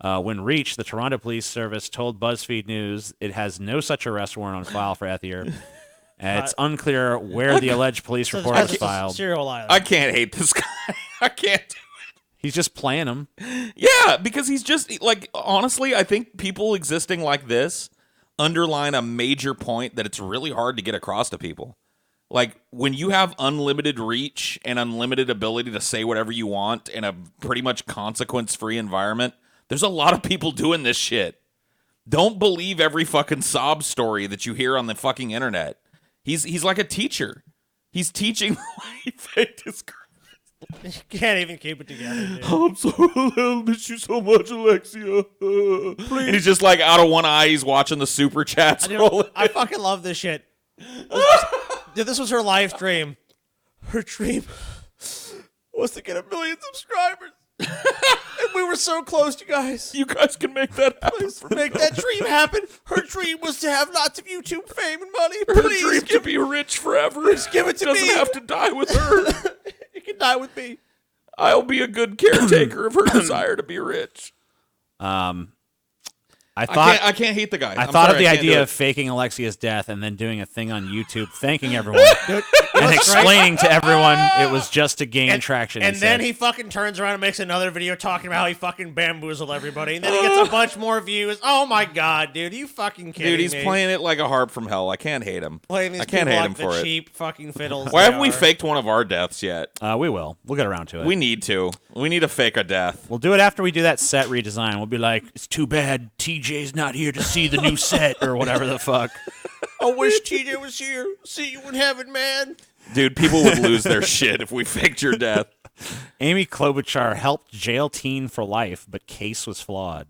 When reached, the Toronto Police Service told BuzzFeed News it has no such arrest warrant on file for Ethier. It's unclear where the alleged police report was filed. Serial liar. I can't hate this guy. I can't do it. He's just playing him. Yeah, because he's just, like, honestly, I think people existing like this underline a major point that it's really hard to get across to people. Like, when you have unlimited reach and unlimited ability to say whatever you want in a pretty much consequence-free environment, there's a lot of people doing this shit. Don't believe every fucking sob story that you hear on the fucking internet. He's like a teacher. He's teaching why he faked his girl. You can't even keep it together, dude. I'm sorry, I miss you so much, Alexia. Please. And he's just like out of one eye, he's watching the super chats rolling. I fucking love this shit. This was her life dream. Her dream was to get 1 million subscribers. And we were so close, you guys. You guys can make that happen. Please make that dream happen. Her dream was to have lots of YouTube fame and money. Her dream to be rich forever. Please give it to me. Doesn't have to die with her. You can die with me. I'll be a good caretaker of her desire to be rich. I can't hate the guy. I thought of the idea of faking Alexia's death and then doing a thing on YouTube thanking everyone and explaining to everyone it was just to gain traction. And then he fucking turns around and makes another video talking about how he fucking bamboozled everybody. And then he gets a bunch more views. Oh my god, dude. You fucking kidding me? Dude, he's playing it like a harp from hell. I can't hate him. I can't hate him for it. Cheap fucking fiddles. Why haven't we faked one of our deaths yet? We will. We'll get around to it. We need to. We need to fake a death. We'll do it after we do that set redesign. We'll be like, it's too bad TJ's not here to see the new set or whatever the fuck. I wish TJ was here. See you in heaven, man. Dude, people would lose their shit if we faked your death. Amy Klobuchar helped jail teen for life, but case was flawed.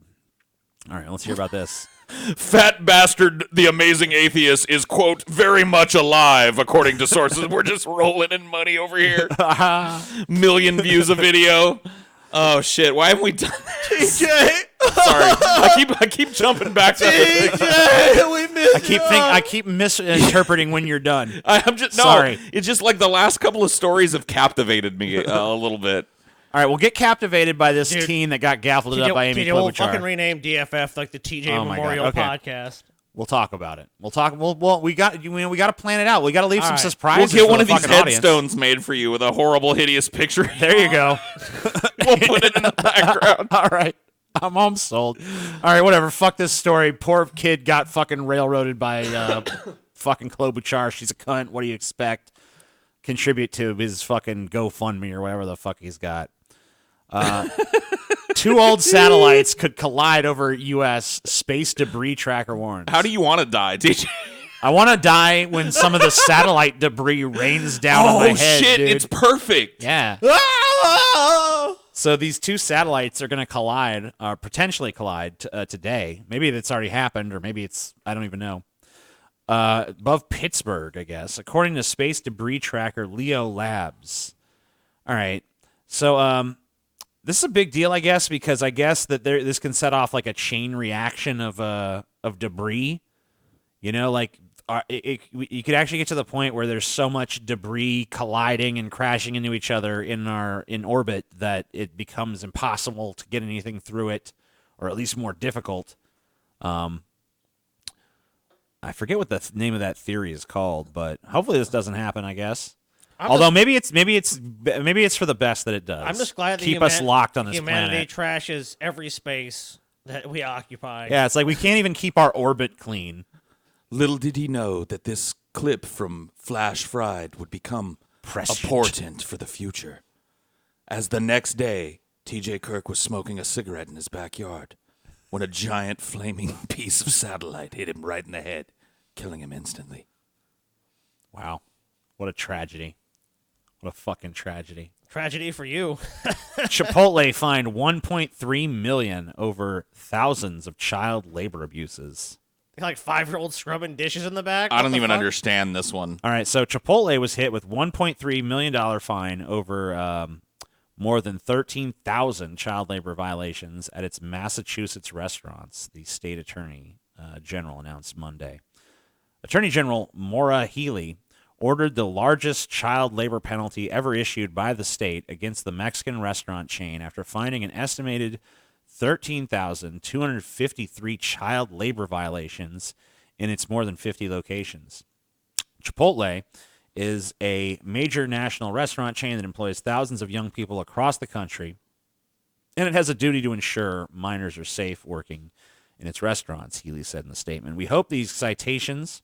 All right, let's hear about this. Fat bastard, the amazing atheist, is, quote, very much alive, according to sources. We're just rolling in money over here. Million views a video. Oh, shit. Why haven't we done this? TJ! Sorry. I keep jumping back to TJ! We missed I keep misinterpreting when you're done. I'm just Sorry. It's just like the last couple of stories have captivated me a little bit. All right, we'll get captivated by this teen that got gaffled up by Amy We'll Klobuchar. fucking rename DFF like the TJ Memorial Podcast. We'll talk about it. Well, we got to plan it out. We got to leave some surprises. We'll get for one the of these fucking audience. headstones made for you with a horrible, hideous picture. There you go. We'll put it in the background. All right. I'm sold. All right, whatever. Fuck this story. Poor kid got fucking railroaded by fucking Klobuchar. She's a cunt. What do you expect? Contribute to his fucking GoFundMe or whatever the fuck he's got. 2 old satellites could collide over U.S. space debris tracker warns. How do you want to die, DJ? I want to die when some of the satellite debris rains down on my head. Oh, shit. Dude. It's perfect. Yeah. So these 2 satellites are going to collide, or potentially collide today. Maybe it's already happened, or maybe I don't even know. Above Pittsburgh, I guess, according to space debris tracker Leo Labs. All right. So this is a big deal, I guess, because I guess that this can set off like a chain reaction of debris. You know, like you could actually get to the point where there's so much debris colliding and crashing into each other in orbit that it becomes impossible to get anything through it, or at least more difficult. I forget what the name of that theory is called, but hopefully this doesn't happen, I guess. Although maybe it's for the best that it does. I'm just glad that keep us locked on this humanity planet. trashes every space that we occupy. Yeah, it's like we can't even keep our orbit clean. Little did he know that this clip from Flash Fried would become a portent for the future. As the next day, T.J. Kirk was smoking a cigarette in his backyard when a giant flaming piece of satellite hit him right in the head, killing him instantly. Wow. What a tragedy. What a fucking tragedy. Tragedy for you. Chipotle fined $1.3 million over thousands of child labor abuses. Like 5-year-olds scrubbing dishes in the back? I don't even understand this one. All right, so Chipotle was hit with $1.3 million fine over more than 13,000 child labor violations at its Massachusetts restaurants, the state attorney general announced Monday. Attorney General Maura Healey ordered the largest child labor penalty ever issued by the state against the Mexican restaurant chain after finding an estimated 13,253 child labor violations in its more than 50 locations. Chipotle is a major national restaurant chain that employs thousands of young people across the country, and it has a duty to ensure minors are safe working in its restaurants, Healy said in the statement. We hope these citations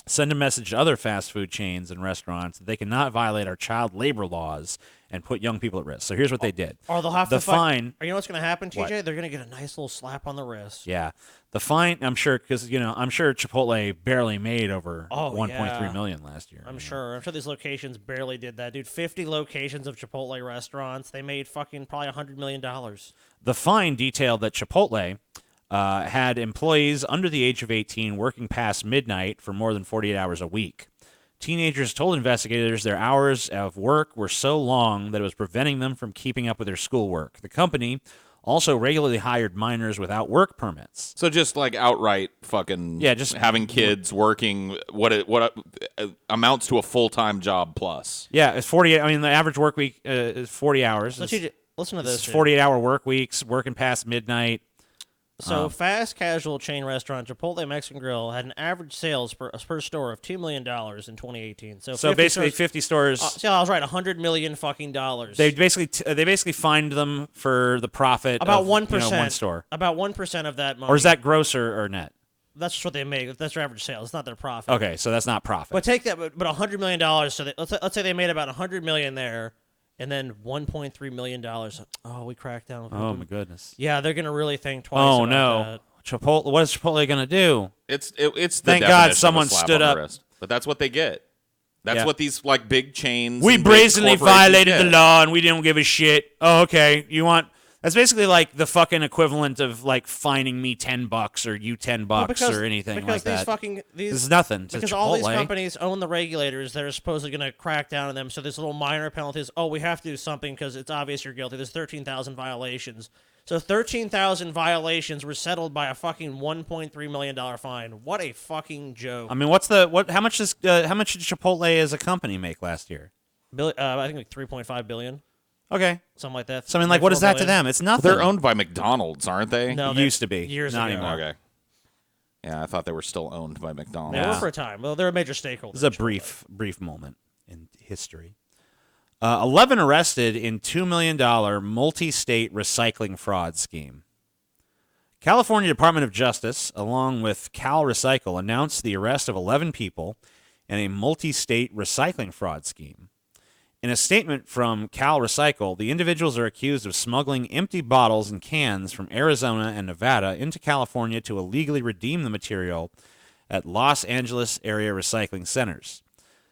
send a message to other fast food chains and restaurants that they cannot violate our child labor laws and put young people at risk. So here's what they did. Or they'll have the to fine. Or you know what's going to happen, TJ? What? They're going to get a nice little slap on the wrist. Yeah, the fine. I'm sure because I'm sure Chipotle barely made over 1.3 million last year. I'm sure these locations barely did that, dude. 50 locations of Chipotle restaurants. They made fucking probably $100 million. The fine detailed that Chipotle had employees under the age of 18 working past midnight for more than 48 hours a week. Teenagers told investigators their hours of work were so long that it was preventing them from keeping up with their schoolwork. The company also regularly hired minors without work permits. So just like outright fucking just having kids working what amounts to a full-time job plus. Yeah, it's 48. I mean, the average work week is 40 hours. So listen to this. 48-hour work weeks, working past midnight. So, fast casual chain restaurant Chipotle Mexican Grill had an average sales per store of $2 million in 2018. So basically, 50 stores. I was right. $100 million fucking dollars. They basically fined them for the profit about of 1%. One store. About 1% of that money. Or is that gross or net? That's just what they make. That's their average sales. It's not their profit. Okay, so that's not profit. But take that. But $100 million. So let's say they made about $100 million there. And then $1.3 million. Oh, we cracked down. Oh, my goodness. Yeah, they're going to really think twice about that. Chipotle. What is Chipotle going to do? It's the Thank God someone stood up. But that's what they get. That's Yeah. what these like big chains. We and big brazenly corporations violated the get. law and we don't give a shit. Oh, okay. You want that's basically like the fucking equivalent of like fining me $10 or you $10 or anything like that. These This is nothing. To because all these Chipotle. companies own the regulators that are supposedly going to crack down on them. So there's little minor penalties. Oh, we have to do something because it's obvious you're guilty. There's 13,000 violations. So 13,000 violations were settled by a fucking $1.3 million fine. What a fucking joke. I mean, how much did Chipotle as a company make last year? I think like 3.5 billion. Okay. Something like that. So I mean, like, what is that to them? It's nothing. They're owned by McDonald's, aren't they? No, Used to be. years Not ago. anymore. Okay. Yeah, I thought they were still owned by McDonald's. They were for a time. Well, they're a major stakeholder. This is a brief moment in history. 11 arrested in $2 million multi-state recycling fraud scheme. California Department of Justice, along with Cal Recycle, announced the arrest of 11 people in a multi-state recycling fraud scheme. In a statement from Cal Recycle, the individuals are accused of smuggling empty bottles and cans from Arizona and Nevada into California to illegally redeem the material at Los Angeles area recycling centers.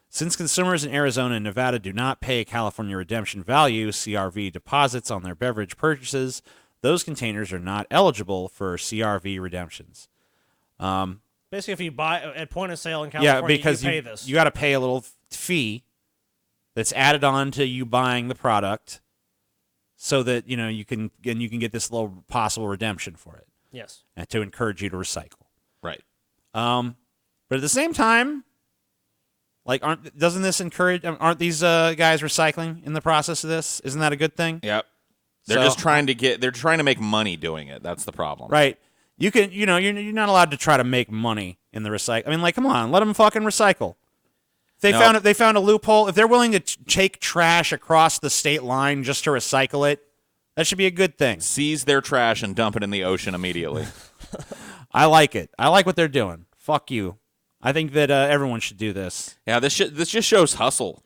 Since consumers in Arizona and Nevada do not pay California Redemption Value (CRV) deposits on their beverage purchases, those containers are not eligible for CRV redemptions. Basically, if you buy at point of sale in California, Yeah, because you pay this. you got to pay a little fee that's added on to you buying the product, so that you can get this little possible redemption for it. Yes. And to encourage you to recycle. Right. But at the same time, like, doesn't this encourage? Aren't these guys recycling in the process of this? Isn't that a good thing? Yep. They're just trying to make money doing it. That's the problem. Right. You can, you're not allowed to try to make money in the recycle. I mean, like, come on, let them fucking recycle. They found a loophole. If they're willing to take trash across the state line just to recycle it, that should be a good thing. Seize their trash and dump it in the ocean immediately. I like it. I like what they're doing. Fuck you. I think that everyone should do this. Yeah, this just shows hustle.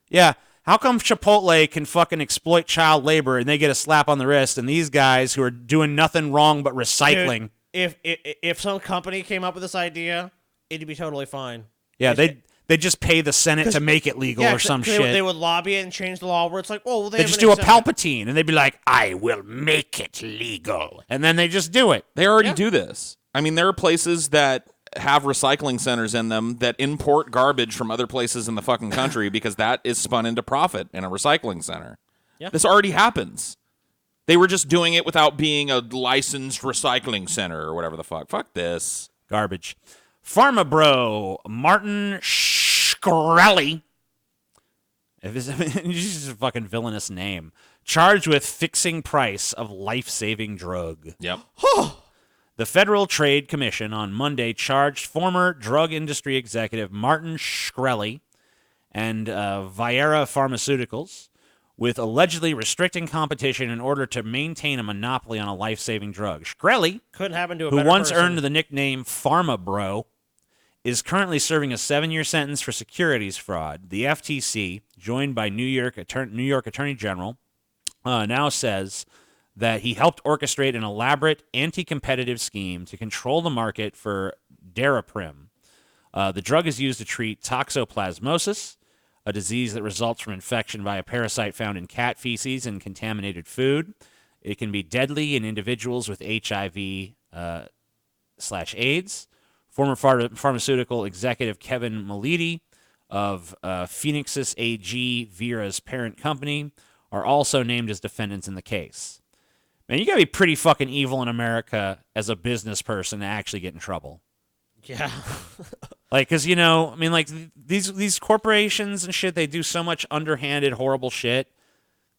Yeah. How come Chipotle can fucking exploit child labor and they get a slap on the wrist, and these guys who are doing nothing wrong but recycling? Dude, if some company came up with this idea, it'd be totally fine. Yeah, they just pay the Senate to make it legal or some shit. They would lobby it and change the law where it's like, well, they just do a Palpatine, and they'd be like, I will make it legal. And then they just do it. They already do this. I mean, there are places that have recycling centers in them that import garbage from other places in the fucking country because that is spun into profit in a recycling center. Yeah. This already happens. They were just doing it without being a licensed recycling center or whatever the fuck. Fuck this. Garbage. Pharma bro Martin Shkreli. This is a fucking villainous name. Charged with fixing price of life-saving drug. Yep. The Federal Trade Commission on Monday charged former drug industry executive Martin Shkreli and Viera Pharmaceuticals with allegedly restricting competition in order to maintain a monopoly on a life-saving drug. Shkreli, couldn't happen to a who better once person. earned the nickname Pharma Bro, is currently serving a 7-year sentence for securities fraud. The FTC, joined by New York Attorney General, now says that he helped orchestrate an elaborate anti-competitive scheme to control the market for Daraprim. The drug is used to treat toxoplasmosis, a disease that results from infection by a parasite found in cat feces and contaminated food. It can be deadly in individuals with HIV/AIDS. Former pharmaceutical executive Kevin Malidi of Phoenixus AG, Vera's parent company, are also named as defendants in the case. Man, you gotta be pretty fucking evil in America as a business person to actually get in trouble. Yeah. Like, because, I mean, like, these corporations and shit, they do so much underhanded, horrible shit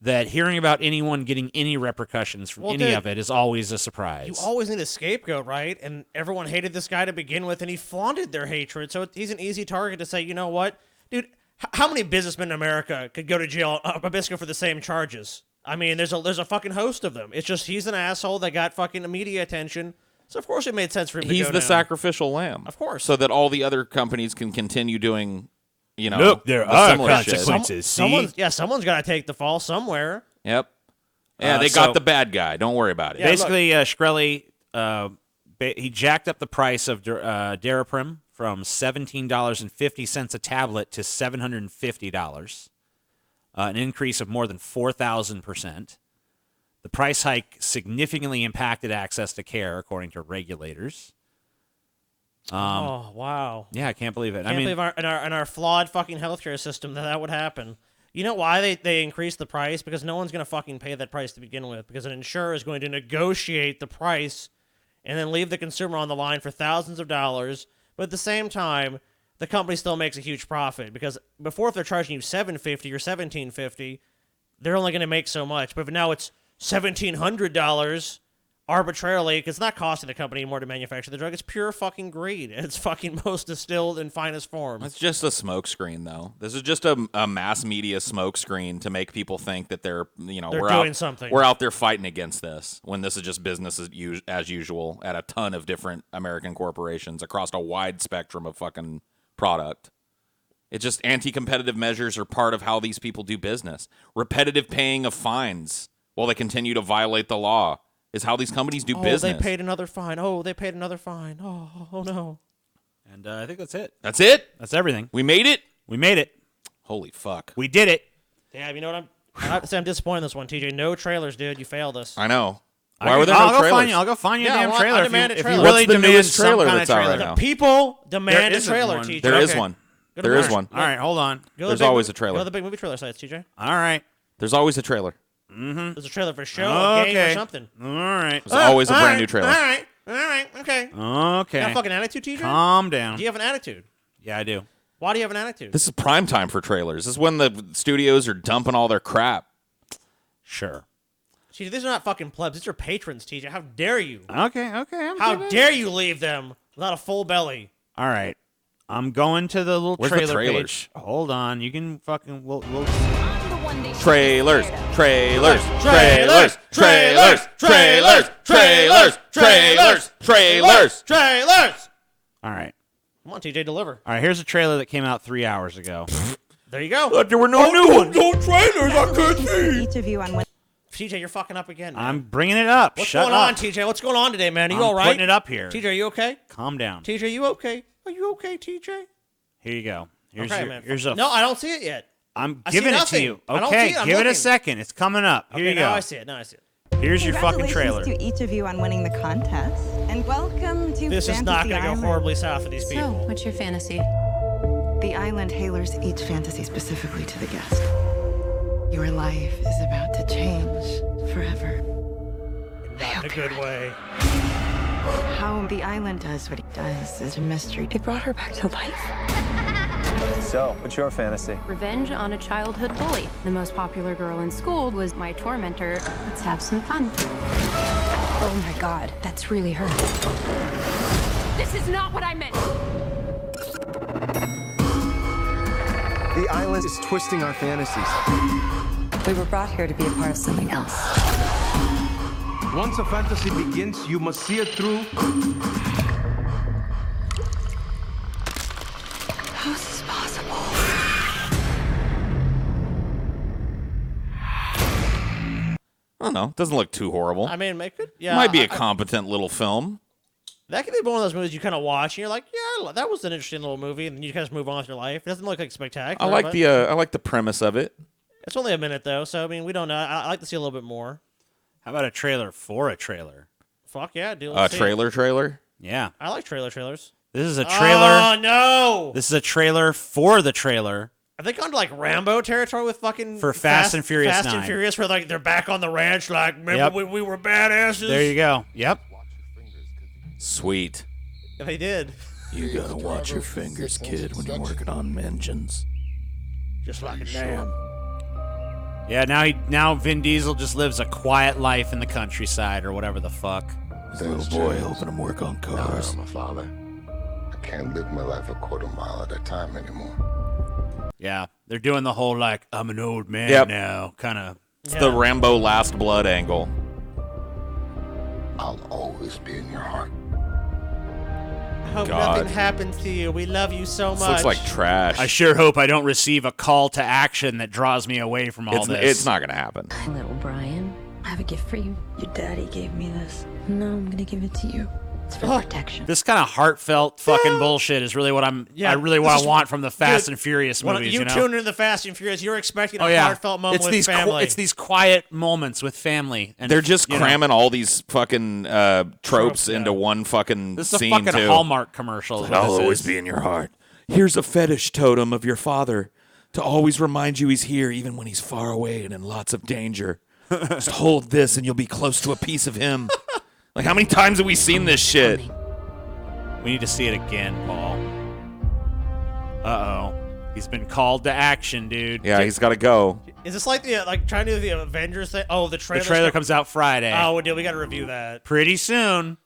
that hearing about anyone getting any repercussions from of it is always a surprise. You always need a scapegoat, right? And everyone hated this guy to begin with, and he flaunted their hatred. So he's an easy target to say, you know what? Dude, how many businessmen in America could go to jail basically for the same charges? I mean, there's a fucking host of them. It's just he's an asshole that got fucking media attention. So, of course, it made sense for him to He's go the down. sacrificial lamb. Of course. So that all the other companies can continue doing, Look, there the are similar shit. consequences. Someone's got to take the fall somewhere. Yep. Yeah, they got the bad guy. Don't worry about it. Basically, Shkreli, he jacked up the price of Daraprim from $17.50 a tablet to $750, an increase of more than 4,000%. The price hike significantly impacted access to care, according to regulators. Oh, wow. Yeah, I can't believe it. I can't believe in our flawed fucking healthcare system that would happen. You know why they increased the price? Because no one's going to fucking pay that price to begin with. Because an insurer is going to negotiate the price and then leave the consumer on the line for thousands of dollars. But at the same time, the company still makes a huge profit. Because before, if they're charging you $750 or $1,750, they're only going to make so much. But if now it's $1,700 arbitrarily, because it's not costing the company more to manufacture the drug. It's pure fucking greed. It's fucking most distilled and finest form. It's just a smokescreen, though. This is just a mass media smokescreen to make people think that they're doing something. We're out there fighting against this when this is just business as usual at a ton of different American corporations across a wide spectrum of fucking product. It's just anti-competitive measures are part of how these people do business. Repetitive paying of fines while they continue to violate the law is how these companies do business. They paid another fine. They paid another fine. Oh no. And I think that's it. That's it? That's everything. We made it? We made it. Holy fuck. We did it. Damn, you know what I have to say I'm disappointed in this one, TJ. No trailers, dude. You failed us. I know. Why were there no trailers? I'll go find you a Yeah, damn well, trailer. I demand a if trailer. you really What's the demand newest some trailer kind that's of out trailer. right now? People demand a isn't trailer, one. TJ. There is Okay. one. Go to There is the- one. All right, hold on. Go to There's the big always mo- a trailer. Go to the big movie trailer sites, TJ. All right. There's always a trailer. There's a trailer for a show, a game, or something. All right. There's always a brand new trailer. All right. Okay. Okay. You got a fucking attitude, TJ? Calm down. Do you have an attitude? Yeah, I do. Why do you have an attitude? This is prime time for trailers. This is when the studios are dumping all their crap. Sure. TJ, these are not fucking plebs. These are patrons, TJ. How dare you? Okay. How dare you leave them without a full belly? All right. I'm going to the little Where's the trailer trailers? page. Hold on. You can fucking we'll Trailers. All right. Come on, TJ, deliver. All right, here's a trailer that came out 3 hours ago. There you go. But there were no new ones. No trailers. I could see. Each of you on when TJ, you're fucking up again. Man. I'm bringing it up. What's Shut going up. on, TJ? What's going on today, man? Are you I'm all right? putting it up here. TJ, are you okay? Calm down. TJ, you okay? Are you okay, TJ? Here you go. Here's Okay, your, man. here's a. No, I don't see it yet. I'm I see giving it to nothing. you. I don't Okay, see it. I'm give it a looking. second. It's coming up. Here Okay, you go. now I see it. Now I see it. Here's your fucking Congratulations trailer. to each of you on winning the contest, and welcome to This is Fantasy not going to go Island. horribly south for these So, people. what's your fantasy? The island tailors each fantasy specifically to the guest. Your life is about to change forever. Not in a good way. How the island does what it does is a mystery. They brought her back to life. So, what's your fantasy? Revenge on a childhood bully. The most popular girl in school was my tormentor. Let's have some fun. Oh my god, that's really her. This is not what I meant! The island is twisting our fantasies. We were brought here to be a part of something else. Once a fantasy begins, you must see it through. How is this possible? I don't know. It doesn't look too horrible. I mean, it could. Yeah, Might be a competent little film. That could be one of those movies you kind of watch and you're like, yeah, that was an interesting little movie, and then you kind of move on with your life. It doesn't look like spectacular. I like but the premise of it. It's only a minute though, so I mean, we don't know. I like to see a little bit more. How about a trailer for a trailer? Fuck yeah, dude. A let's see it. trailer? Yeah. I like trailers. This is a trailer. Oh no! This is a trailer for the trailer. Have they gone to like Rambo territory with fucking For Fast and Furious Fast 9. and Furious, where like they're back on the ranch, like remember Yep. when we were badasses? There you go. Yep. Sweet. Yeah, they did. You gotta watch your fingers, kid, when you're working on engines. Just like a damn. Yeah, now Vin Diesel just lives a quiet life in the countryside or whatever the fuck. Little boy helping him work on cars. I'm a father. I can't live my life a quarter mile at a time anymore. Yeah, they're doing the whole like I'm an old man Yep. now kind of. It's the Rambo Last Blood angle. I'll always be in your heart. I hope God. nothing happens to you. We love you so This much. looks like trash. I sure hope I don't receive a call to action that draws me away from all this. It's not gonna happen. Little Brian, I have a gift for you. Your daddy gave me this. No, I'm gonna give it to you. It's for protection. This kind of heartfelt fucking bullshit is really what I want from the Fast and Furious When movies. you You know? tune into the Fast and Furious, you're expecting a Oh yeah, heartfelt moment it's with these family. it's these quiet moments with family. And They're just you know, cramming all these fucking tropes into one fucking This is scene a fucking too. Hallmark commercial. is what I'll this always is. be in your heart. Here's a fetish totem of your father to always remind you he's here even when he's far away and in lots of danger. Just hold this and you'll be close to a piece of him. Like, how many times have we seen this shit? We need to see it again, Paul. Uh-oh. He's been called to action, dude. Yeah, he's got to go. Is this like the trying to do the Avengers thing? Oh, the trailer. The trailer comes out Friday. Oh, we got to review that Pretty soon.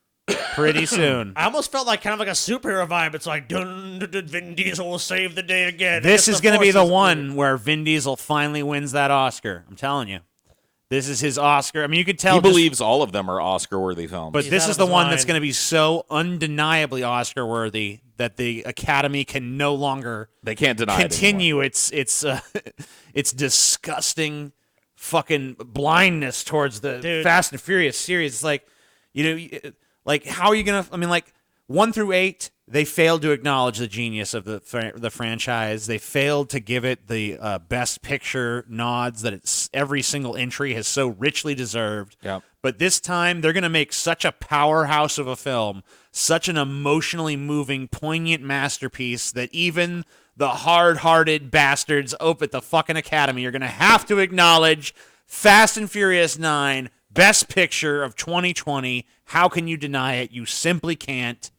Pretty soon. I almost felt like kind of like a superhero vibe. It's like, dun, dun, dun, Vin Diesel will save the day again. This is going to be the one where Vin Diesel finally wins that Oscar. I'm telling you. This is his Oscar. I mean, you could tell. He believes all of them are Oscar-worthy films. But this is the one that's going to be so undeniably Oscar-worthy that the Academy can no longer they can't deny continue its disgusting fucking blindness towards the Fast and Furious series. It's like, like how are you going to? I mean, like 1 through 8, they failed to acknowledge the genius of the franchise. They failed to give it the Best Picture nods that every single entry has so richly deserved. Yep. But this time, they're going to make such a powerhouse of a film, such an emotionally moving, poignant masterpiece that even the hard-hearted bastards up at the fucking Academy are going to have to acknowledge Fast and Furious 9, Best Picture of 2020. How can you deny it? You simply can't.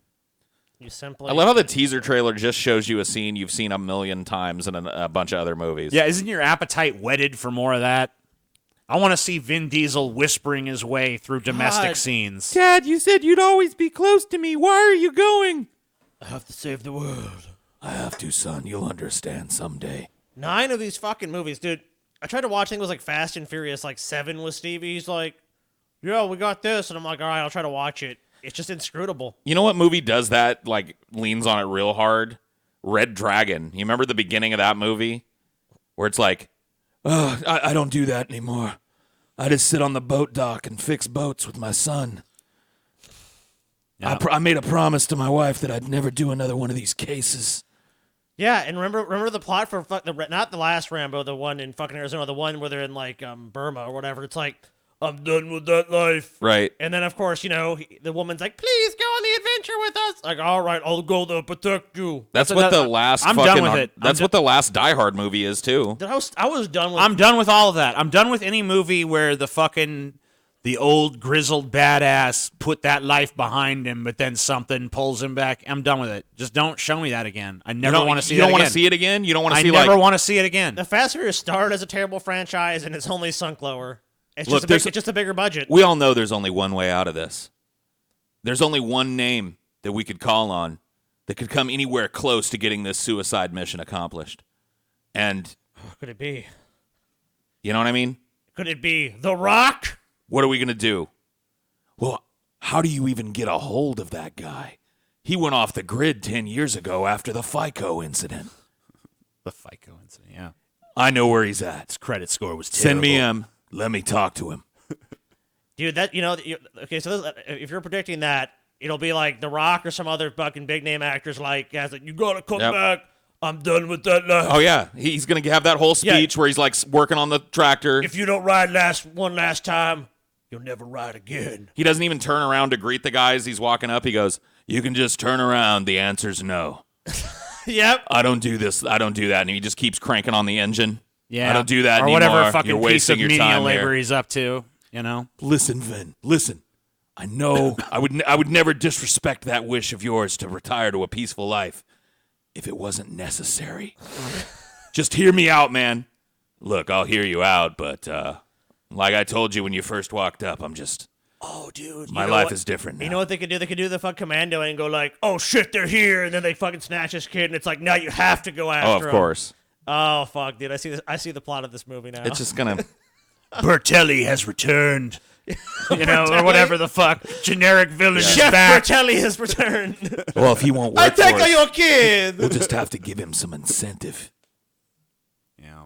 I love how the teaser trailer just shows you a scene you've seen a million times in a bunch of other movies. Yeah, isn't your appetite whetted for more of that? I want to see Vin Diesel whispering his way through domestic scenes. Dad, you said you'd always be close to me. Why are you going? I have to save the world. I have to, son. You'll understand someday. 9 of these fucking movies, dude. I tried to watch, I think it was like Fast and Furious, like 7 with Stevie. He's like, yeah, we got this. And I'm like, all right, I'll try to watch it. It's just inscrutable. You know what movie does that, like, leans on it real hard? Red Dragon. You remember the beginning of that movie? Where it's like, oh, I don't do that anymore. I just sit on the boat dock and fix boats with my son. Yeah. I made a promise to my wife that I'd never do another one of these cases. Yeah, and remember the plot for not the last Rambo, the one in fucking Arizona, the one where they're in like Burma or whatever. It's like, I'm done with that life. Right. And then, of course, the woman's like, please go on the adventure with us. Like, all right, I'll go to protect you. That's what the last I'm fucking... done with it. That's what the last Die Hard movie is, too. I was done with I'm done with all of that. I'm done with any movie where the old grizzled badass put that life behind him, but then something pulls him back. I'm done with it. Just don't show me that again. I never want to see it again. You don't want to see it again? You don't want to see, I never want to see it again. The Fast and Furious started as a terrible franchise, and it's only sunk lower. It's just a bigger budget. We all know there's only one way out of this. There's only one name that we could call on that could come anywhere close to getting this suicide mission accomplished. And... could it be? You know what I mean? Could it be The Rock? What are we going to do? Well, how do you even get a hold of that guy? He went off the grid 10 years ago after the FICO incident. The FICO incident, yeah. I know where he's at. His credit score was terrible. Send me him. Let me talk to him. Dude, okay, so if you're predicting that, it'll be like The Rock or some other fucking big name actors like, guys, like, you gotta come back. I'm done with that life. Oh, yeah. He's going to have that whole speech where he's like working on the tractor. If you don't ride one last time, you'll never ride again. He doesn't even turn around to greet the guys he's walking up. He goes, you can just turn around. The answer's no. Yep. I don't do this. I don't do that. And he just keeps cranking on the engine. Yeah. I don't do that or anymore. whatever fucking You're piece wasting of your menial time labor here. he's up to, you know? Listen, Vin. Listen. I know I would never disrespect that wish of yours to retire to a peaceful life if it wasn't necessary. Just hear me out, man. Look, I'll hear you out, but like I told you when you first walked up, I'm just... Oh, dude. My life is different now. You know what they could do? They could do the fuck commando and go like, oh, shit, they're here. And then they fucking snatch this kid. And it's like, now you have to go after him. Oh, of course. Oh, fuck, dude. I see the plot of this movie now. It's just going to... Bertelli has returned. You know, or whatever the fuck. Generic villain is Chef back. Bertelli has returned. Well, if he won't work I take for us, your kid. we'll just have to give him some incentive. Yeah.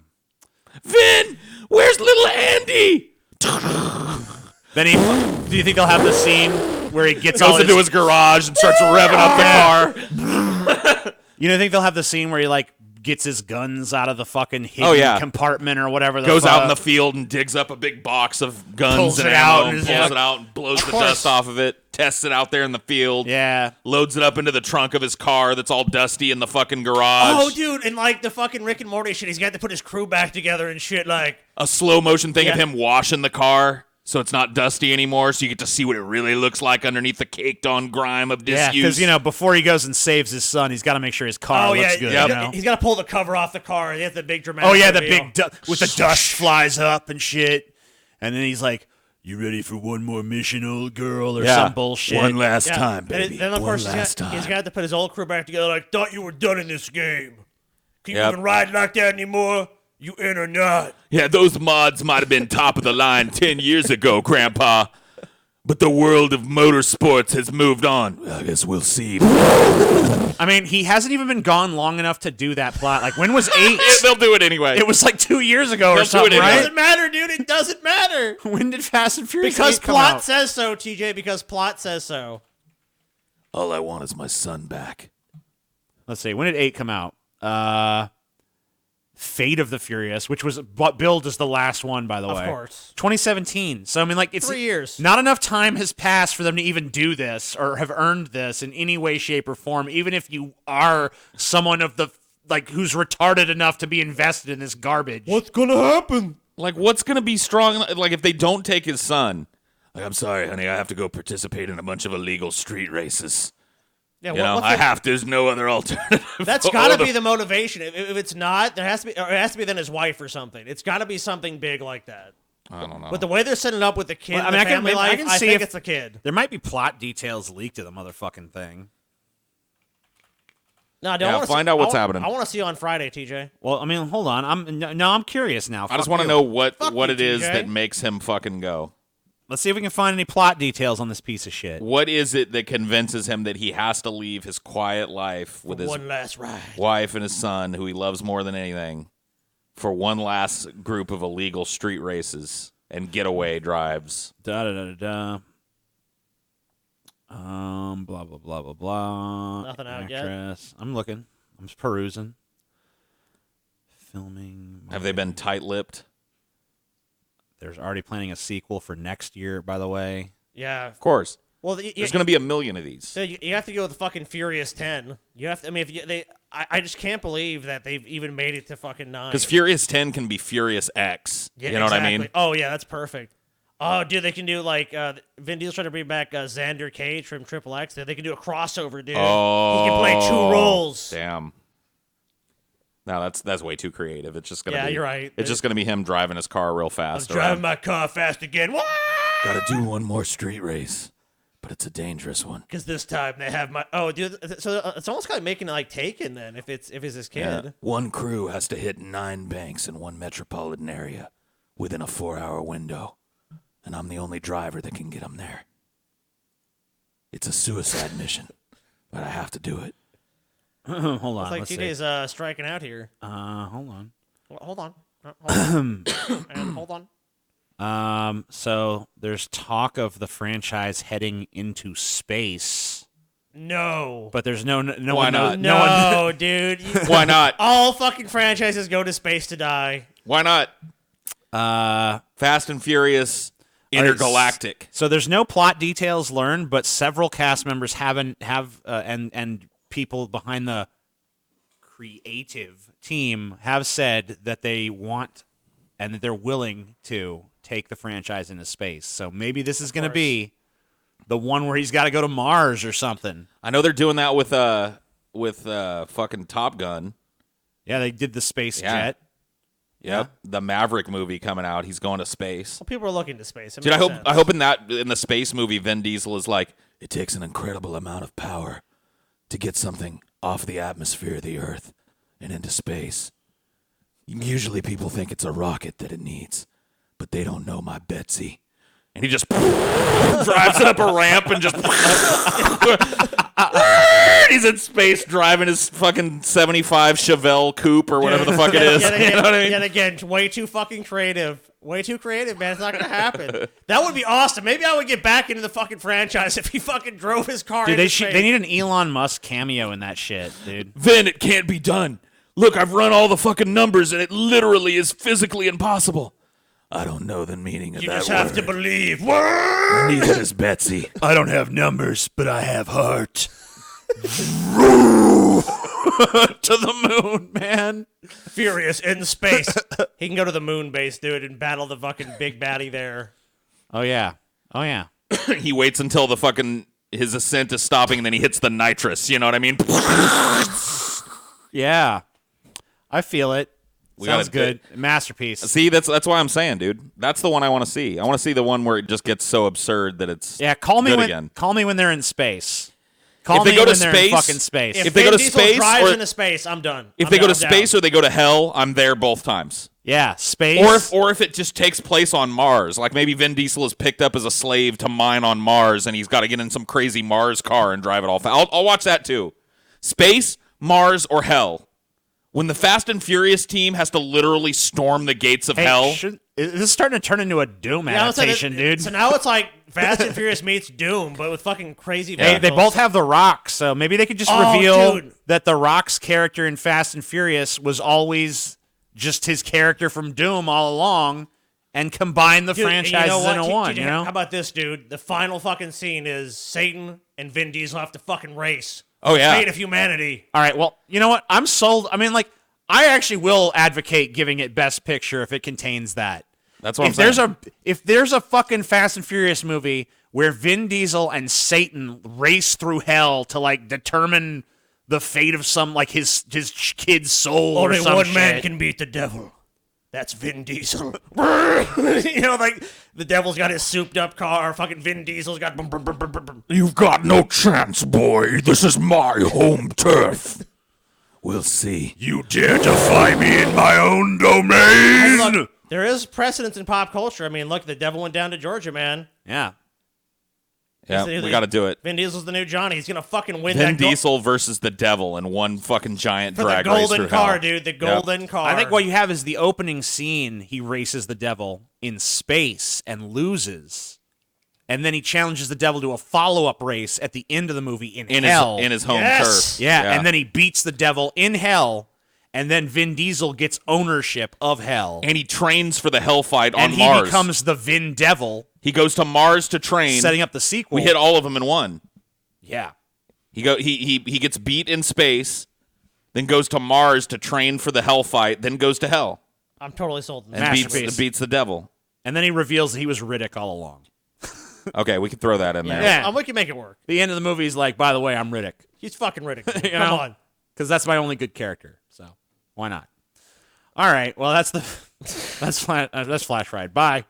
Vin, where's little Andy? Then do you think they'll have the scene where he gets goes into his garage and starts revving up the car. You know, think they'll have the scene where he like gets his guns out of the fucking hidden compartment or whatever. Goes out in the field and digs up a big box of guns pulls and it ammo out and and pulls it out and blows the dust off of it. Tests it out there in the field. Yeah. Loads it up into the trunk of his car that's all dusty in the fucking garage. Oh, dude, and like the fucking Rick and Morty shit, he's got to put his crew back together and shit. Like a slow motion thing of him washing the car. So it's not dusty anymore, so you get to see what it really looks like underneath the caked-on grime of disuse. Yeah, because, you know, before he goes and saves his son, he's got to make sure his car looks good. Yep. You know? He's got to pull the cover off the car. He has the big dramatic Oh, yeah, the reveal. big with the dust flies up and shit. And then he's like, you ready for one more mission, old girl, or some bullshit? One last time, baby. Then, of course, he's got to put his old crew back together like, thought you were done in this game. Can you even ride like that anymore? You in or not? Yeah, those mods might have been top of the line 10 years ago, Grandpa. But the world of motorsports has moved on. I guess we'll see. I mean, he hasn't even been gone long enough to do that plot. Like, when was 8? They'll do it anyway. It was like 2 years ago or something, It right? doesn't matter, dude. It doesn't matter. When did Fast and Furious Because 8 come plot out? says so, TJ. Because plot says so. All I want is my son back. Let's see. When did 8 come out? Fate of the Furious, which was billed as the last one, by the way. Of course. 2017. So, I mean, like, it's 3 years. Not enough time has passed for them to even do this or have earned this in any way, shape, or form, even if you are someone of the, like, who's retarded enough to be invested in this garbage. What's going to happen? Like, what's going to be strong? Like, if they don't take his son. Like, I'm sorry, honey, I have to go participate in a bunch of illegal street races. Yeah, I have to. There's no other alternative. That's got to be the motivation. If it's not, there has to be, or it has to be then his wife or something. It's got to be something big like that. I don't know. But the way they're setting it up with the kid, Well, and the family life, I see think if it's the kid. There might be plot details leaked to the motherfucking thing. No, I don't want to find out what's happening. I want to see you on Friday, TJ. Well, I mean, hold on. I'm curious now. I just want to know what you, it is TJ. that makes him fucking go. Let's see if we can find any plot details on this piece of shit. What is it that convinces him that he has to leave his quiet life with his one last ride, wife and his son, who he loves more than anything, for one last group of illegal street races and getaway drives? Da da da da da. Blah blah blah blah blah. Nothing out yet? Actress. I'm looking. I'm just perusing. Filming. Have they been tight-lipped? There's already planning a sequel for next year, by the way. Yeah, Of course. Well, There's going to be a million of these. So you have to go with the fucking Furious 10. You have to. I mean, I just can't believe that they've even made it to fucking 9. Because Furious 10 can be Furious X. Yeah, you know what I mean? Oh yeah, that's perfect. Oh, dude, they can do like Vin Diesel's trying to bring back Xander Cage from Triple X. They can do a crossover, dude. Oh, he can play 2 roles. Damn. No, that's way too creative. It's just gonna be. Yeah, you're right. It's just gonna be him driving his car real fast. I'm driving my car fast again. What? Gotta do one more street race, but it's a dangerous one. Because this time they have my. Oh, dude. So it's almost kind of making it like Taken then. If it's his kid. Yeah. One crew has to hit 9 banks in one metropolitan area within a 4-hour window, and I'm the only driver that can get them there. It's a suicide mission, but I have to do it. Hold on. It's like let's TJ's see. striking out here. Hold on. Well, hold on. And hold on. So there's talk of the franchise heading into space. No. But there's no Why one not? No, dude. Why not? All fucking franchises go to space to die. Why not? Fast and Furious Intergalactic. So there's no plot details learned, but several cast members and people behind the creative team have said that they want and that they're willing to take the franchise into space. So maybe this is going to be the one where he's got to go to Mars or something. I know they're doing that with fucking Top Gun. Yeah, they did the space jet. Yep, the Maverick movie coming out. He's going to space. Well, people are looking to space. Dude, I hope in the space movie, Vin Diesel is like, it takes an incredible amount of power to get something off the atmosphere of the Earth and into space. Usually people think it's a rocket that it needs, but they don't know my Betsy. And he just drives it up a ramp and just... He's in space driving his fucking 75 Chevelle coupe or whatever the fuck it is. Yet again, You know what I mean? yet again, way too fucking creative. Way too creative, man. It's not gonna happen. That would be awesome. Maybe I would get back into the fucking franchise if he fucking drove his car. Dude, into they space. need an Elon Musk cameo in that shit, dude. Vin, it can't be done. Look, I've run all the fucking numbers, and it literally is physically impossible. I don't know the meaning of You that just word. have to believe. Neither does Betsy. I don't have numbers, but I have heart. To the moon, man. Furious in space. He can go to the moon base, dude, and battle the fucking big baddie there. Oh yeah. Oh yeah. He waits until the fucking his ascent is stopping, and then he hits the nitrous. You know what I mean? Yeah. I feel it. We Sounds gotta- good. Masterpiece. See, that's why I'm saying, dude. That's the one I want to see. I want to see the one where it just gets so absurd that it's Call me good when again. Call me when they're in space. Call If they me go to when they're in space- fucking space. If they go Vin to Diesel space drives or- into space, I'm done. If I'm they go to down. space or they go to hell, I'm there both times. Yeah, space. Or if it just takes place on Mars, like maybe Vin Diesel is picked up as a slave to mine on Mars, and he's got to get in some crazy Mars car and drive it all. I'll watch that too. Space, Mars, or hell. When the Fast and Furious team has to literally storm the gates of hell. This is starting to turn into a Doom Yeah, I was saying adaptation, dude. So now it's like Fast and Furious meets Doom, but with fucking crazy They vehicles. both have The Rock, so maybe they could just Oh, reveal dude. that The Rock's character in Fast and Furious was always just his character from Doom all along, and combine the Dude, and franchises you know what? into one. TJ, You know? How about this, dude? The final fucking scene is Satan and Vin Diesel have to fucking race. Oh, yeah. Fate of humanity. All right, well, you know what? I'm sold. I mean, like, I actually will advocate giving it Best Picture if it contains that. That's what I'm saying. If there's a fucking Fast and Furious movie where Vin Diesel and Satan race through hell to like determine the fate of some like his kid's soul, Only or some one man shit. can beat the devil. That's Vin Diesel. You know, like the devil's got his souped up car. Fucking Vin Diesel's got. You've got no chance, boy. This is my home turf. We'll see. You dare defy me in my own Hey, domain? look, there is precedence in pop culture. I mean, look, the devil went down to Georgia, man. Yeah. Yeah, we got to do it. Vin Diesel's the new Johnny. He's gonna fucking win Vin that Diesel versus the devil in one fucking giant for the drag race golden through car, hell. dude. The Yep. golden car. I think what you have is the opening scene. He races the devil in space and loses. And then he challenges the devil to a follow-up race at the end of the movie in hell. in his home Yes! turf. Yeah, and then he beats the devil in hell, and then Vin Diesel gets ownership of hell. And he trains for the hell fight And on he Mars. becomes the Vin Devil, He goes to Mars to train. setting up the sequel. We hit all of them in one. Yeah. He gets beat in space, then goes to Mars to train for the hell fight, then goes to hell I'm totally sold. and beats the devil. And then he reveals that he was Riddick all along. Okay, we can throw that in there. Yeah. We can make it work. The end of the movie is like, by the way, I'm Riddick. He's fucking Riddick. You Come know? on. Because that's my only good character. So why not? All right. Well, that's Flash Ride. Bye.